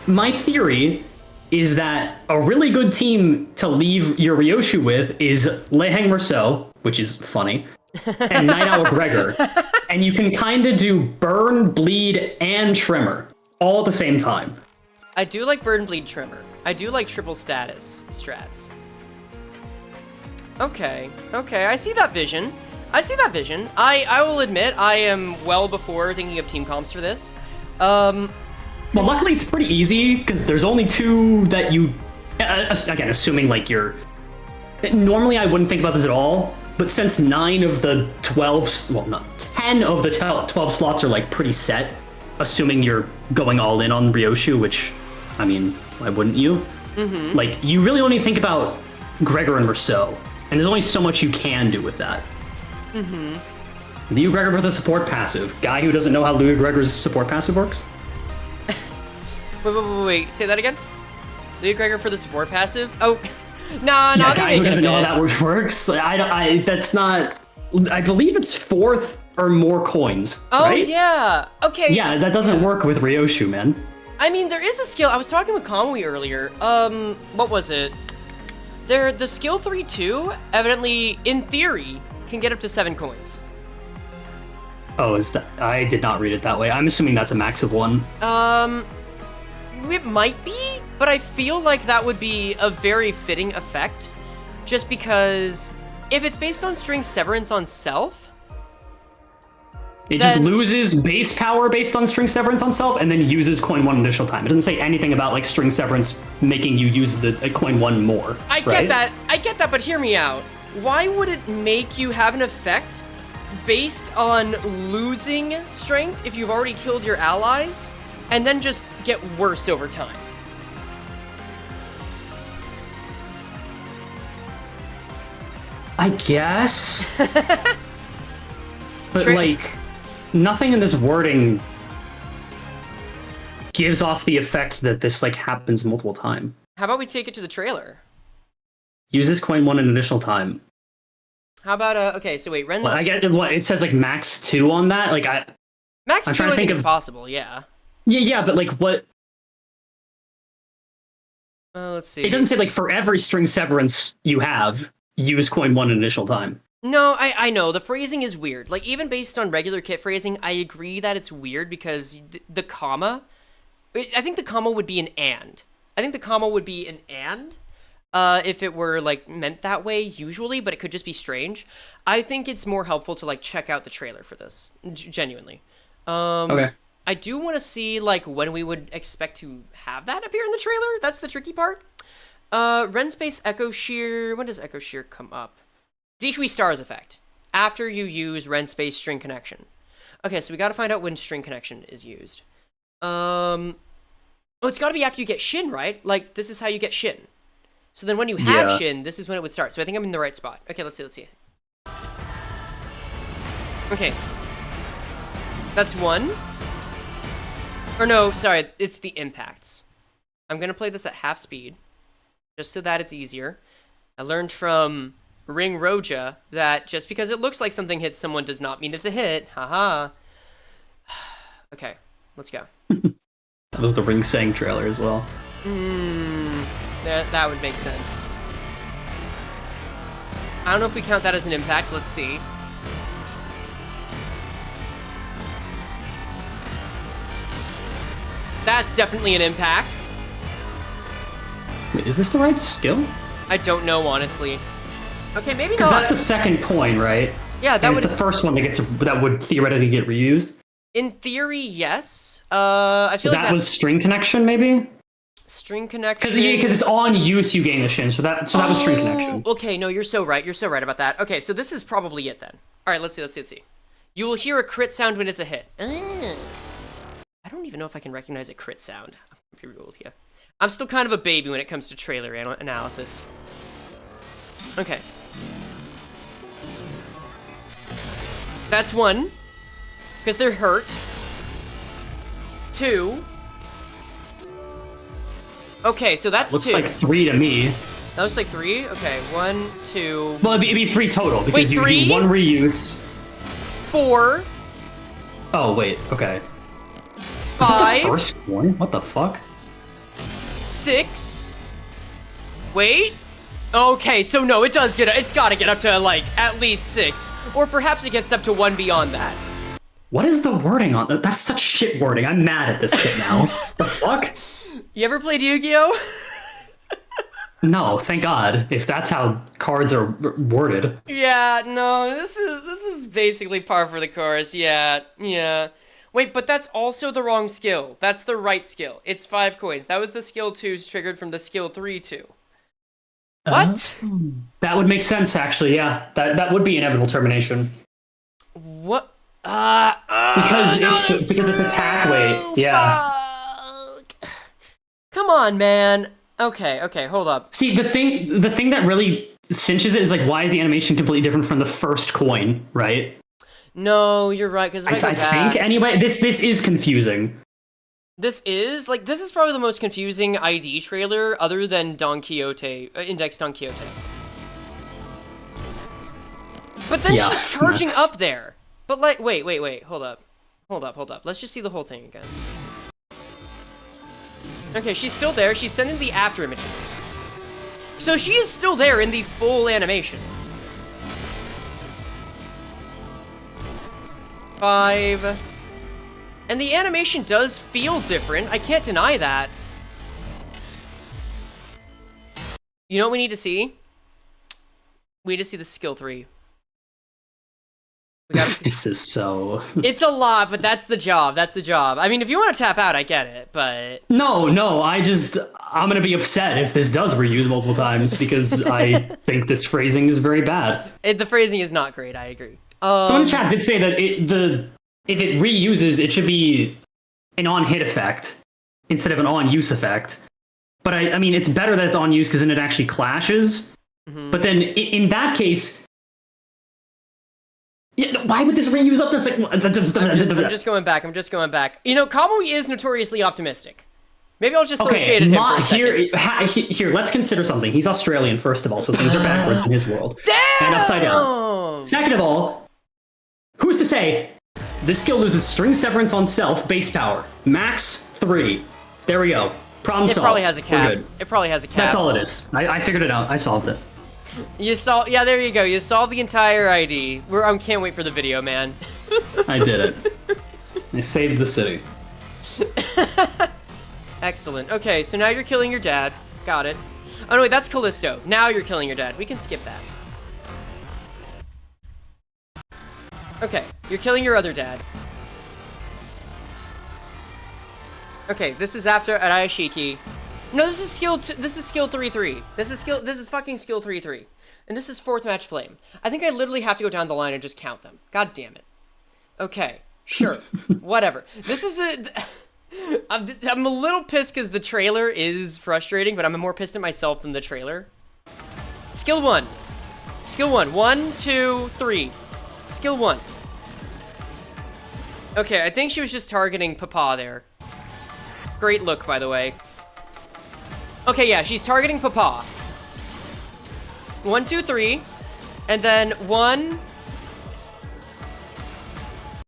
my theory is that a really good team to leave your Ryoshu with is Leheng Merceau, which is funny, and Night Owl Gregor. And you can kind of do Burn, Bleed, and Tremor all at the same time. I do like Burn, Bleed, Tremor. I do like triple status strats. Okay, I see that vision. I will admit, I am well before thinking of team comps for this. Well, luckily it's pretty easy, because there's only 2 that you... Again, assuming like you're... Normally I wouldn't think about this at all, but since 9 of the 12... Well, not 10 of the 12 slots are like pretty set, assuming you're going all in on Ryoshu, which, I mean, why wouldn't you? Like, you really only think about Gregor and Merceau, and there's only so much you can do with that. Liu Gregor for the support passive. Guy who doesn't know how Liu Gregor's support passive works? Wait, say that again? Liu Gregor for the support passive? Oh, nah, yeah, guy who doesn't know how that works. That's not... I believe it's 4th or more coins, right? Yeah, okay. Yeah, that doesn't work with Ryoshu, man. I mean, there is a skill. I was talking with Kamui earlier. What was it? The skill 3-2, evidently, in theory, can get up to 7 coins. Oh, is that... I did not read it that way. I'm assuming that's a max of 1. It might be, but I feel like that would be a very fitting effect, just because if it's based on string severance on self, it just loses base power based on string severance on self, and then uses coin 1 initial time. It doesn't say anything about like string severance making you use the coin 1 more. I get that, but hear me out. Why would it make you have an effect based on losing strength if you've already killed your allies, and then just get worse over time? I guess. But like, nothing in this wording gives off the effect that this like happens multiple times. How about we take it to the trailer? Use this coin 1 an additional time. How about okay, so wait, Ren's... Well, I get what it says, like max 2 on that. Like max I'm 2 trying to think is of... possible, yeah. Yeah, but like what? Let's see. It doesn't say like for every string severance you have, use coin 1 initial time. No, I know. The phrasing is weird. Like, even based on regular kit phrasing, I agree that it's weird because the comma... I think the comma would be an and. I think the comma would be an and if it were, like, meant that way usually, but it could just be strange. I think it's more helpful to, like, check out the trailer for this, genuinely. Okay. I do want to see, like, when we would expect to have that appear in the trailer. That's the tricky part. Ren Space Echo Shear... When does Echo Shear come up? D3 Stars effect. After you use Ren Space String Connection. Okay, so we gotta find out when String Connection is used. Oh, it's gotta be after you get Shin, right? Like, this is how you get Shin. So then when you have Shin, this is when it would start. So I think I'm in the right spot. Okay, let's see. Okay. That's one. Or no, sorry, it's the impacts. I'm gonna play this at half speed, just so that it's easier. I learned from Ring Roja that just because it looks like something hits someone does not mean it's a hit. Haha. Okay, let's go. That was the Ring Sang trailer as well. That would make sense. I don't know if we count that as an impact. Let's see. That's definitely an impact. Wait, is this the right skill? I don't know, honestly. Okay, maybe not. Because that's the second coin, right? Yeah, that would... the first one that would theoretically get reused. In theory, yes. I feel like that was String Connection, maybe? String Connection... Because it's on use, you gain the Shin, so that was String Connection. Okay, no, you're so right. You're so right about that. Okay, so this is probably it then. All right, let's see. You will hear a crit sound when it's a hit. I don't even know if I can recognize a crit sound. I'm gonna be real with you. I'm still kind of a baby when it comes to trailer analysis. Okay. That's one. Because they're hurt. Two. Okay, so that's looks two. Looks like three to me. That looks like three? Okay, 1, 2... Well, it'd be three total, because you do one reuse. 4. Oh, wait, okay. 5. Is that the first one? What the fuck? 6. Wait. Okay, so no, it's gotta get up to, like, at least 6. Or perhaps it gets up to 1 beyond that. What is the wording on that? That's such shit wording. I'm mad at this kid now. The fuck? You ever played Yu-Gi-Oh? No, thank God. If that's how cards are worded. Yeah, no, this is basically par for the course. Yeah. Wait, but that's also the wrong skill. That's the right skill. It's 5 coins. That was the skill 2's triggered from the skill 3 2. What? That would make sense, actually. Yeah, that would be inevitable termination. What? Because it's attack weight. Yeah. Fuck. Come on, man. Okay, hold up. See, the thing that really cinches it is like, why is the animation completely different from the first coin, right? No, you're right, because I think anyway, this is confusing. This is probably the most confusing ID trailer other than Don Quixote, Index Don Quixote. But then she's charging up there. But like, wait, hold up. Let's just see the whole thing again. Okay, she's still there. She's sending the after images. So she is still there in the full animation. 5. And the animation does feel different. I can't deny that. You know what we need to see? We need to see the skill 3. We gotta see. This is so... It's a lot, but that's the job. I mean, if you want to tap out, I get it, but... No, I'm gonna be upset if this does reuse multiple times, because I think this phrasing is very bad. The phrasing is not great, I agree. Someone in chat did say that if it reuses, it should be an on-hit effect instead of an on-use effect. But I mean, it's better that it's on-use because then it actually clashes. Mm-hmm. But then in that case... Yeah, why would this reuse up to... I'm just going back. You know, Kamui is notoriously optimistic. Maybe I'll just throw shade at him for a second. Here, let's consider something. He's Australian, first of all, so things are backwards in his world. Damn! And upside down. Second of all, who's to say this skill loses string severance on self, base power. Max 3. There we go. Problem solved. It probably has a cap. That's all it is. I figured it out. I solved it. You saw, yeah, there you go. You solved the entire ID. I can't wait for the video, man. I did it. I saved the city. Excellent. Okay, so now you're killing your dad. Got it. Oh, no, wait, that's Callisto. Now you're killing your dad. We can skip that. Okay, you're killing your other dad. Okay, this is after Arayashiki. No, this is skill 3-3. This is fucking skill 3-3. And this is 4th match flame. I think I literally have to go down the line and just count them. God damn it. Okay, sure. Whatever. This is I'm a little pissed because the trailer is frustrating, but I'm more pissed at myself than the trailer. Skill 1. Skill 1. 1, 2, 3. Skill 1. Okay, I think she was just targeting Papa there. Great look, by the way. Okay, yeah, she's targeting Papa. 1, 2, 3. And then 1...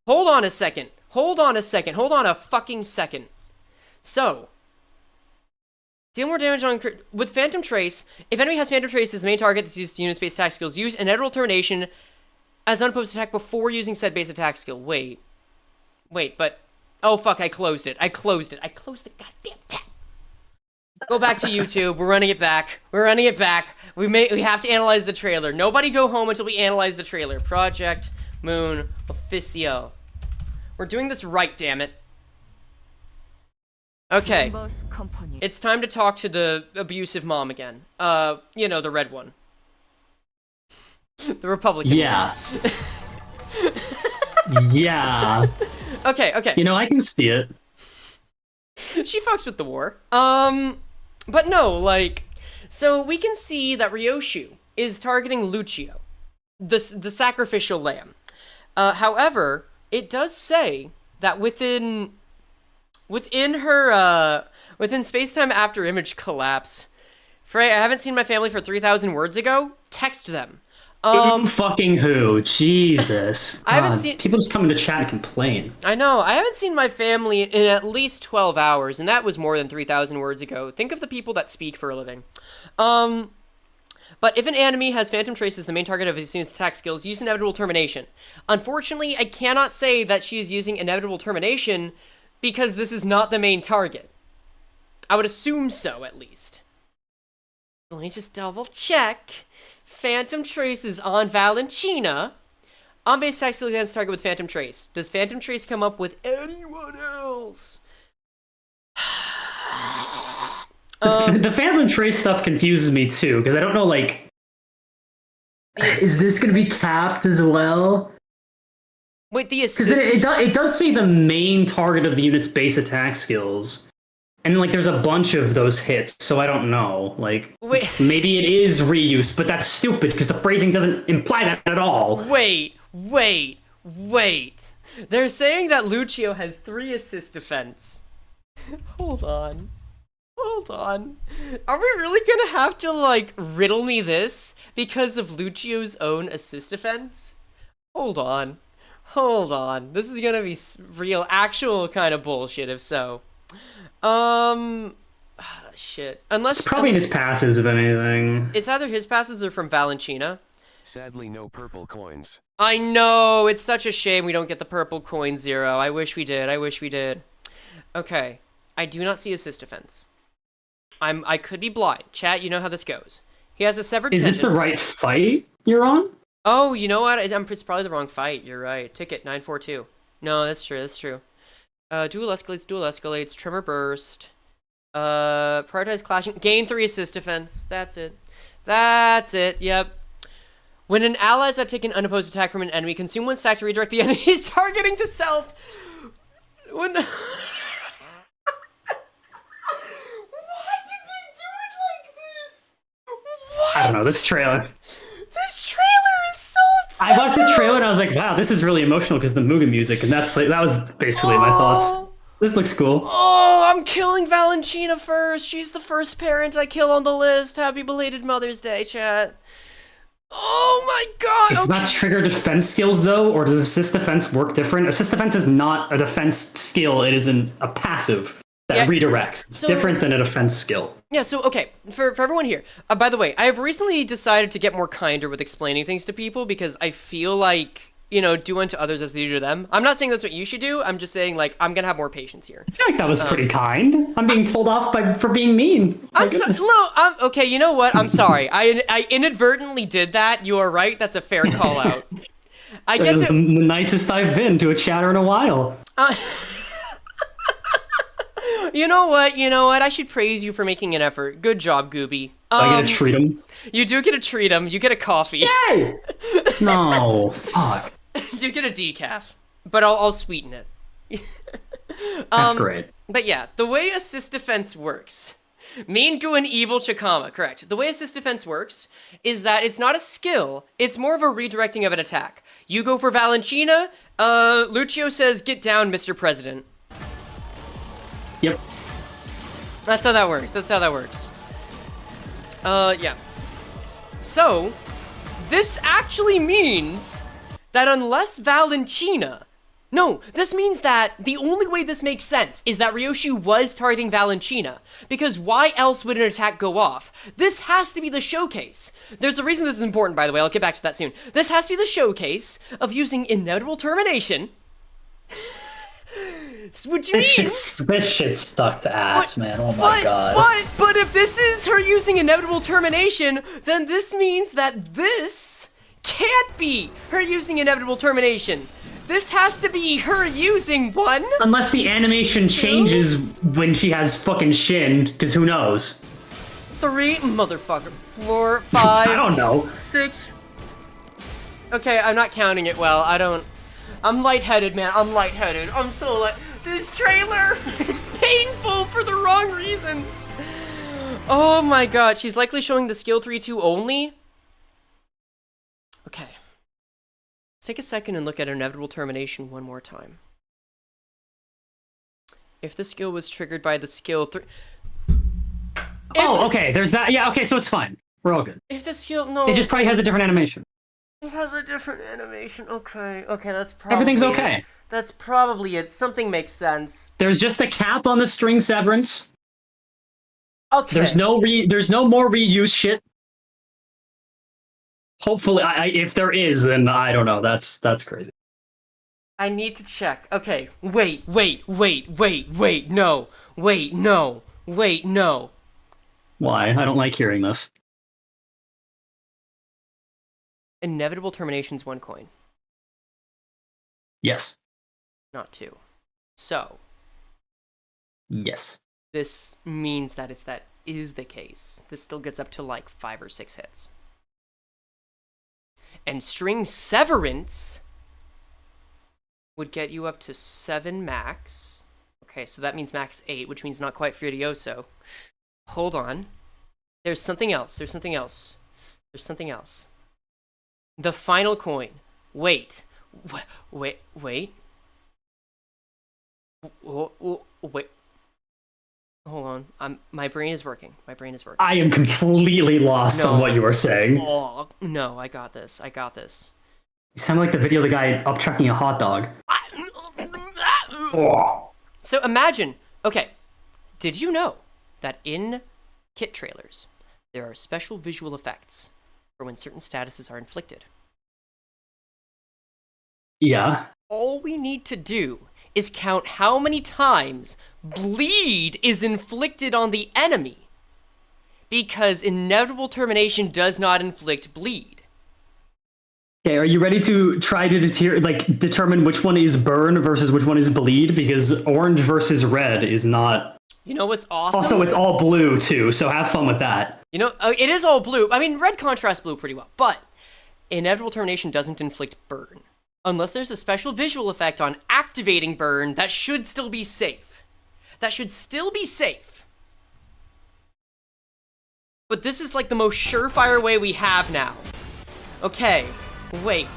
Hold on a second. Hold on a second. Hold on a fucking second. So... Deal more damage on... With Phantom Trace, if enemy has Phantom Trace as the main target that's used to unit-based attack skills, use Inevitable Termination as unopposed attack before using said base attack skill. Wait, but... Oh, fuck, I closed it. I closed the goddamn tab. Go back to YouTube. We're running it back. We have to analyze the trailer. Nobody go home until we analyze the trailer. Project Moon Official. We're doing this right, damn it. Okay. It's time to talk to the abusive mom again. You know, the red one. The Republican. Yeah. Yeah. Okay. You know, I can see it. She fucks with the war. But no, like, so we can see that Ryoshu is targeting Lucio, the sacrificial lamb. However, it does say that within space-time after image collapse, Frey, I haven't seen my family for 3,000 words ago. Text them. Fucking who? Jesus. I haven't seen people just come into chat and complain. I know. I haven't seen my family in at least 12 hours, and that was more than 3,000 words ago. Think of the people that speak for a living. But if an enemy has Phantom Trace as the main target of his unit's attack skills, use Inevitable Termination. Unfortunately, I cannot say that she is using Inevitable Termination because this is not the main target. I would assume so, at least. Let me just double check. Phantom Trace is on Valentina. On base attack skill against target with Phantom Trace. Does Phantom Trace come up with anyone else? The Phantom Trace stuff confuses me too, because I don't know, like, is this going to be capped as well? Wait, the Because assist... it does say the main target of the unit's base attack skills. And like, there's a bunch of those hits, so I don't know. Like, Wait. Maybe it is reuse, but that's stupid because the phrasing doesn't imply that at all. Wait. They're saying that Lucio has 3 assist defense. Hold on. Are we really gonna have to, like, riddle me this because of Lucio's own assist defense? Hold on. This is gonna be real, actual kind of bullshit if so. Shit. Unless... It's probably his passes, if anything. It's either his passes or from Valentina. Sadly, no purple coins. I know! It's such a shame we don't get the purple coin 0. I wish we did. Okay. I do not see assist defense. I could be blind. Chat, you know how this goes. He has a severed Is this the right fight you're on? Oh, you know what? It's probably the wrong fight. You're right. Ticket 942. No, that's true. Dual escalates, tremor burst. Prioritize clashing. Gain 3 assist defense. That's it. Yep. When an ally is about to take an unopposed attack from an enemy, consume 1 stack to redirect the enemy's targeting to self. When... Why did they do it like this? What? I don't know, this trailer. This trailer is so... I watched the trailer and I was like, wow, this is really emotional because the Mugen music, and that was basically my thoughts. This looks cool. Oh, I'm killing Valentina first. She's the first parent I kill on the list. Happy belated Mother's Day, chat. Oh my god! It's not trigger defense skills, though, or does assist defense work different? Assist defense is not a defense skill, it is a passive. that redirects. It's different than a defense skill. Yeah, so, okay, for everyone here, by the way, I have recently decided to get more kinder with explaining things to people because I feel like, you know, do unto others as they do to them. I'm not saying that's what you should do, I'm just saying, like, I'm gonna have more patience here. I feel like that was pretty kind. I'm being told off for being mean. Okay, you know what? I'm sorry. I inadvertently did that. You are right, that's a fair call out. I guess the nicest I've been to a chatter in a while. You know what? I should praise you for making an effort. Good job, Gooby. I get to treat him. You do get to treat him. You get a coffee. Yay! No, fuck. You get a decaf, but I'll sweeten it. That's great. But yeah, the way assist defense works. Mean Goo and Evil Chikama, correct. The way assist defense works is that it's not a skill, it's more of a redirecting of an attack. You go for Valentina, Lucio says, get down, Mr. President. Yep. That's how that works. Yeah. So, this actually means that unless Valentina... No, this means that the only way this makes sense is that Ryoshu was targeting Valentina, because why else would an attack go off? This has to be the showcase. There's a reason this is important, by the way, I'll get back to that soon. This has to be the showcase of using inevitable termination. What do you mean? This shit's stuck to ass, man. Oh my god. But if this is her using inevitable termination, then this means that this can't be her using inevitable termination. This has to be her using one. Unless the animation changes when she has fucking Shin, because who knows? 3, motherfucker. 4, 5. I don't know. 6. Okay, I'm not counting it well. I'm lightheaded, man. I'm lightheaded. I'm so light. This trailer is painful for the wrong reasons. Oh my god, she's likely showing the skill 3-2 only. Okay. Let's take a second and look at inevitable termination one more time. If the skill was triggered by the skill 3... Oh, okay, there's that. Yeah, okay, so it's fine. We're all good. If the skill... No. It just probably has a different animation. It has a different animation. Okay, that's probably Everything's okay. it. That's probably it. Something makes sense. There's just a cap on the string severance. Okay. There's no more reuse shit. Hopefully, if there is, then I don't know. That's crazy. I need to check. Okay, wait, no. Why? I don't like hearing this. Inevitable termination's 1 coin. Yes. Not 2. So. Yes. This means that if that is the case, this still gets up to like 5 or 6 hits. And string severance would get you up to 7 max. Okay, so that means max 8, which means not quite Furioso. Hold on. There's something else. The final coin. Wait. Wait. Hold on. My brain is working. I am completely lost on what you were saying. Oh, no, I got this. You sound like the video of the guy up chucking a hot dog. So imagine, okay, did you know that in kit trailers, there are special visual effects for when certain statuses are inflicted? Yeah. All we need to do is count how many times bleed is inflicted on the enemy, because inevitable termination does not inflict bleed. Okay, are you ready to try to determine which one is burn versus which one is bleed? Because orange versus red is not... You know what's awesome? Also, it's all blue, too, so have fun with that. You know, it is all blue. I mean, red contrasts blue pretty well, but inevitable termination doesn't inflict burn. Unless there's a special visual effect on activating burn, that should still be safe. But this is like the most surefire way we have now. Okay, wait.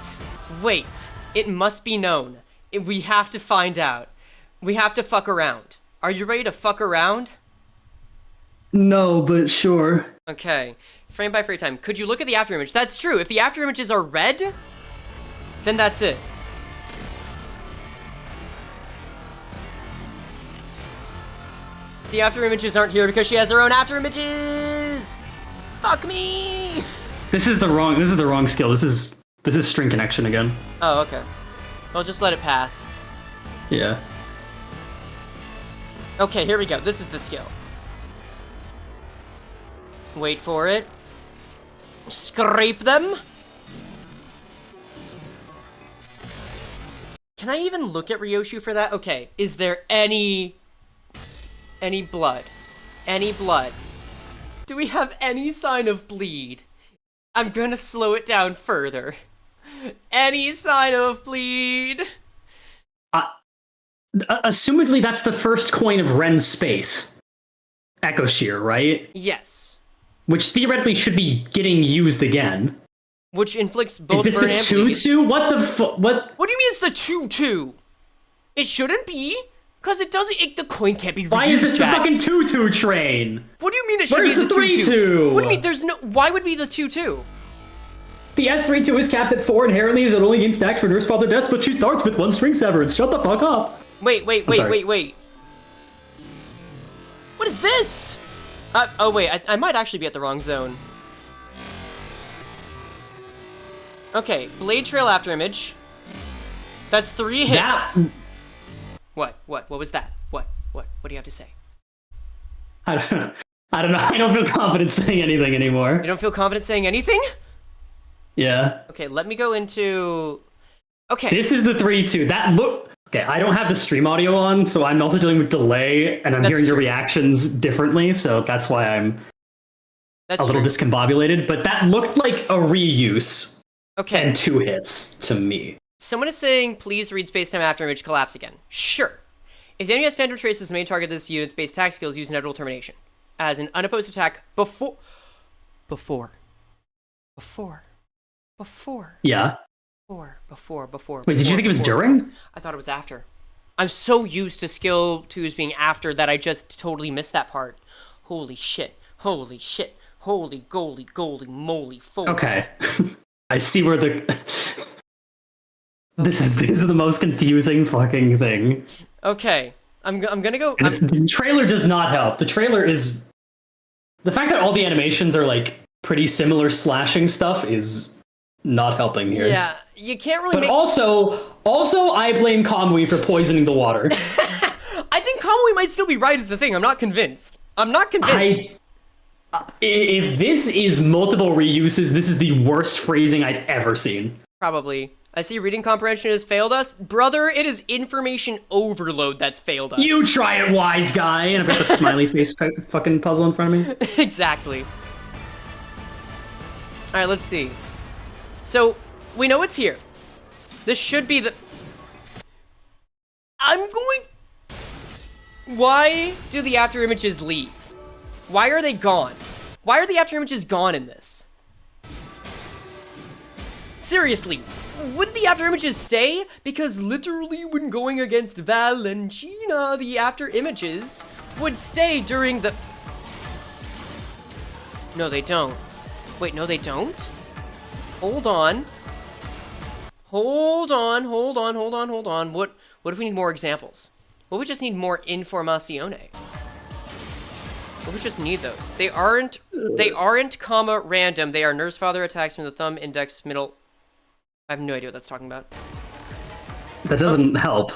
It must be known. We have to find out. We have to fuck around. Are you ready to fuck around? No, but sure. Okay, frame by frame time. Could you look at the after image? That's true. If the after images are red, then that's it. The after images aren't here because she has her own after images. Fuck me. This is the wrong skill. This is string connection again. Oh, okay. Well, just let it pass. Yeah. Okay, here we go. This is the skill. Wait for it. Scrape them. Can I even look at Ryoshu for that? Okay, is there any blood? Any blood? Do we have any sign of bleed? I'm gonna slow it down further. Any sign of bleed? Assumedly, that's the first coin of Ren's space. Echo Shear, right? Yes. Which theoretically should be getting used again. Which inflicts both Is this burn the and bleed. 2-2? What the fuck? What? What do you mean it's the 2-2? It shouldn't be. Because it doesn't. The coin can't be reused. Why is this the fucking 2-2 train? What do you mean it should Where's be the 3-2? 2-2? What do you mean there's no. Why would it be the 2-2? The S32 is capped at 4 inherently is it only gains stacks for Nurse Father deaths, but she starts with 1 string severance. Shut the fuck up. Wait. What is this? Oh wait, I might actually be at the wrong zone. Okay, Blade Trail after image. That's 3 hits. What was that? What do you have to say? I don't know. I don't feel confident saying anything anymore. You don't feel confident saying anything? Yeah. Okay, let me go into... Okay. This is the 3-2. Okay, I don't have the stream audio on, so I'm also dealing with delay, and I'm hearing your reactions differently, so that's why I'm a little discombobulated. But that looked like a reuse. Okay. And 2 hits to me. Someone is saying, please read Spacetime After Image Collapse again. Sure. If the enemy has Phantom Trace as the main target of this unit's base attack skills, use Inevitable Termination. As an unopposed attack before. Yeah. Before. Wait, did you think it was during? I thought it was after. I'm so used to skill 2s being after that I just totally missed that part. Holy shit. Holy goly moly. Okay. I see where the... This is the most confusing fucking thing. Okay. I'm gonna go... The trailer does not help. The trailer is... The fact that all the animations are, like, pretty similar slashing stuff is not helping here. Yeah, you can't really But also, I blame Kamui for poisoning the water. I think Kamui might still be right is the thing. I'm not convinced. If this is multiple reuses, this is the worst phrasing I've ever seen. Probably. I see reading comprehension has failed us. Brother, it is information overload that's failed us. You try it, wise guy. And I've got the smiley face fucking puzzle in front of me. Exactly. Alright, let's see. So, we know it's here. This should be the... Why do the after images leave? Why are they gone? Why are the after images gone in this? Seriously, would the after images stay? Because literally when going against Valentina, the after images would stay during the... No, they don't. Wait, no, they don't? Hold on. What if we need more examples? What if we just need more informazione? What if we just need those? They aren't comma random. They are Nurse Father attacks from the thumb, index, middle. I have no idea what that's talking about. That doesn't help.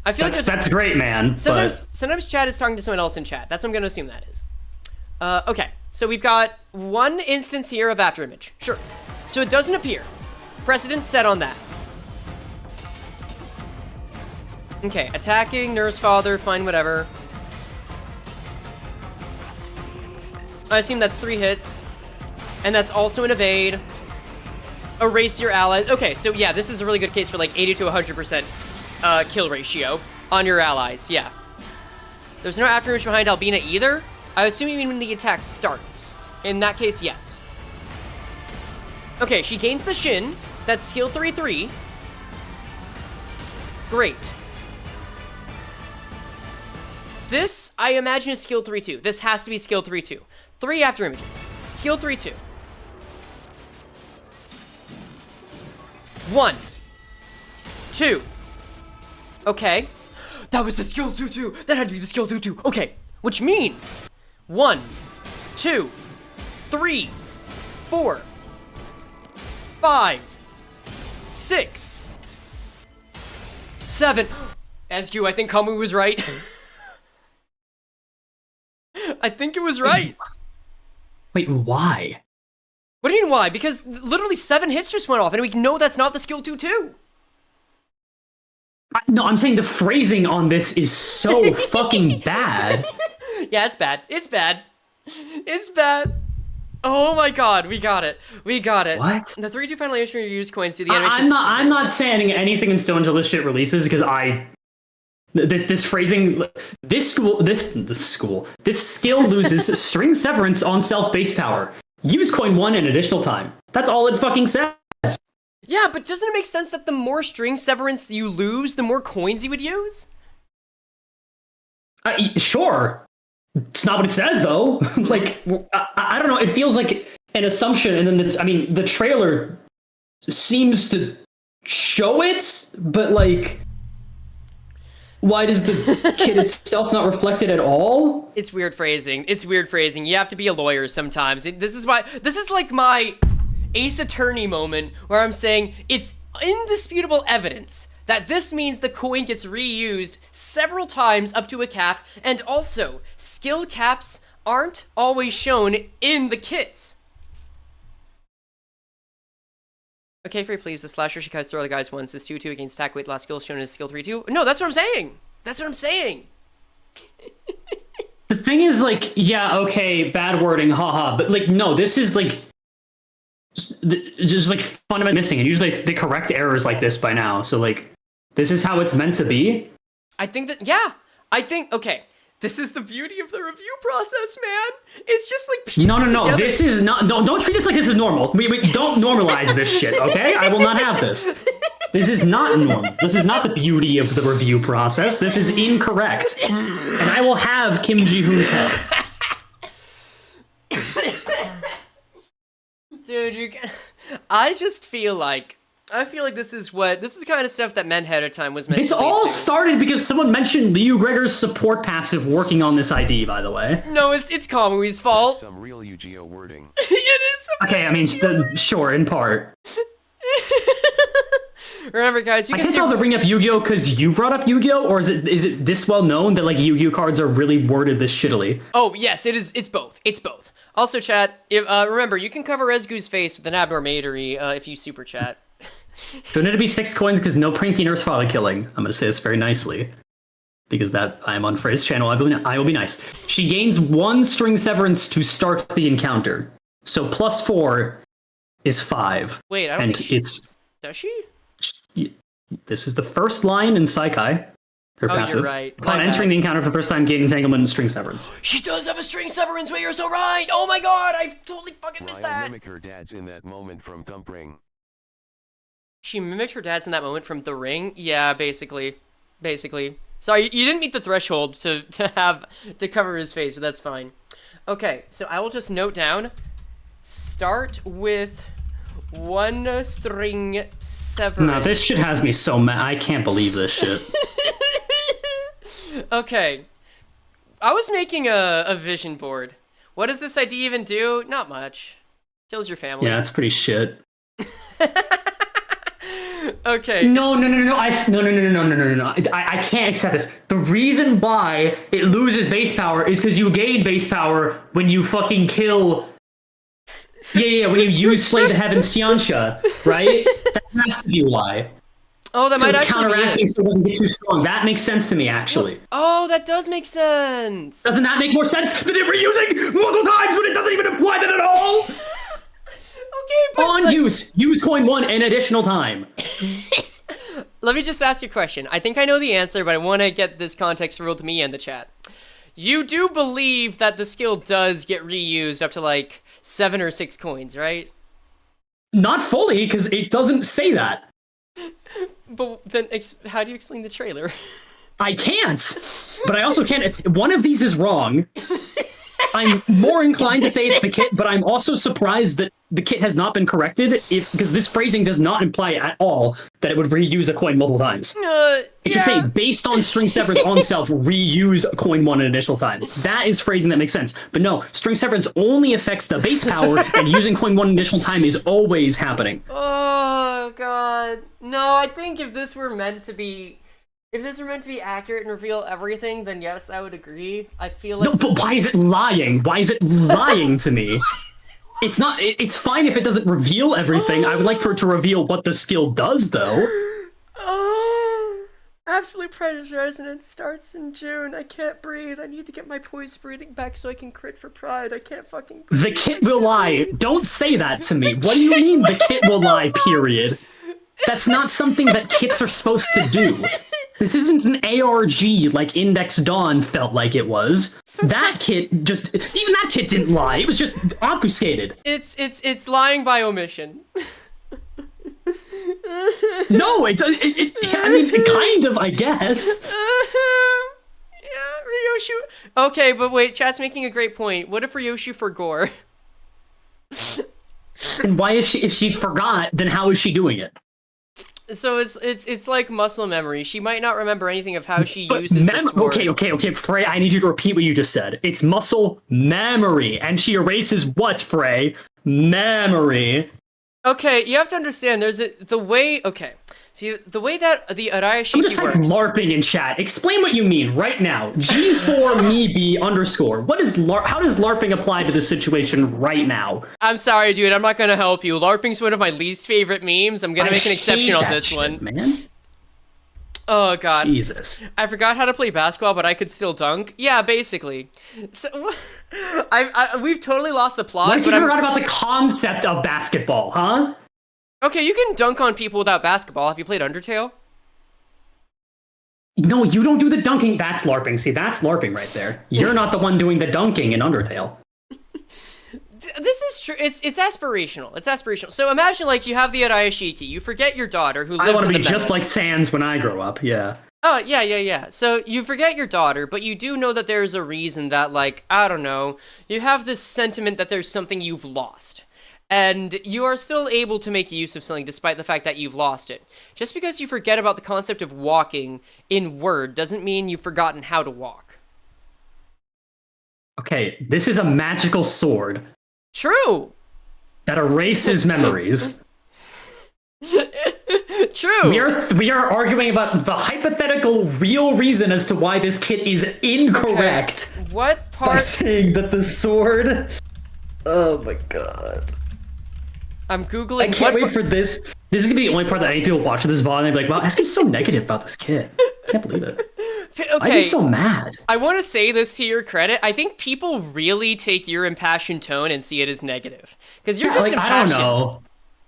I feel that's great, man. Sometimes chat is talking to someone else in chat. That's what I'm going to assume that is. Okay, so we've got one instance here of after image. Sure. So it doesn't appear. Precedent set on that. Okay, attacking, Nurse Father, fine, whatever. I assume that's 3 hits. And that's also an evade. Erase your allies. Okay, so yeah, this is a really good case for like 80 to 100% kill ratio on your allies, yeah. There's no after image behind Albina either. I assume you mean when the attack starts. In that case, yes. Okay, she gains the Shin. That's skill 3-3. Great. This, I imagine, is skill 3-2. This has to be skill 3-2. 3 after images. Skill 3-2. 1. 2. Okay. That was the skill 2-2. That had to be the skill 2-2. Okay. which means 1, 2, 3, 4, 5, 6, 7. SQ, I think Kamu was right. I think it was right. Wait, why? What do you mean why? Because literally 7 hits just went off, and we know that's not the skill 2-2. No, I'm saying the phrasing on this is so fucking bad. Yeah, it's bad. It's bad. It's bad. Oh my god, we got it. We got it. What? The 3-2 final animation use coins to the animation. I'm not saying anything in stone until this shit releases, because this phrasing, this skill loses string severance on self base power. Use coin 1 an additional time. That's all it fucking says. Yeah, but doesn't it make sense that the more string severance you lose, the more coins you would use? Sure. It's not what it says, though. Like, I don't know. It feels like an assumption, and then the trailer seems to show it, but like, why does the kit itself not reflect it at all? It's weird phrasing. It's weird phrasing. You have to be a lawyer sometimes. This is like my Ace Attorney moment where I'm saying it's indisputable evidence that this means the coin gets reused several times up to a cap, and also skill caps aren't always shown in the kits. Okay, free please. The slasher should cut throw the guys once. This 2-2 against attack weight last skill shown as skill 3-2. No, that's what I'm saying. That's what I'm saying. The thing is, like, yeah, okay, bad wording, haha, but like, no, this is like just like fundamentally missing. And usually they correct errors like this by now. So like, this is how it's meant to be. I think that, yeah, okay. This is the beauty of the review process, man. It's just like piecing No. together. This is not. Don't treat this like this is normal. We don't normalize this shit, okay? I will not have this. This is not normal. This is not the beauty of the review process. This is incorrect, and I will have Kim Ji-hoon's head. Dude, I just feel like this is the kind of stuff that Men Ahead of Time was meant This to lead all to. started because someone mentioned Liu Gregor's support passive working on this ID, by the way. No, it's Kamui's fault. Some real Yu-Gi-Oh wording. It is some Okay, I mean, sure, in part. Remember, guys, you I can can't tell if they're bringing up Yu-Gi-Oh because you brought up Yu-Gi-Oh, or is it this well known that like Yu-Gi-Oh cards are really worded this shittily? Oh, yes, it is. It's both. It's both. Also, chat, remember, you can cover Rezgu's face with an abnormatory if you super chat. Don't need to be 6 coins because no pranky nurse father killing. I'm gonna say this very nicely. Because that I am on Frey's channel, I will be nice. She gains 1 string severance to start the encounter. So +4 is 5. Wait, I don't and think it's does she? this is the first line in Psychi. Her Oh, passive. you're right. Upon My entering bad. the encounter for the first time, gain entanglement and string severance. She does have a string severance, wait, you're so right! Oh my god, I totally fucking missed Ryo that! mimic her dad's in that moment from Thump Ring. She mimicked her dad's in that moment from The Ring? Yeah, basically. Sorry, you didn't meet the threshold to cover his face, but that's fine. Okay, so I will just note down, start with 1 string severance. No, this shit has me so mad. I can't believe this shit. Okay, I was making a vision board. What does this ID even do? Not much. Kills your family. Yeah, it's pretty shit. Okay. No. I can't accept this. The reason why it loses base power is because you gain base power when you fucking kill. Yeah, when you use Slay the Heavens Tiansha, right? That has to be why. Oh, that So might it's actually be counteracting it. so it doesn't get too strong. That makes sense to me, actually. Oh, that does make sense. Doesn't that make more sense than it reusing multiple times when it doesn't even apply that at all? Okay, but On use coin 1 an additional time. let me just ask you a question. I think I know the answer, but I want to get this context revealed to me and the chat. You do believe that the skill does get reused up to like 7 or 6 coins, right? Not fully, because it doesn't say that. But then, how do you explain the trailer? I can't, but I also can't. One of these is wrong. I'm more inclined to say it's the kit, but I'm also surprised that the kit has not been corrected because this phrasing does not imply at all that it would reuse a coin multiple times. It should say, based on string severance on self, reuse coin 1 an additional time. That is phrasing that makes sense. But no, string severance only affects the base power, and using coin 1 additional time is always happening. Oh, God. No, I think if this were meant to be accurate and reveal everything, then yes, I would agree. I feel like... No, but why is it lying? Why is it lying to me? It's not... It's fine if it doesn't reveal everything. I would like for it to reveal what the skill does, though. Absolute Predator Resonance starts in June. I can't breathe. I need to get my poised breathing back so I can crit for Pride. I can't fucking breathe. The kit will lie. Don't say that to me. What do you mean the kit will lie, period? That's not something that kits are supposed to do. This isn't an ARG like Index Dawn felt like it was. That kit just... Even that kit didn't lie. It was just obfuscated. It's lying by omission. No, it does. I mean, kind of, I guess. Yeah, Ryoshu. Okay, but wait, chat's making a great point. What if Ryoshu forgore? And why if she forgot, then how is she doing it? So it's like muscle memory. She might not remember anything of how she uses the sword. Okay, Frey, I need you to repeat what you just said. It's muscle memory, and she erases what, Frey? Memory. Okay, you have to understand, the way that the Ryoshu I'm just like LARPing in chat. Explain what you mean right now. G4MEB _ What is how does LARPing apply to this situation right now? I'm sorry, dude. I'm not gonna help you. LARPing's one of my least favorite memes. I'm gonna make an exception on this one. Man. Oh, God. Jesus. I forgot how to play basketball, but I could still dunk. Yeah, basically. So, we've totally lost the plot. What if you forgot about the concept of basketball, huh? Okay, you can dunk on people without basketball. Have you played Undertale? No, you don't do the dunking. That's LARPing. See, that's LARPing right there. You're not the one doing the dunking in Undertale. This is true. It's aspirational. It's aspirational. So imagine, like, you have the Arayashiki. You forget your daughter who lives in the I want to be meadow. just like Sans when I grow up, yeah. Oh, yeah. So you forget your daughter, but you do know that there's a reason that, like, I don't know, you have this sentiment that there's something you've lost. And you are still able to make use of something despite the fact that you've lost it. Just because you forget about the concept of walking in Word doesn't mean you've forgotten how to walk. Okay, this is a magical sword. True! That erases memories. True! We are arguing about the hypothetical real reason as to why this kit is incorrect. Okay. What part? By saying that the sword... Oh my god. I'm Googling... I can't wait for this. This is gonna be the only part that any people watch this VOD and they'll be like, wow, Eskim's so negative about this kit. I can't believe it. Okay. Why is he so mad? I want to say this to your credit. I think people really take your impassioned tone and see it as negative. Because you're just impassioned. I don't know.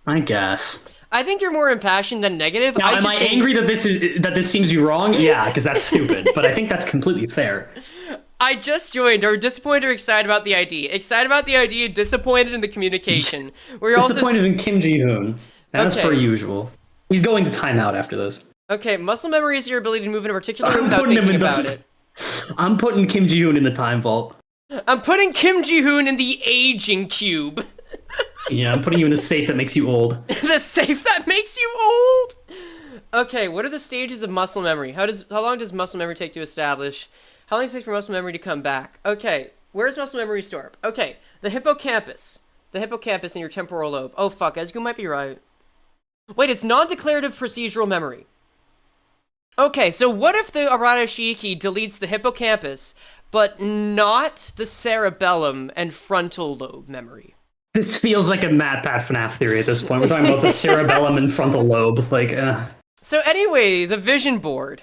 I guess. I think you're more impassioned than negative. Now, am I angry that this seems to be wrong? Yeah, because that's stupid. But I think that's completely fair. I just joined. Are disappointed or excited about the idea? Excited about the idea, disappointed in the communication. We're disappointed in Kim Ji-hoon. As per usual. He's going to timeout after this. Okay, muscle memory is your ability to move in a particular way without thinking about it. I'm putting Kim Ji-hoon in the time vault. I'm putting Kim Ji-hoon in the aging cube. Yeah, I'm putting you in a safe that makes you old. The safe that makes you old? Okay, what are the stages of muscle memory? How long does muscle memory take to establish? How long does it take for muscle memory to come back? Okay, where's muscle memory stored? Okay, the hippocampus. The hippocampus in your temporal lobe. Oh fuck, Ezgu might be right. Wait, it's non-declarative procedural memory. Okay, so what if the Arashiki deletes the hippocampus, but not the cerebellum and frontal lobe memory? This feels like a MatPat FNAF theory at this point. We're talking about the cerebellum and frontal lobe. So anyway, the vision board.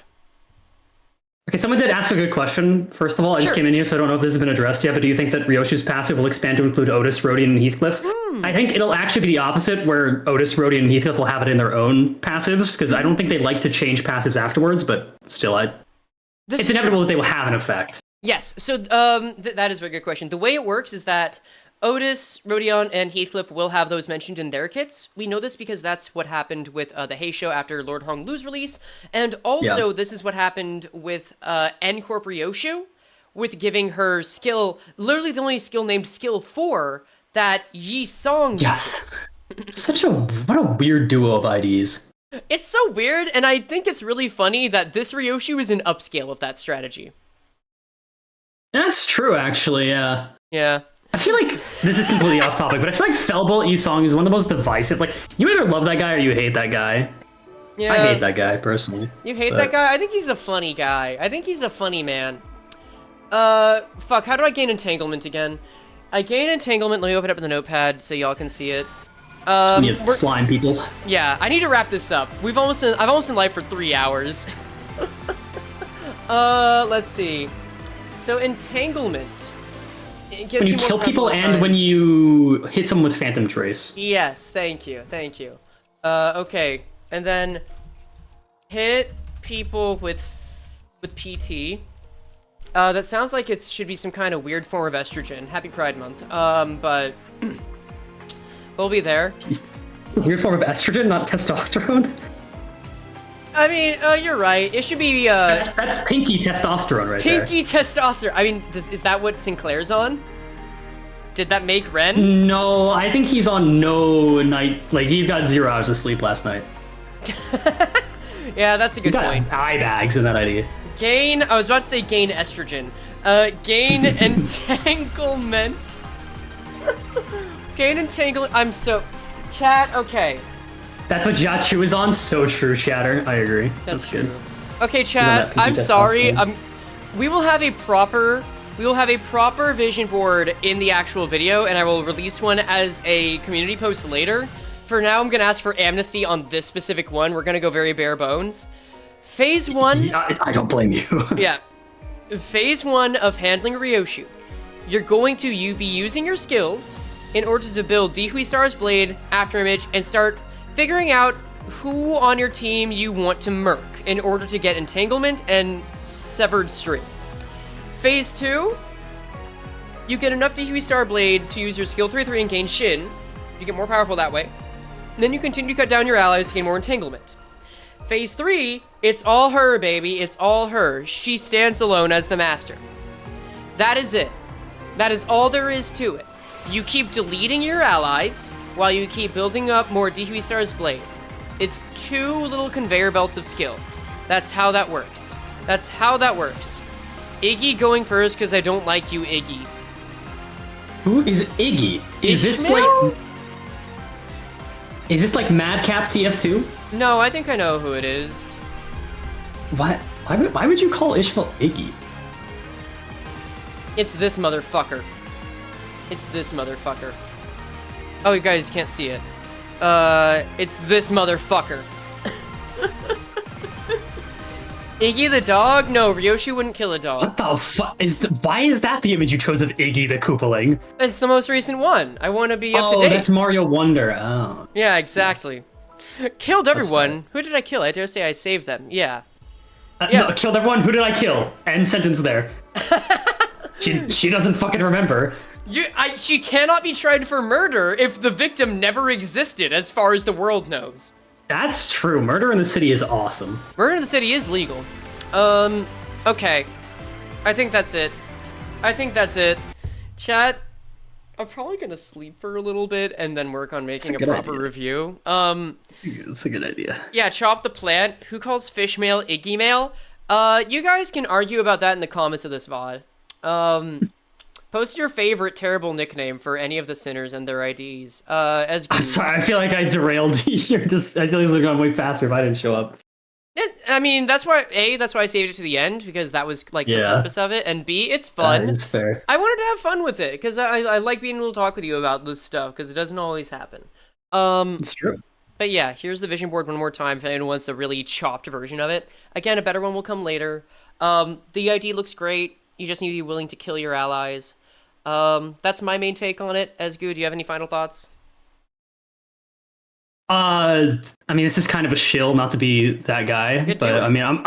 Okay, someone did ask a good question. First of all, I just came in here, so I don't know if this has been addressed yet, but do you think that Ryoshu's passive will expand to include Otis, Rodian, and Heathcliff? I think it'll actually be the opposite, where Otis, Rodian, and Heathcliff will have it in their own passives, because I don't think they like to change passives afterwards, but still, it's inevitable that they will have an effect. Yes, so that is a very good question. The way it works is that Otis, Rodion, and Heathcliff will have those mentioned in their kits. We know this because that's what happened with the Heisho after Lord Honglu's release, and also this is what happened with N-Corp Ryoshu, with giving her skill, literally the only skill named Skill 4, that Yi Song Yes. What a weird duo of IDs. It's so weird, and I think it's really funny that this Ryoshu is an upscale of that strategy. That's true, actually, yeah. Yeah. I feel like this is completely off topic, but I feel like Felbolt Yi Song is one of the most divisive. Like, you either love that guy or you hate that guy. Yeah. I hate that guy, personally. You hate that guy? I think he's a funny guy. I think he's a funny man. Fuck, how do I gain entanglement again? I gain entanglement, let me open it up in the notepad so y'all can see it. Slime people. Yeah, I need to wrap this up. I've almost been live for 3 hours. Let's see. So entanglement. It's when you kill people and when you hit someone with Phantom Trace. Yes, thank you. Okay, and then hit people with PT. That sounds like it should be some kind of weird form of estrogen. Happy Pride Month. But we'll be there. Weird form of estrogen, not testosterone? I mean, you're right. It should be, That's pinky testosterone right there. Pinky testosterone. I mean, is that what Sinclair's on? Did that make Ren? No, I think he's on no night. Like, he's got 0 hours of sleep last night. Yeah, that's a good point. He's got eye bags in that idea. Gain, I was about to say gain estrogen. Gain entanglement. Gain entanglement, Chat, okay. That's what Yachu is on. So true, Chatter. I agree. That's true. good. Okay, chat. I'm sorry. We will have a proper vision board in the actual video, and I will release one as a community post later. For now, I'm gonna ask for amnesty on this specific one. We're gonna go very bare bones. Phase 1. Yeah, I don't blame you. Yeah. Phase 1 of handling Ryoshu. You're going to be using your skills in order to build Dihui Star's Blade, Afterimage, and start figuring out who on your team you want to murk in order to get Entanglement and Severed String. Phase 2, you get enough Dihui Star Blade to use your skill 3-3 and gain Shin. You get more powerful that way. And then you continue to cut down your allies to gain more Entanglement. Phase 3, it's all her, baby. It's all her. She stands alone as the master. That is it. That is all there is to it. You keep deleting your allies while you keep building up more Dihui Star's Blade. It's 2 little conveyor belts of skill. That's how that works. That's how that works. Iggy going first because I don't like you, Iggy. Who is Iggy? Is this like Madcap TF2? No, I think I know who it is. What? Why would you call Ishmael Iggy? It's this motherfucker. It's this motherfucker. Oh, you guys can't see it. It's this motherfucker. Iggy the dog? No, Ryoshu wouldn't kill a dog. What the fuck why is that the image you chose of Iggy the Koopaling? It's the most recent one. I want to be up to date. Oh, that's Mario Wonder. Oh. Yeah, exactly. Killed everyone. Who did I kill? I dare say I saved them. Yeah. No, killed everyone. Who did I kill? End sentence there. she doesn't fucking remember. She cannot be tried for murder if the victim never existed, as far as the world knows. That's true. Murder in the City is awesome. Murder in the City is legal. Okay. I think that's it. Chat, I'm probably gonna sleep for a little bit and then work on making a proper review. That's a good idea. Yeah, Chop the Plant. Who calls fish mail Iggy mail? You guys can argue about that in the comments of this VOD. Post your favorite terrible nickname for any of the sinners and their IDs. I'm sorry, I feel like I derailed you. I feel like this would have gone way faster if I didn't show up. I mean, that's why I saved it to the end, because that was like the purpose of it, and B, it's fun. That is fair. I wanted to have fun with it because I like being able to talk with you about this stuff because it doesn't always happen. It's true. But yeah, here's the vision board one more time if anyone wants a really chopped version of it. Again, a better one will come later. The ID looks great. You just need to be willing to kill your allies. That's my main take on it. Esgu, do you have any final thoughts? I mean, this is kind of a shill not to be that guy, but I mean, I'm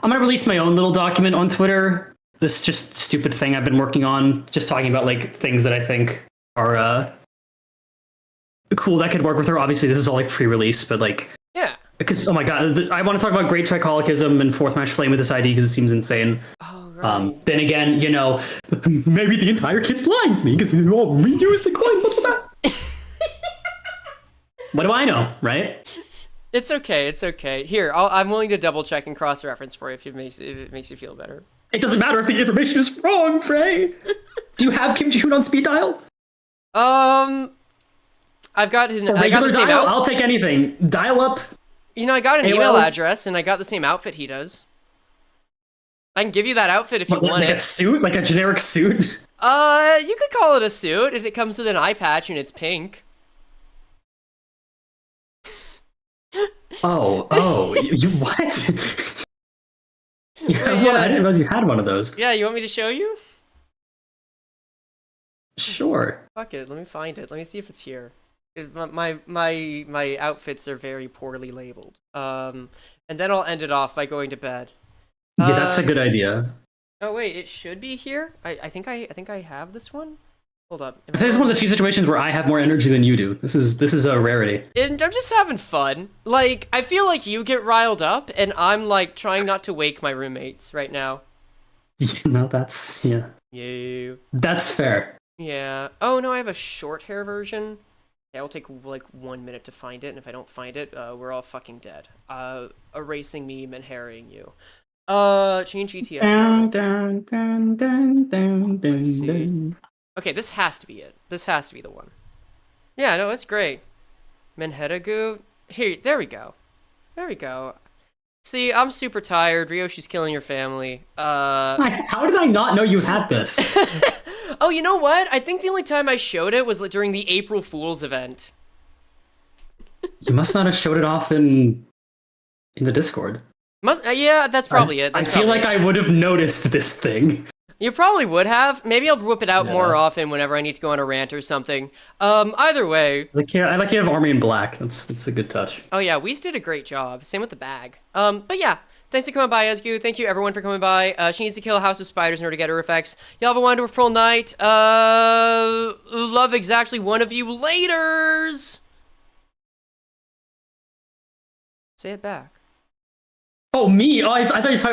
gonna release my own little document on Twitter. This just stupid thing I've been working on, just talking about like things that I think are cool that could work with her. Obviously, this is all like pre-release, but like because oh my god, I want to talk about Great Tricholicism and Fourth Match Flame with this ID because it seems insane. Oh Then again, you know, maybe the entire kit's lying to me because you all reuse the coin. What do I know, right? It's okay. It's okay. Here, I'm willing to double check and cross reference for you if it makes you feel better. It doesn't matter if the information is wrong, Frey. Do you have Kim Ji-hoon on speed dial? I got the same dial? I'll take anything. Dial up. You know, I got an email address and I got the same outfit he does. I can give you that outfit if you want it. Like a suit? Like a generic suit? You could call it a suit if it comes with an eye patch and it's pink. You what? Yeah. I didn't realize you had one of those. Yeah, you want me to show you? Sure. Fuck it, let me find it. Let me see if it's here. My outfits are very poorly labeled. And then I'll end it off by going to bed. Yeah, that's a good idea. Oh wait, it should be here. I think I have this one. Hold up. This is one of the few situations where I have more energy than you do. This is a rarity. And I'm just having fun. Like, I feel like you get riled up, and I'm like trying not to wake my roommates right now. You know, that's That's fair. Yeah. Oh no, I have a short hair version. Yeah, it'll take like 1 minute to find it, and if I don't find it, we're all fucking dead. Erasing meme and harrying you. Change GTS. Let's see. Okay, this has to be it. This has to be the one. Yeah, no, it's great. Menhetagu. Here, there we go. There we go. See, I'm super tired. Ryoshu's killing your family. How did I not know you had this? Oh, you know what? I think the only time I showed it was during the April Fool's event. You must not have showed it off in the Discord. Yeah, that's probably it. I feel like I would have noticed this thing. You probably would have. Maybe I'll whip it out more often whenever I need to go on a rant or something. Either way. I like you have Army in Black. That's a good touch. Oh yeah, Weiss did a great job. Same with the bag. But yeah, thanks for coming by, Esgu. Thank you everyone for coming by. She needs to kill a house of spiders in order to get her effects. Y'all have a wonderful night. Love exactly one of you. Laters! Say it back. Oh, me? Oh, I thought you were talking...